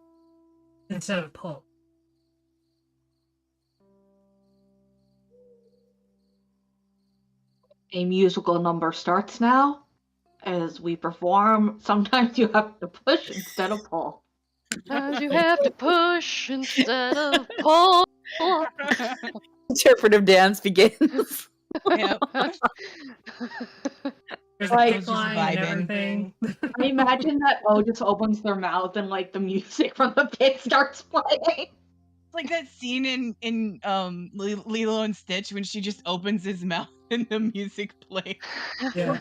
instead of pull. A musical number starts now. As we perform, sometimes you have to push instead of pull. Sometimes you have to push instead of pull. Interpretive dance begins. Yep. There's Like, a pipeline and everything. I imagine that Otis opens their mouth and like the music from the pit starts playing. It's like that scene in Lilo and Stitch when she just opens his mouth and the music plays. Yeah.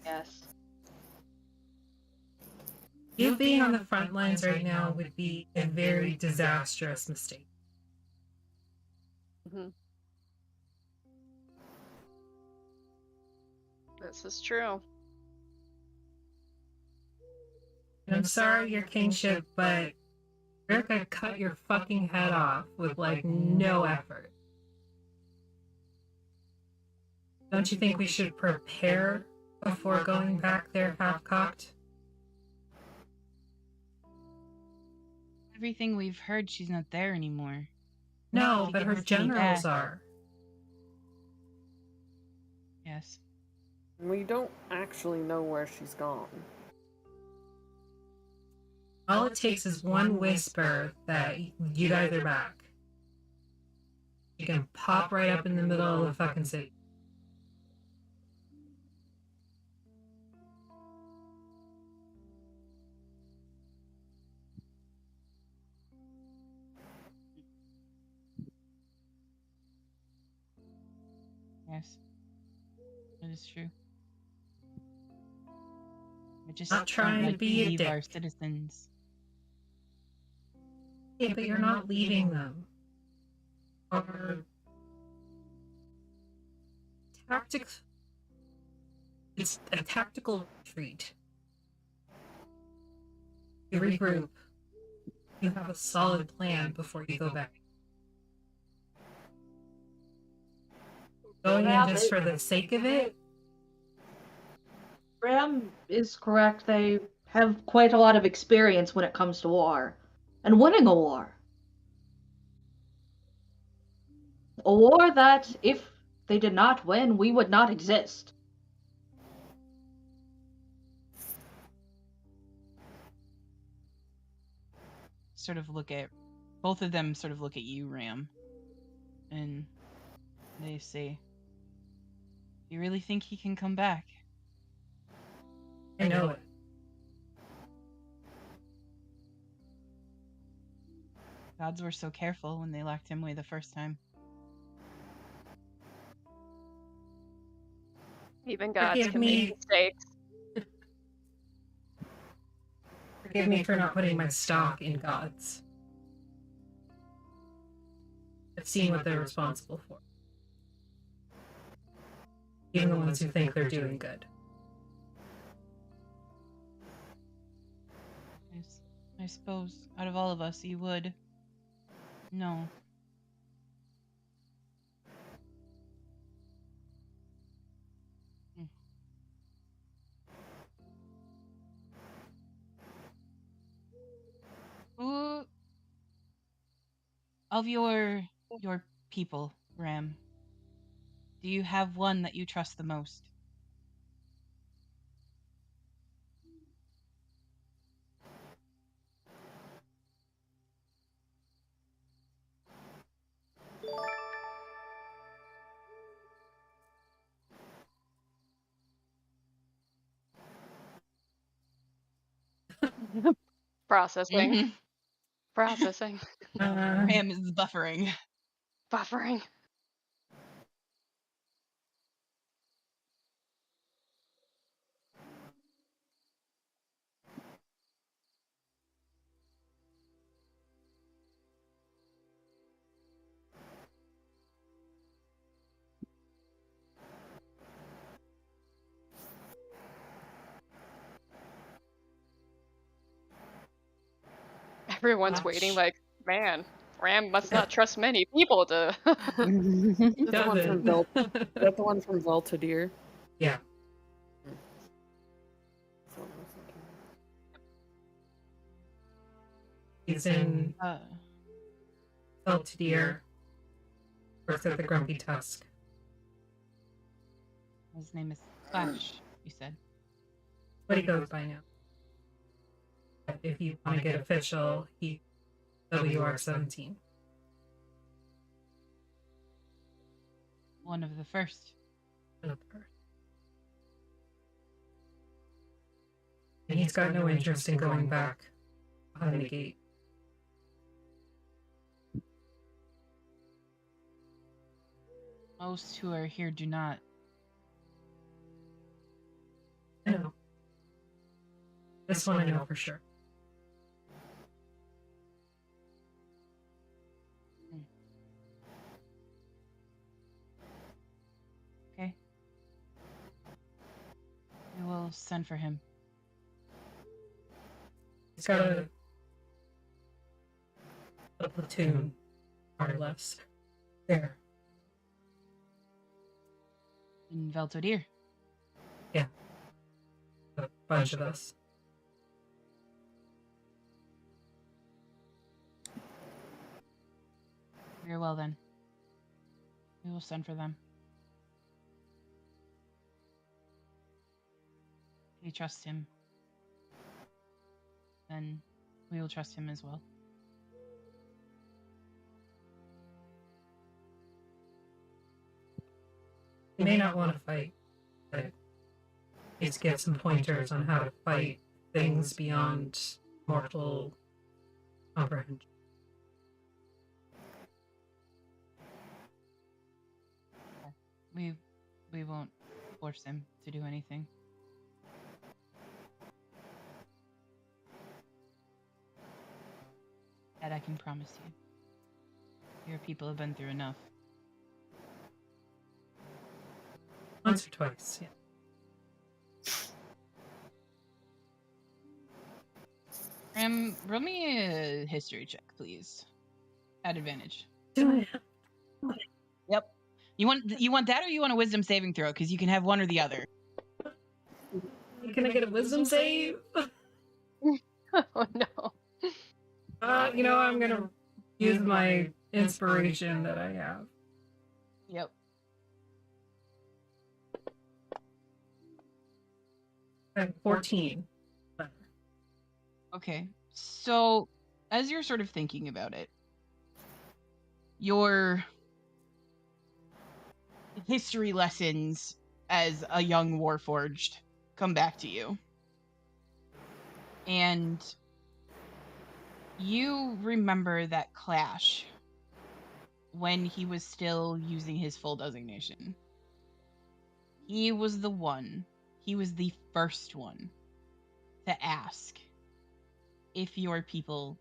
Yes. You being on the front lines right now would be a very disastrous mistake. Mm-hmm. This is true. And I'm sorry, your kingship, but Eric, I cut your fucking head off with, like, no effort. Don't you think we should prepare before going back there half-cocked? Everything we've heard, she's not there anymore. No, She but her didn't stay generals back. are. Yes. We don't actually know where she's gone. All it takes is one whisper that you guys are back. You can pop right up in the middle of the fucking city. Yes. That is true. I just Not trying don't to like be a leave dick. our citizens. Yeah, but you're not leaving them. Or tactics. It's a tactical retreat. You regroup. You have a solid plan before you go back. Going in just for the sake of it? Graham is correct. They have quite a lot of experience when it comes to war. And winning a war. A war that, if they did not win, we would not exist. Both of them sort of look at you, Ram. And they say, "You really think he can come back?" I know it. Gods were so careful when they locked him away the first time. Even gods Forgive can me. make mistakes. Forgive me for not putting my stock in gods. I've seen what they're responsible for. Even the ones who think they're doing good. I suppose, out of all of us, you would. No. Who of your people, Ram, do you have one that you trust the most? Processing. Mhm. Processing. Ram is buffering. Buffering. Everyone's waiting like, man, Ram must not trust many people to... That's the one from That's the one from Valtadir. Yeah. He's in Valtadir. Works at the Grumpy Tusk. His name is Flash, you said. What he goes by now. If you want to get official, he WR17. One of the first. And he's got no interest in going back behind the gate. Most who are here do not. I know. This one I know for sure. Okay. We will send for him. He's got a a platoon, more or less. There. In Veltodir. Yeah. A bunch of us. Very well then. We will send for them. If you trust him, then we will trust him as well. You may not want to fight, but just get some pointers on how to fight things beyond mortal comprehension. We won't force him to do anything. That I can promise you. Your people have been through enough. Once or twice, yeah. Roll me a history check, please. At advantage. Yep. You want that, or you want a wisdom saving throw? Because you can have one or the other. Can I get a wisdom save? Oh no. I'm gonna use my inspiration that I have. Yep. I have 14. Okay. So, as you're sort of thinking about it, your history lessons as a young Warforged come back to you. And you remember that clash when he was still using his full designation. He was the first one to ask if your people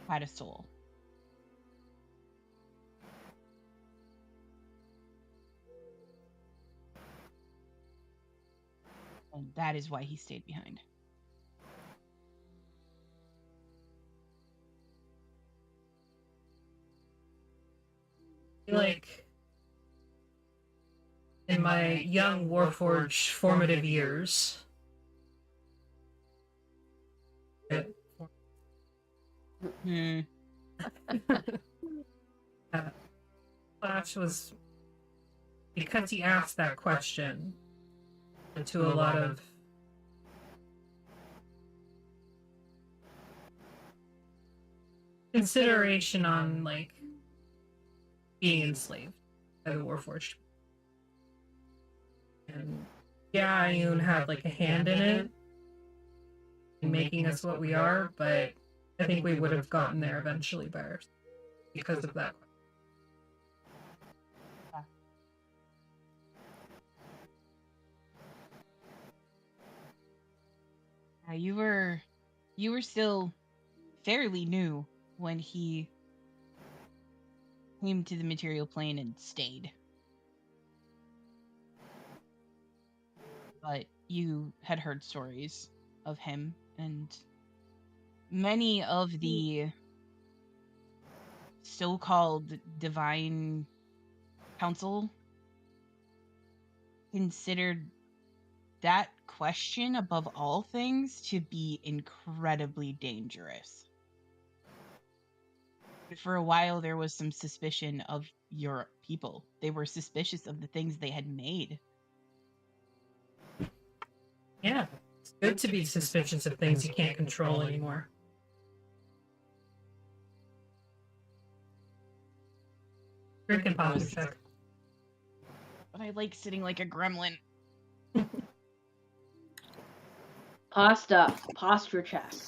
had a soul. And that is why he stayed behind. Like, in my young Warforged formative years, Flash was, because he asked that question, to a lot of consideration on, like, being enslaved by the Warforged. And yeah, Ayun had, like, a hand in it, in making us what we are, but I think we would have gotten there eventually by ourselves because of that. You were still fairly new when he came to the material plane and stayed. But you had heard stories of him, and many of the so-called divine council considered that question above all things to be incredibly dangerous. For a while, there was some suspicion of your people. They were suspicious of the things they had made. Yeah, it's good to be suspicious of things you can't control anymore. Drink and posture check. But I like sitting like a gremlin. Posture check.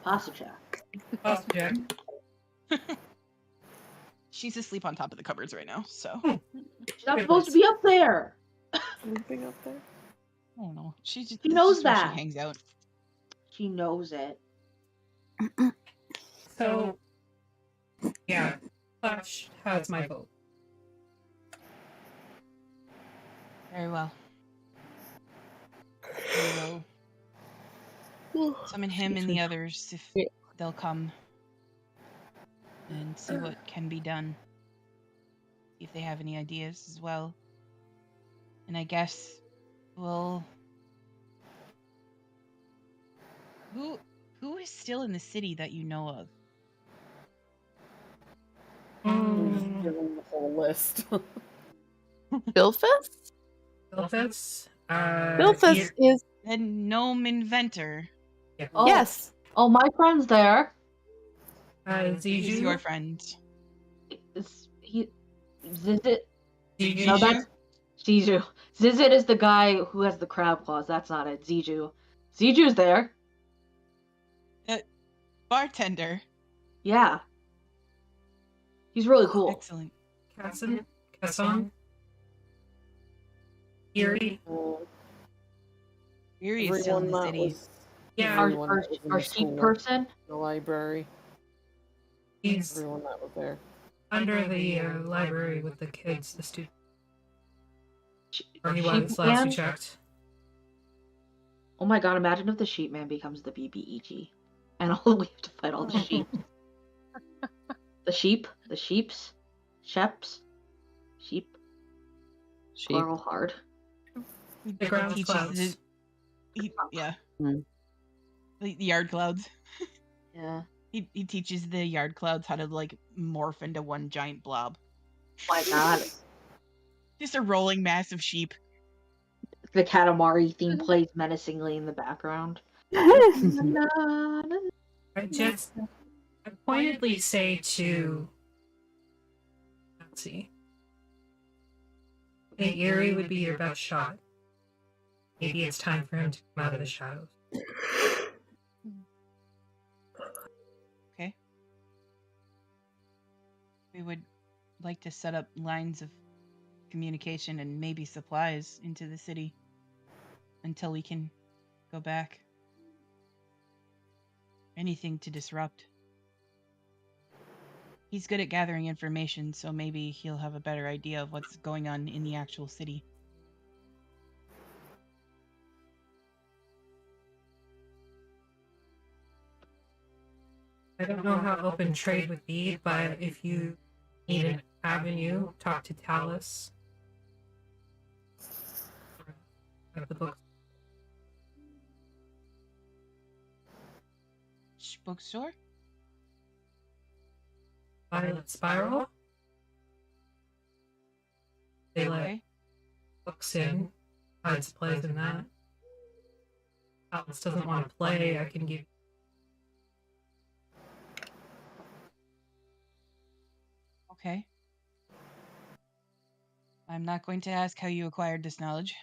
Posture check. Posture check. She's asleep on top of the cupboards right now, so. She's not supposed to be up there. Sleeping up there? I don't know. She knows where that. she hangs out. She knows it. So, yeah, Flash has my vote. Very well. We will summon him and the others if they'll come. and see what can be done. See if they have any ideas as well. And I guess we'll... Who is still in the city that you know of? Give them the whole list. Bilphus? Bilphus? Bilphus is the gnome inventor. Oh, yes. Oh, my friend's there. Who's Ziju? your friend? Zizit. Ziju? No, that's Ziju. Zizit is the guy who has the crab claws. That's not it. Ziju. Ziju's there. Bartender. Yeah. He's really cool. Excellent. Casson? Erie? Erie is still in the city. Yeah, our sheep person. The library. He's everyone that was there. under the library with the kids, the students. Or he Sheep was last we man? checked. Oh my god, imagine if the sheep man becomes the BBEG. And all we have to fight all the sheep. The sheeps, sheps, sheep. Plural hard. The ground Teaches clouds. yeah. The yard clouds. Yeah. He teaches the yard clouds how to like morph into one giant blob. Oh my god. Just a rolling mass of sheep. The Katamari theme plays menacingly in the background. I pointedly say to, let's see, I think Erie would be your best shot. Maybe it's time for him to come out of the shadows. Okay. We would like to set up lines of communication and maybe supplies into the city until we can go back. Anything to disrupt. He's good at gathering information, so maybe he'll have a better idea of what's going on in the actual city. I don't know how open trade would be, but if you need an avenue, talk to Talus. Of the book. Bookstore? Violet Spiral. They let Okay. books in, hide supplies in that. Talus doesn't want to play, I can give. Okay. I'm not going to ask how you acquired this knowledge.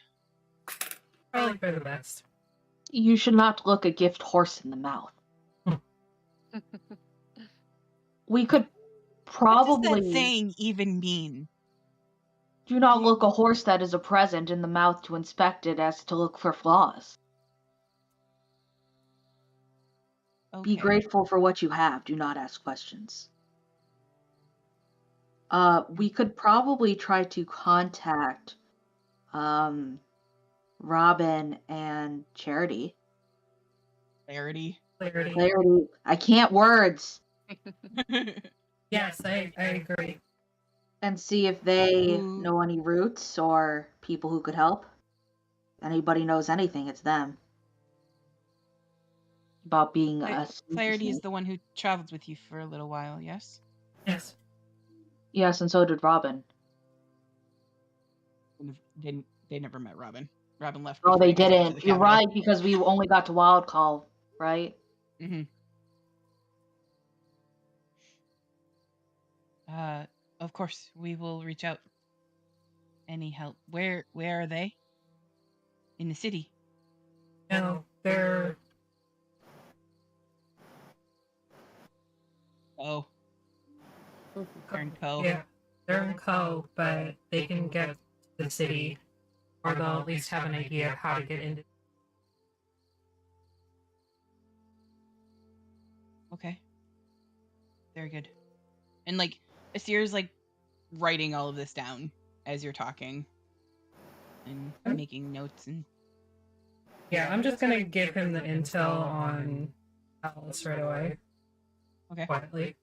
Probably for the best. You should not look a gift horse in the mouth. We could probably... What does that saying even mean? Do not look a horse that is a present in the mouth to inspect it as to look for flaws. Okay. Be grateful for what you have. Do not ask questions. We could probably try to contact Robin and Charity. Clarity. Clarity. I can't words. Yes, I agree. And see if they know any routes or people who could help. Anybody knows anything, it's them. About being a... Clarity is the one who traveled with you for a little while, yes? Yes. Yes, and so did Robin. They never met Robin. Robin left. Oh, before they he got to didn't. the You're capital. right, because we only got to Wild Call, right? Mm-hmm. Of course, we will reach out. Any help? Where are they? In the city? No, they're... Oh. They're in Co. Yeah, they're in Co, but they can get to the city, or they'll at least have an idea of how to get into. Okay. Very good. And like, Asir's like writing all of this down as you're talking. And making notes and... Yeah, I'm just gonna give him the intel on Alice right away. Okay. Quietly.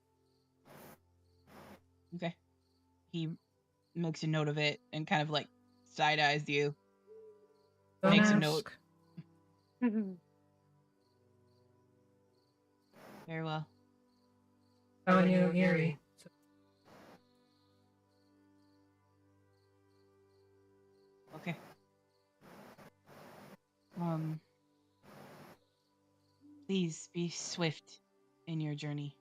Okay. He makes a note of it and kind of like side eyes you. Don't Makes a ask. note. Very well. How I knew Erie. Okay. Please be swift in your journey.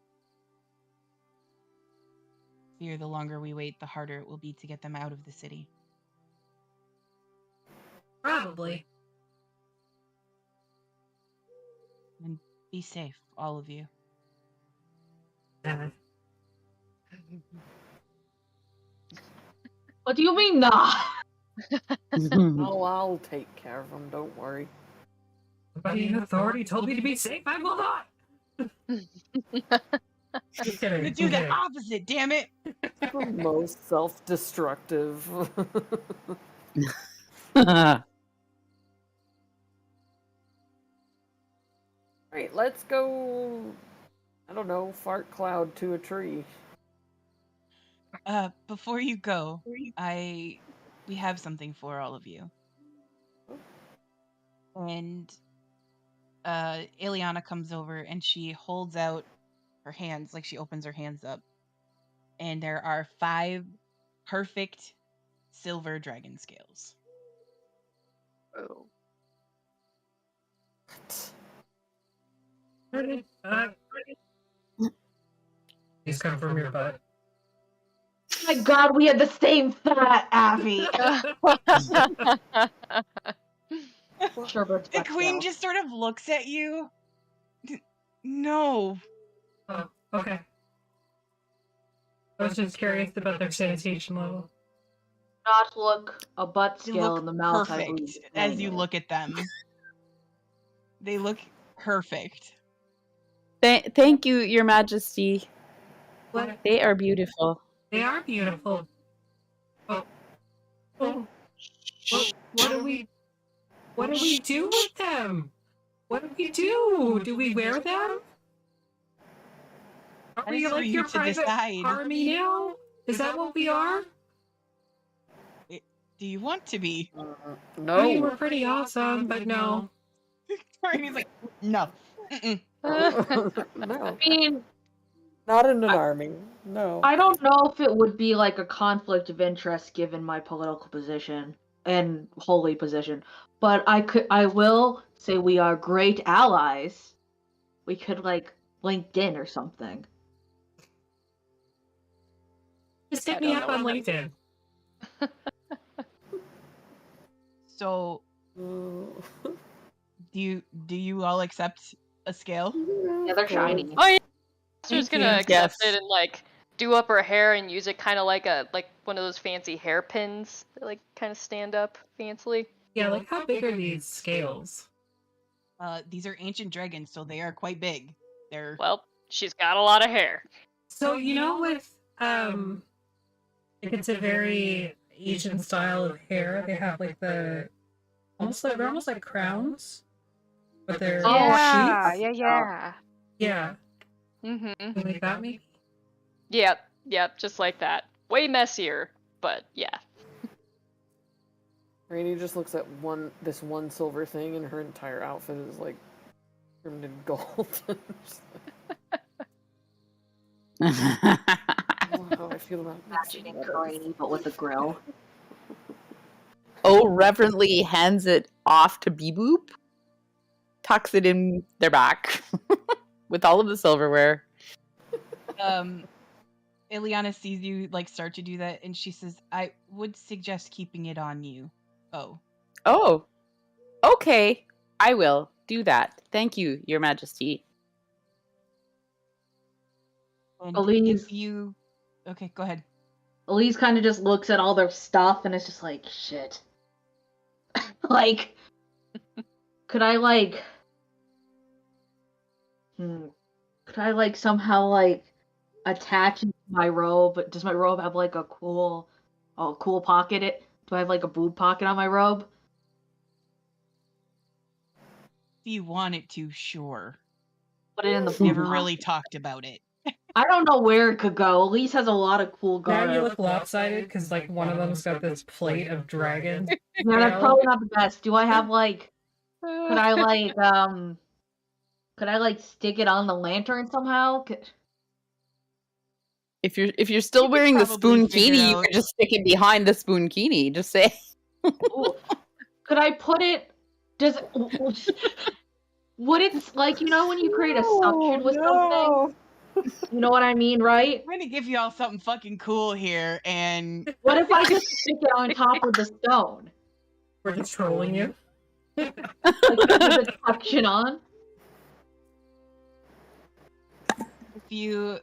Fear the longer we wait, the harder it will be to get them out of the city. Probably. And be safe, all of you. What do you mean, nah? Oh, I'll take care of them. Don't worry. Nobody in authority told me to be safe. I will not. Just kidding. You do the opposite, damn it! The most self-destructive. Right, let's go. I don't know, fart cloud to a tree. Before you go, we have something for all of you. And Ileana comes over and she holds out her hands, like she opens her hands up. And there are 5 perfect silver dragon scales. Oh. These come from your butt. My God, we had the same thought, Avi. The queen just sort of looks at you. No. Oh, okay. I was just curious about their sanitation level. Not look a butt They scale look in the mouth. I perfect believe. as you look at them. They look perfect. Thank you, Your Majesty. What? They are beautiful. They are beautiful. Oh. What do we do with them? What do we do? Do we wear them? Are That we is for like you your to private decide. army now? Is that what we are? Do you want to be? I mean, we're pretty awesome, but no. He's like, no. No. I mean, Not in an army. No. I don't know if it would be like a conflict of interest given my political position and holy position, but I will say we are great allies. We could like LinkedIn or something. Just hit me up on LinkedIn. So, do you all accept a scale? Yeah, they're shiny. Oh yeah. She was Thank gonna you. accept it and like do up her hair and use it kind of like one of those fancy hairpins that like kind of stand up fancily. Yeah, like how big are these scales? These are ancient dragons, so they are quite big. They're Well, she's got a lot of hair. So you know with like it's a very Asian style of hair. They have like they're almost like crowns, but they're sheets. Yeah. Mm-hmm. Like that maybe. Yep, just like that. Way messier, but yeah. Rainy just looks at this one silver thing, and her entire outfit is like trimmed in gold. How I feel about Imagining Karini, but with a grill. Oh, reverently hands it off to Beboop, tucks it in their back with all of the silverware. Ileana sees you like start to do that, and she says, "I would suggest keeping it on you." Oh, okay. I will do that. Thank you, Your Majesty. And Elise. if you, okay, go ahead. Elise kind of just looks at all their stuff and it's just like, shit. Like, could I like, somehow like attach my robe? Does my robe have like a cool pocket? Do I have like a boob pocket on my robe? If you want it to, sure. Put it in the Never boob really pocket. talked about it. I don't know where it could go. Elise has a lot of cool Now garb. you look lopsided because like one of them's got this plate of dragon. Yeah, that's probably not the best. Do I have like? Could I stick it on the lantern somehow? If you're still wearing the probably figure spoonkini, you out- could just stick it behind the spoonkini. Just say. Ooh. Could I put it? Does would it like when you create a suction with something? You know what I mean, right? I'm trying to give you all something fucking cool here, and What if I just stick it on top of the stone? We're just trolling you. Like with the suction on? if you,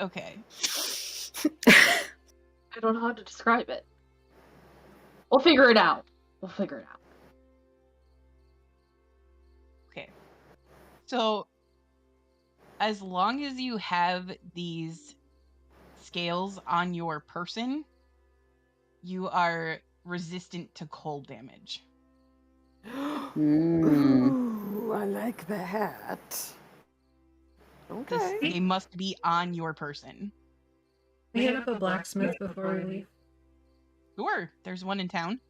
okay, I don't know how to describe it. We'll figure it out. okay. So, as long as you have these scales on your person, you are resistant to cold damage. Ooh, I like that. Okay. They must be on your person. We hit up a blacksmith before we leave. Sure, there's one in town.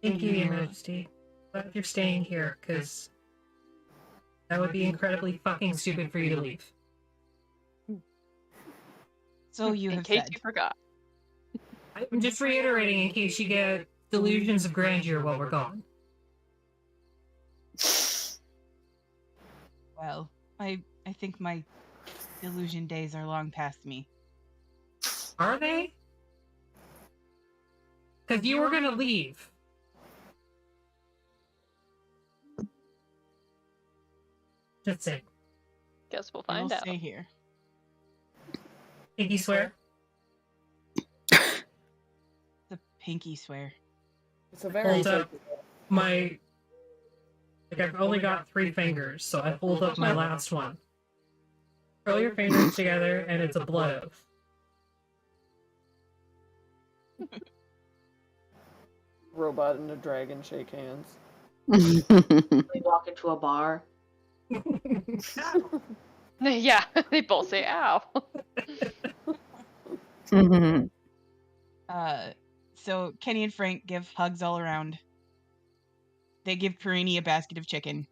Thank you, Your Majesty. Glad you're staying here, because that would be incredibly fucking stupid for you to leave. So you In have case said. you forgot. I'm just reiterating in case you get delusions of grandeur while we're gone. Well, I think my delusion days are long past me. Are they? Because you were going to leave. Just say. Guess we'll I will find out. stay here. Pinky swear? The pinky swear. It's a very Hold up my... Like, I've only got 3 fingers, so I hold up my last one. Curl your fingers together, and it's a blood oath. robot and a dragon shake hands. They walk into a bar. Yeah, they both say ow. So Kenny and Frank give hugs all around. They give Perini a basket of chicken.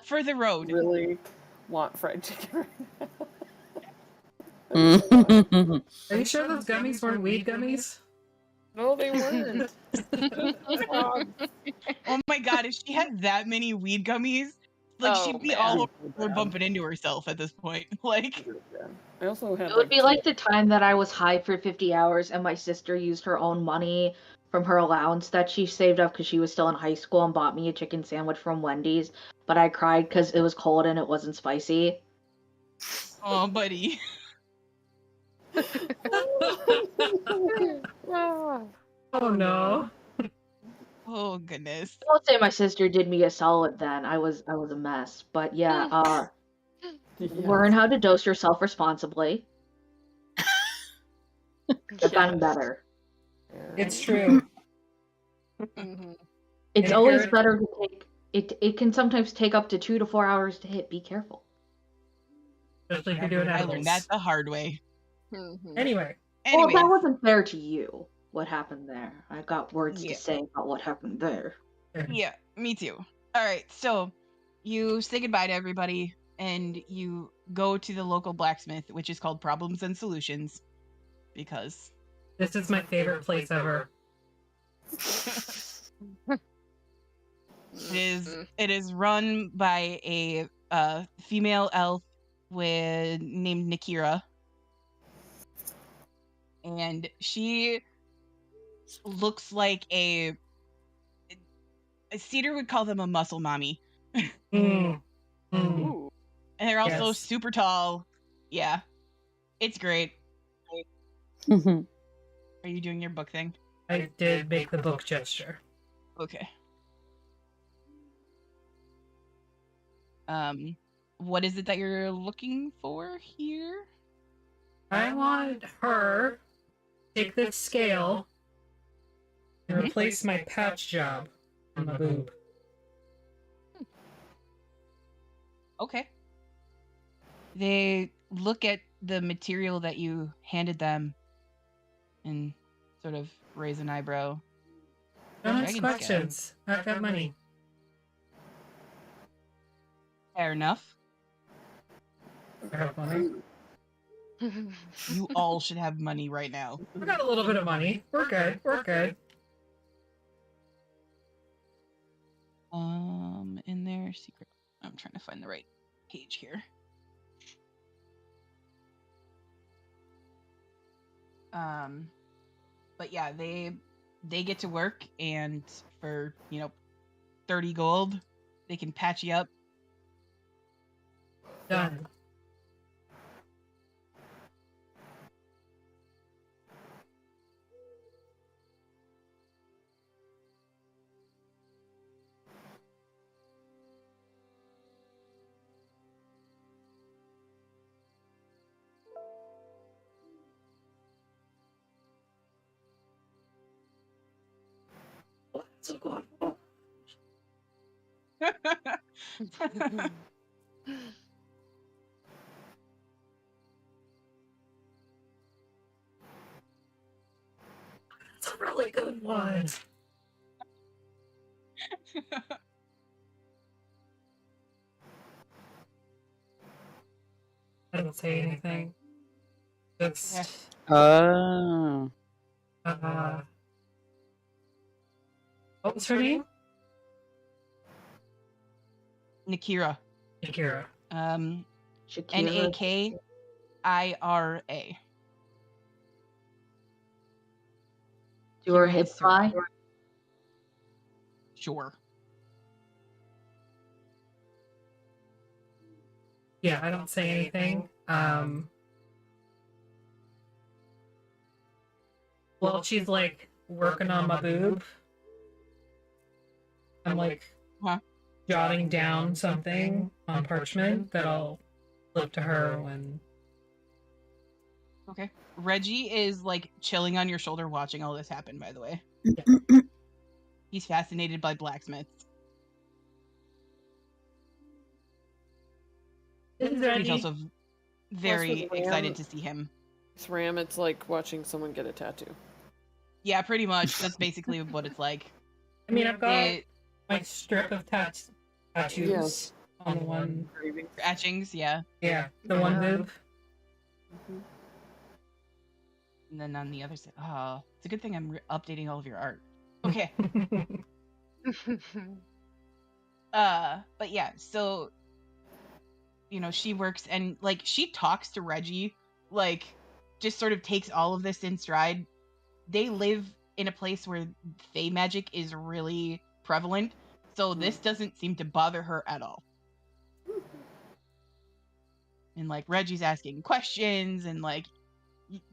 for the road. Really want fried chicken right now. Are you sure those gummies weren't weed gummies? No, they weren't. Oh my god, if she had that many weed gummies, like she'd be all over the road bumping into herself at this point. Like, I also had It would be like the time that I was high for 50 hours and my sister used her own money from her allowance that she saved up because she was still in high school and bought me a chicken sandwich from Wendy's, but I cried because it was cold and it wasn't spicy. oh, buddy. Oh no. Oh goodness. I would say my sister did me a solid then. I was a mess. But yeah, learn how to dose yourself responsibly. I've gotten better. It's true. It's And always you're- better to take it can sometimes take up to 2 to 4 hours to hit. Be careful. Especially if you're doing I edibles. learned that the hard way. Anyway. Well, that wasn't fair to you. What happened there? I got words Yeah. to say about what happened there. Yeah, me too. Alright, so you say goodbye to everybody and you go to the local blacksmith, which is called Problems and Solutions. Because This is my favorite place ever. it is run by a female elf named Nikira. And she looks like a Cedar would call them a muscle mommy. Mm. And they're also Yes. super tall. Yeah. It's great. Are you doing your book thing? I did make the book gesture. Okay. What is it that you're looking for here? I want her to take this scale and replace my patch job on my boob. Okay. They look at the material that you handed them and sort of raise an eyebrow. Don't ask Dragon questions. I've got money. Fair enough. I have money. You all should have money right now. I got a little bit of money. We're good. We're good. In their secret. I'm trying to find the right page here. But yeah, they get to work, and for 30 gold, they can patch you up. Done. It's a really good one. I don't say anything. Just Oh. what was her name? Nakira. Nakira. Nakira. Do her hip fly? Sure. Yeah, I don't say anything. Well, she's like working on my boob. I'm like jotting down something on parchment that I'll flip to her when. Okay. Reggie is like chilling on your shoulder watching all this happen, by the way. He's fascinated by blacksmiths. He's also very excited to see him. It's Ram, it's like watching someone get a tattoo. Yeah, pretty much. That's basically what it's like. I mean, I've got my strip of tattoos Yes. on one. Etchings, yeah. Yeah, the one boob. And then on the other side, it's a good thing I'm updating all of your art. Okay. But yeah, so she works and like she talks to Reggie, like just sort of takes all of this in stride. They live in a place where Fey magic is really prevalent, so this doesn't seem to bother her at all. And like Reggie's asking questions, and like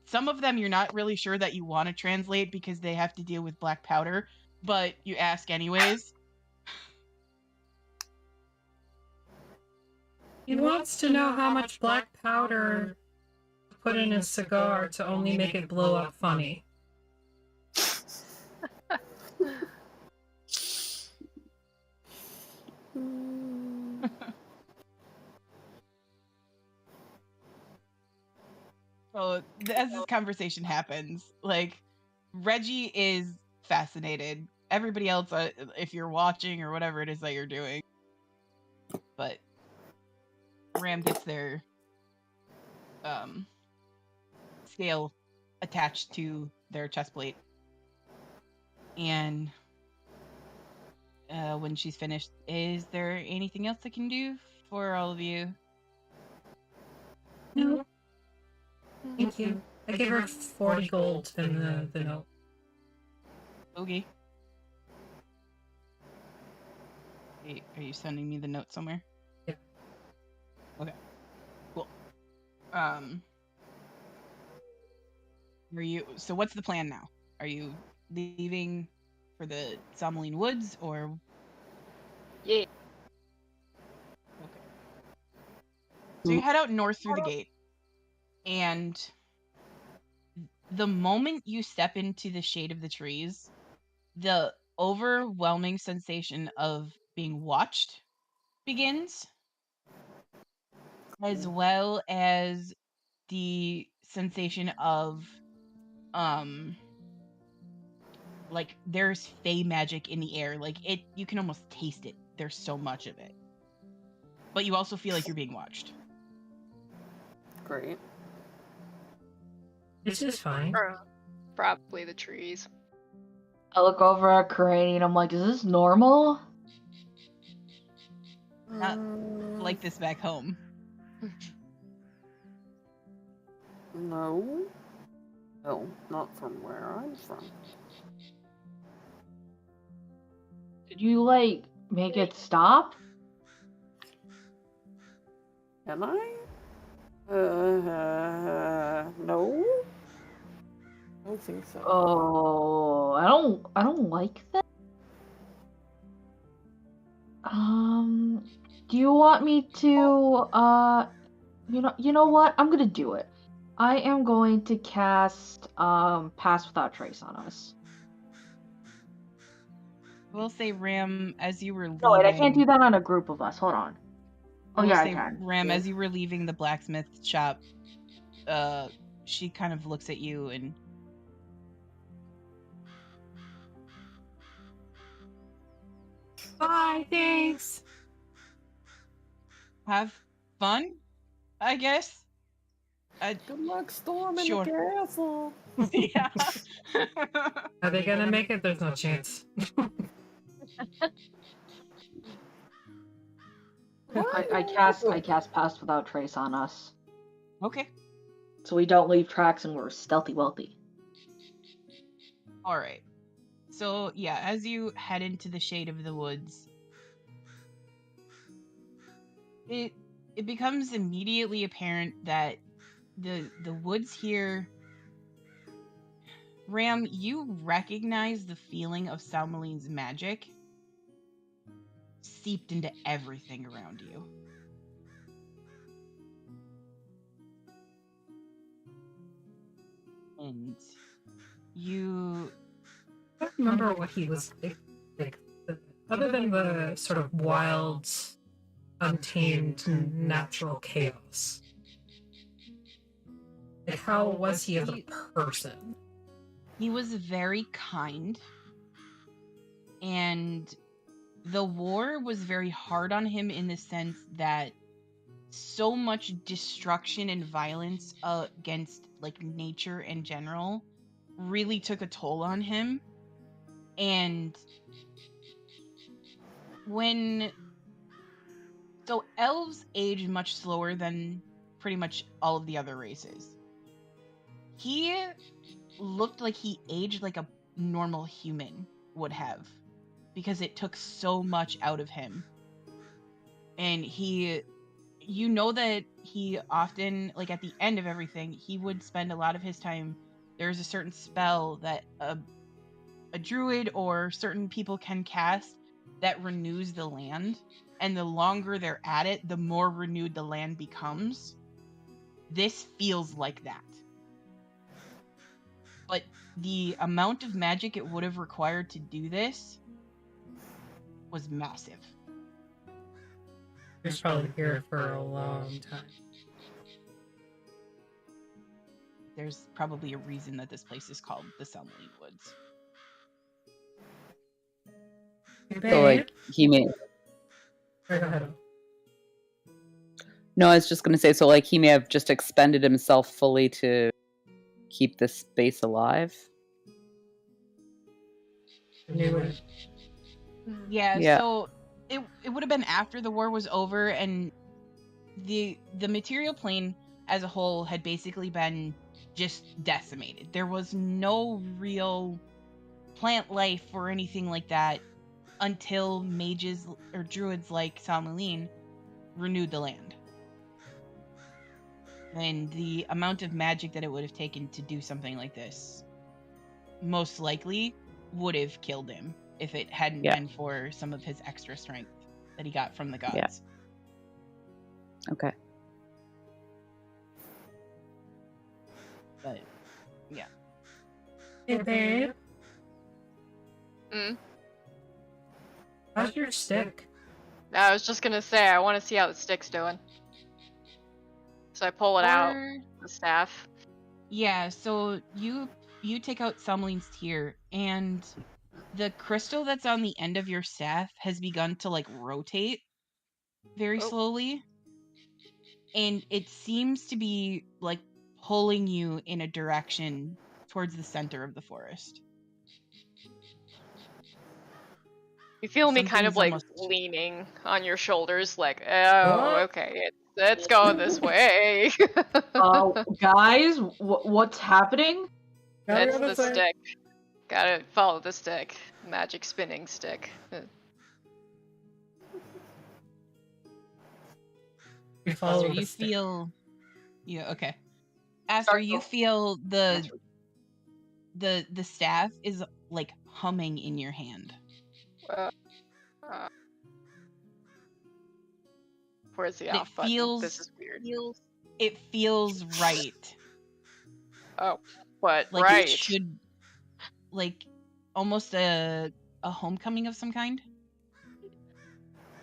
some of them you're not really sure that you want to translate because they have to deal with black powder, but you ask anyways. He wants to know how much black powder to put in a cigar to only make it blow up funny. So as this conversation happens, like Reggie is fascinated. Everybody else, if you're watching or whatever it is that you're doing, but Ram gets their scale attached to their chest plate, and when she's finished, is there anything else I can do for all of you? No. Thank you. I gave her 40 gold in the note. Okay. Are you sending me the note somewhere? Yeah. Okay. Cool. Are you? So what's the plan now? Are you leaving for the Sommeline Woods or? Yeah. Okay. So you head out north through the gate, and the moment you step into the shade of the trees, the overwhelming sensation of being watched begins. as well as the sensation of like there's fey magic in the air. Like you can almost taste it. There's so much of it. But you also feel like you're being watched. Great. This is fine. Probably the trees. I look over at Karini and I'm like, is this normal? Not like this back home. No. No, not from where I'm from. Did you, like, make it stop? Am I? No. I don't think so. Oh, I don't like that. Do you want me to, you know what? I'm gonna do it. I am going to cast, Pass Without Trace on us. I will say, Ram, as you were leaving... No, wait, I can't do that on a group of us. Hold on. Oh, yeah, I can. Ram, as you were leaving the blacksmith shop, she kind of looks at you and... Bye, thanks. Have fun, I guess. Good luck storming Sure. the castle. Yeah. Are they gonna make it? There's no chance. I cast Pass Without Trace on us. Okay. So we don't leave tracks and we're stealthy wealthy. Alright. So, yeah, as you head into the shade of the woods, it becomes immediately apparent that the woods here... Ram, you recognize the feeling of Salmaline's magic seeped into everything around you. And you... I don't remember what he was like other than the sort of wild, untamed, natural chaos. Like, how was he as a person? He was very kind, and the war was very hard on him in the sense that so much destruction and violence against like nature in general really took a toll on him. And so elves age much slower than pretty much all of the other races. He looked like he aged like a normal human would have, because it took so much out of him. And you know that he often, like at the end of everything, he would spend a lot of his time, there's a certain spell that a druid or certain people can cast that renews the land, and the longer they're at it, the more renewed the land becomes. This feels like that. But the amount of magic it would have required to do this was massive. He was probably here for a long time. There's probably a reason that this place is called the Selmaline Woods. So, like, he may... No, I was just going to say, so, like, he may have just expended himself fully to keep this space alive? Yeah, so it would have been after the war was over, and the material plane as a whole had basically been just decimated. There was no real plant life or anything like that until mages or druids like Salmaline renewed the land. And the amount of magic that it would have taken to do something like this most likely would have killed him if it hadn't been for some of his extra strength that he got from the gods. Yeah. Okay. But, yeah. Hey, babe. Mm. How's your stick? I was just gonna say, I want to see how the stick's doing. So I pull it out, Or- the staff. Yeah, so you take out Sumling's tear, and the crystal that's on the end of your staff has begun to like rotate very slowly. And it seems to be like pulling you in a direction towards the center of the forest. You feel me kind of like Something's almost- leaning on your shoulders, like, oh, okay, it's going this way. Guys, what's happening? That's the stick. Gotta follow the stick. Magic spinning stick. Aster, you feel... Yeah, okay. Aster, you feel the staff is like humming in your hand. Where's the It off button? feels- This is weird. It feels right. Oh, what? Like Right. it should, like almost a homecoming of some kind.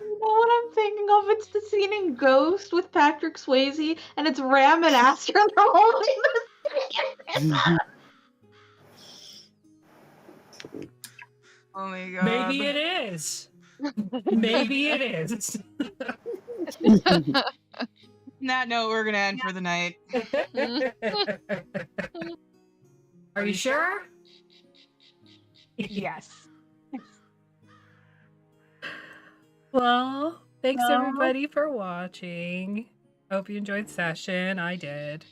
You know what I'm thinking of? It's the scene in Ghost with Patrick Swayze, and it's Ram and Aster, and they're holding the Oh my god. Maybe it is. Maybe it is. That note, we're gonna end for the night. Are you sure? Yes. Well, thanks Well- everybody for watching. Hope you enjoyed the session. I did.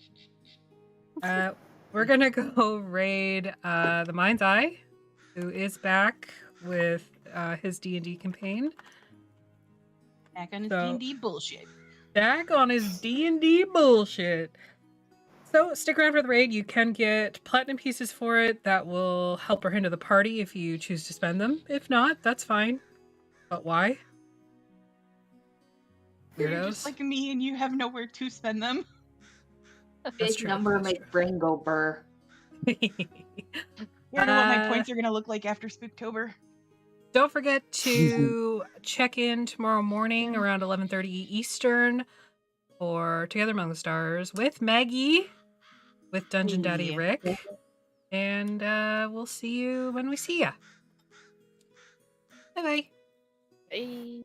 We're gonna go raid the Mind's Eye, who is back with his D&D campaign. Back on his So- D&D bullshit. Back on his D&D bullshit. So stick around for the raid. You can get platinum pieces for it that will help her into the party if you choose to spend them. If not, that's fine. But why? You're Weirdos. just like me and you have nowhere to spend them. That's big true, number that's make brain go burr. You know what my points are gonna look like after Spooktober. Don't forget to check in tomorrow morning around 11:30 Eastern for Together Among the Stars with Maggie, with Dungeon Daddy Yeah. Rick, and we'll see you when we see ya. Bye-bye. Hey.